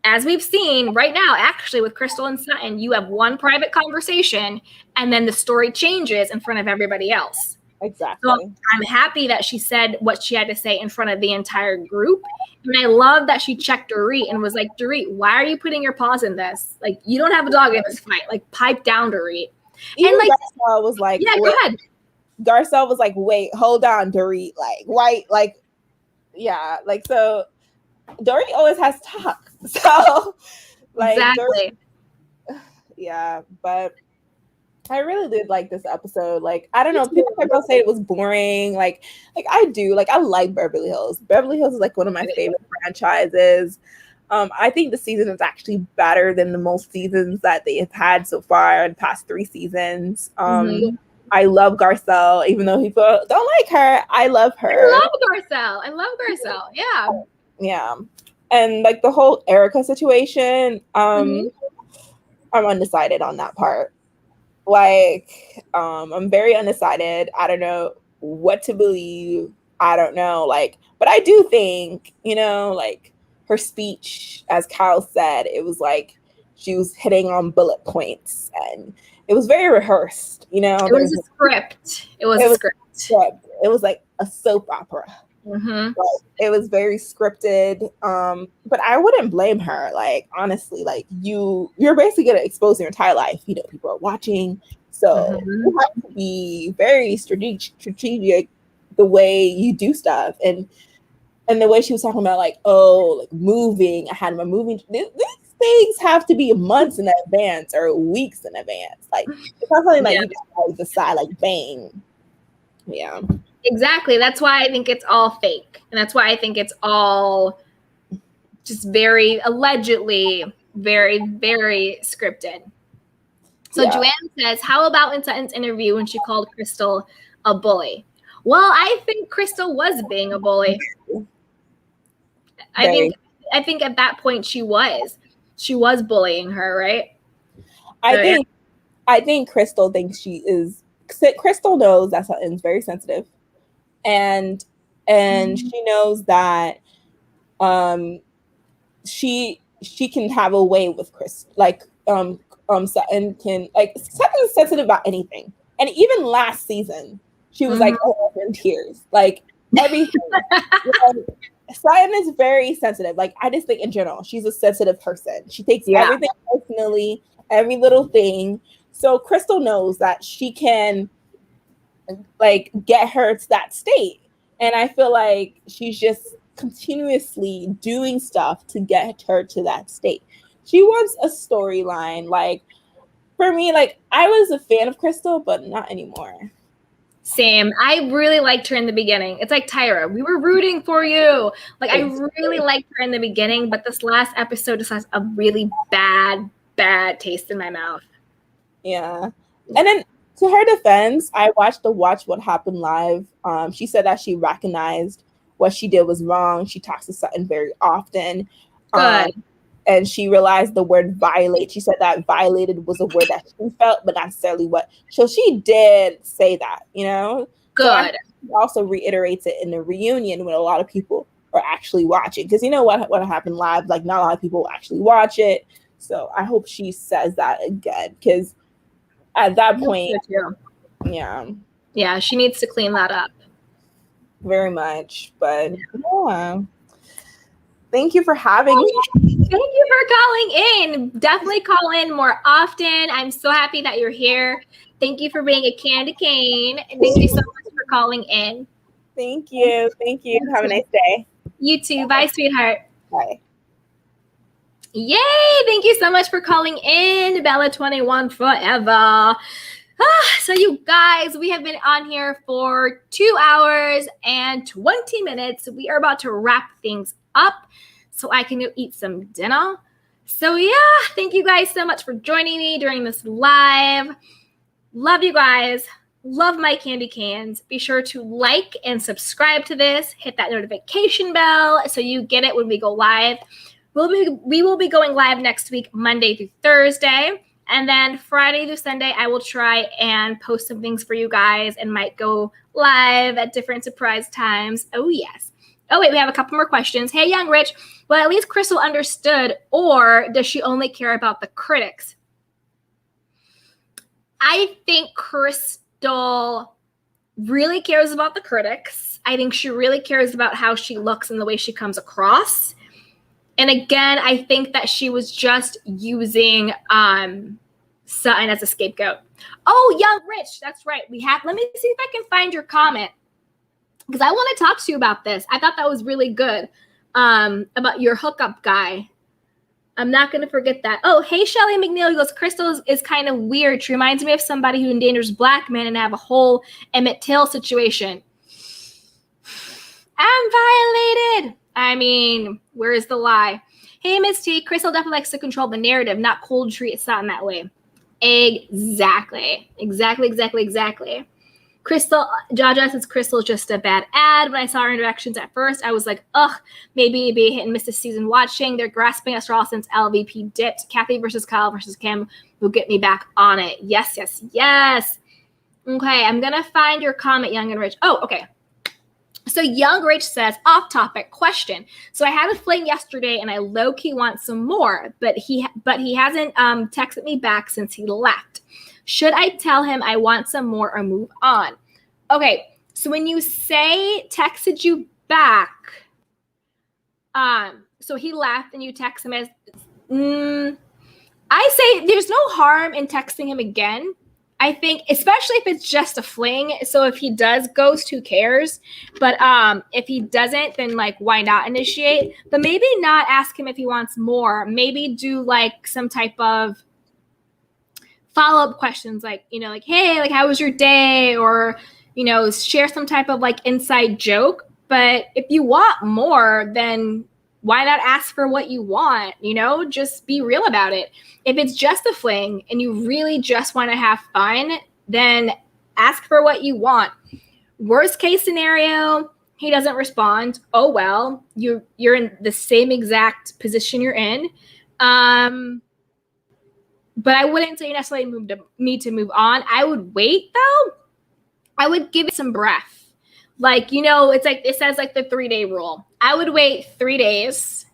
as we've seen right now, actually with Crystal and Sutton, you have one private conversation and then the story changes in front of everybody else. Exactly. So I'm happy that she said what she had to say in front of the entire group. And I love that she checked Dorit and was like, Dorit, why are you putting your paws in this? Like, you don't have a dog in this fight. Like, pipe down, Dorit. Even like Garcelle was like, yeah, go ahead. Garcelle was like, wait, hold on, Dorit. Like, why? Like, yeah, like, so Dorit always has talk. So, like, exactly. Dorit, yeah, but I really did like this episode. Like, I don't know, people say it was boring. Like I do. Like, I like Beverly Hills. Beverly Hills is like one of my favorite franchises. I think the season is actually better than the most seasons that they have had so far in the past 3 seasons. I love Garcelle, even though people don't like her. I love her. I love Garcelle. Yeah. Yeah. And like the whole Erika situation, I'm undecided on that part. Like, I'm very undecided. I don't know what to believe. I don't know. Like, but I do think, like her speech, as Kyle said, it was like she was hitting on bullet points and it was very rehearsed, It was a script. It was a script. It was like a soap opera. It was very scripted. But I wouldn't blame her. Like, honestly, like you're basically gonna expose your entire life. People are watching. So you have to be very strategic the way you do stuff. And the way she was talking about like, oh, like moving, I had my moving. These things have to be months in advance or weeks in advance. Like, it's not something like you just decide like bang. Yeah. Exactly. That's why I think it's all fake. And that's why I think it's all just very allegedly very, very scripted. So Joanne says, how about in Sutton's interview when she called Crystal a bully? Well, I think Crystal was being a bully. I think at that point she was bullying her, right? I think Crystal thinks Crystal knows that Sutton's very sensitive. And she knows that she can have a way with Chris. Like Sutton can, like, Sutton's sensitive about anything. And even last season, she was like, oh, in tears. Like, everything. Sutton is very sensitive. Like, I just think in general, she's a sensitive person. She takes everything personally, every little thing. So Crystal knows that she can like get her to that state. And I feel like she's just continuously doing stuff to get her to that state. She wants a storyline. Like, for me, like, I was a fan of Crystal, but not anymore. Same. I really liked her in the beginning. It's like Tyra. We were rooting for you. Like, I really liked her in the beginning, but this last episode just has a really bad taste in my mouth. Yeah. And then, to her defense, I watched the Watch What Happened live. She said that she recognized what she did was wrong. She talks to Sutton very often. Good. And she realized the word violate. She said that violated was a word that she felt, but not necessarily what. So she did say that, Good. So she also reiterates it in the reunion with a lot of people or actually watch it. Because you know what happened live, like not a lot of people actually watch it. So I hope she says that again, because at that point, yeah, she needs to clean that up. Very much. But yeah. Thank you for having me. Thank you for calling in. Definitely call in more often. I'm so happy that you're here. Thank you for being a candy cane. Thank you so much for calling in. Thank you. Thank you. Have a nice day. You too. Bye, sweetheart. Bye. Yay! Thank you so much for calling in, Bella21 forever. So you guys, we have been on here for 2 hours and 20 minutes. We are about to wrap things up so I can go eat some dinner. So yeah, thank you guys so much for joining me during this live. Love you guys. Love my candy cans. Be sure to like and subscribe to this. Hit that notification bell so you get it when we go live. We will be going live next week, Monday through Thursday. And then Friday through Sunday, I will try and post some things for you guys and might go live at different surprise times. Oh, yes. Oh, wait, we have a couple more questions. Hey, Young Rich. Well, at least Crystal understood, or does she only care about the critics? I think Crystal really cares about the critics. I think she really cares about how she looks and the way she comes across. And again, I think that she was just using Sutton as a scapegoat. Oh, Young Rich, that's right. Let me see if I can find your comment, because I want to talk to you about this. I thought that was really good, about your hookup guy. I'm not going to forget that. Oh, hey, Shelly McNeil. He goes, Crystal is kind of weird. She reminds me of somebody who endangers black men and have a whole Emmett Till situation. I'm violated. I mean, where is the lie? Hey, Miss T, Crystal definitely likes to control the narrative, not cold treat Sutton that way. Exactly. Crystal, Jaja says Crystal is just a bad ad. When I saw her interactions at first, I was like, ugh, maybe be a hit and miss this season watching. They're grasping at straw since LVP dipped. Kathy versus Kyle versus Kim will get me back on it. Yes. Okay, I'm going to find your comment, Young and Rich. Oh, okay. So Young Rich says, off topic question. So I had a fling yesterday and I low-key want some more, but he hasn't texted me back since he left. Should I tell him I want some more or move on? Okay, so when you say texted you back, so he left and you text him as, I say there's no harm in texting him again. I think, especially if it's just a fling. So if he does ghost, who cares? But if he doesn't, then like, why not initiate? But maybe not ask him if he wants more. Maybe do like some type of follow-up questions, like, you know, like, hey, like, how was your day? Or, you know, share some type of like inside joke. But if you want more, then why not ask for what you want? You know, just be real about it. If it's just a fling and you really just want to have fun, then ask for what you want. Worst case scenario, he doesn't respond. Oh, well, you're in the same exact position you're in. But I wouldn't say necessarily need to move on. I would wait, though. I would give it some breath. Like, you know, it's like, it says like the 3-day rule. I would wait 3 days.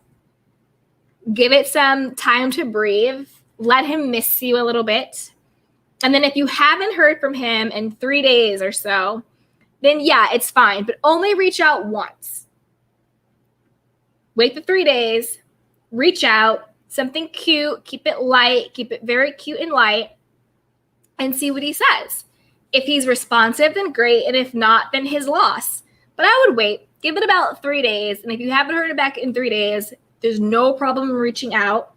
Give it some time to breathe. Let him miss you a little bit. And then if you haven't heard from him in 3 days or so, then yeah, it's fine. But only reach out once. Wait the 3 days. Reach out. Something cute. Keep it light. Keep it very cute and light. And see what he says. If he's responsive, then great. And if not, then his loss. But I would wait. Give it about 3 days. And if you haven't heard it back in 3 days, there's no problem in reaching out.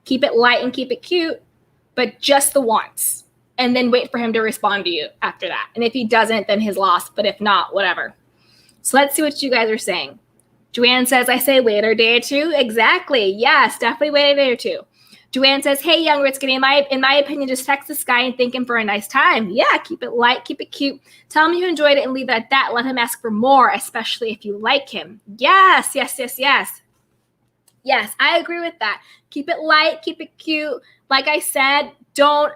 Keep it light and keep it cute. But just the once. And then wait for him to respond to you after that. And if he doesn't, then his loss. But if not, whatever. So let's see what you guys are saying. Joanne says, I say wait a day or two. Exactly. Yes, definitely wait a day or two. Joanne says, hey, Young Ritsky, in my opinion, just text this guy and thank him for a nice time. Yeah, keep it light, keep it cute. Tell him you enjoyed it and leave it at that. Let him ask for more, especially if you like him. Yes. Yes, I agree with that. Keep it light, keep it cute. Like I said, don't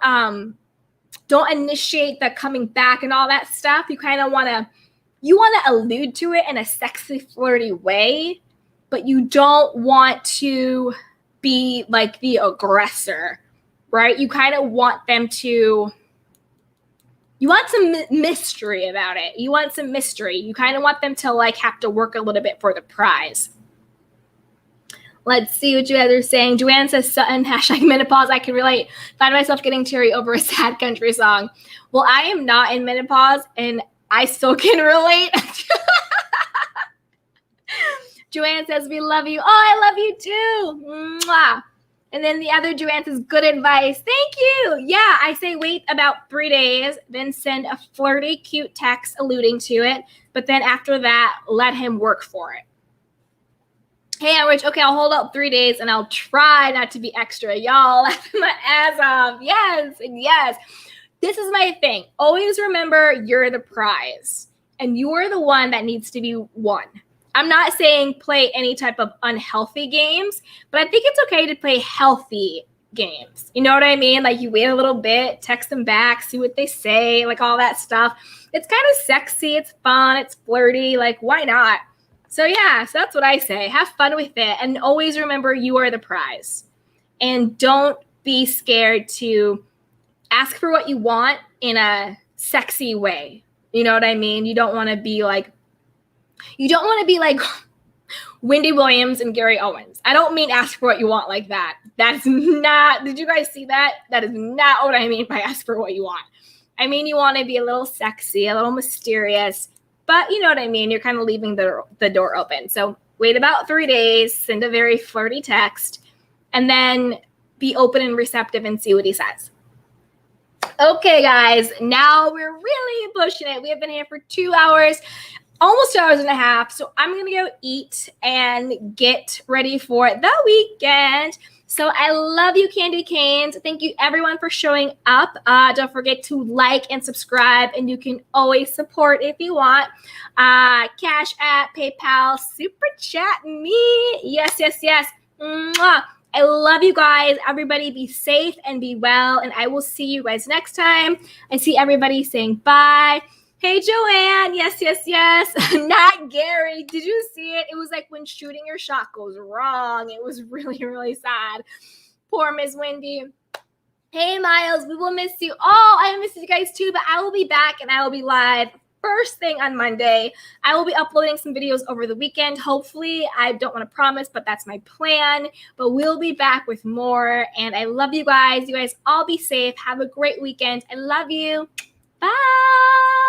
initiate the coming back and all that stuff. You kind of want to allude to it in a sexy, flirty way. but you don't want to be like the aggressor, right? You kind of want them to, you want some mystery about it. You want some mystery. You kind of want them to like have to work a little bit for the prize. Let's see what you guys are saying. Joanne says Sutton, #menopause. I can relate. Find myself getting teary over a sad country song. Well, I am not in menopause and I still can relate. Joanne says, we love you. Oh, I love you too. Mwah. And then the other Joanne says, good advice. Thank you. Yeah, I say wait about 3 days, then send a flirty, cute text alluding to it. But then after that, let him work for it. Hey, I'm Rich. Okay, I'll hold out 3 days and I'll try not to be extra. Y'all, laughing my ass off. Yes, yes. This is my thing. Always remember you're the prize and you're the one that needs to be won. I'm not saying play any type of unhealthy games, but I think it's okay to play healthy games. You know what I mean? Like you wait a little bit, text them back, see what they say, like all that stuff. It's kind of sexy. It's fun. It's flirty. Like, why not? So yeah, so that's what I say. Have fun with it. And always remember you are the prize. And don't be scared to ask for what you want in a sexy way. You know what I mean? You don't want to be like Wendy Williams and Gary Owens. I don't mean ask for what you want like that. That's not, did you guys see that? That is not what I mean by ask for what you want. I mean, you want to be a little sexy, a little mysterious, but you know what I mean? You're kind of leaving the door open. So wait about 3 days, send a very flirty text, and then be open and receptive and see what he says. Okay, guys, now we're really pushing it. We have been here for 2 hours. Almost 2 hours and a half. So I'm going to go eat and get ready for the weekend. So I love you, Candy Canes. Thank you, everyone, for showing up. Don't forget to like and subscribe, and you can always support if you want. Cash App, PayPal, Super Chat me. Yes, yes, yes. Mwah. I love you guys. Everybody be safe and be well, and I will see you guys next time. I see everybody saying bye. Hey, Joanne. Yes, yes, yes. Not Gary. Did you see it? It was like when shooting your shot goes wrong. It was really, really sad. Poor Miss Wendy. Hey, Miles. We will miss you. Oh, I miss you guys too, but I will be back and I will be live first thing on Monday. I will be uploading some videos over the weekend. Hopefully, I don't want to promise, but that's my plan. But we'll be back with more. And I love you guys. You guys all be safe. Have a great weekend. I love you. Bye.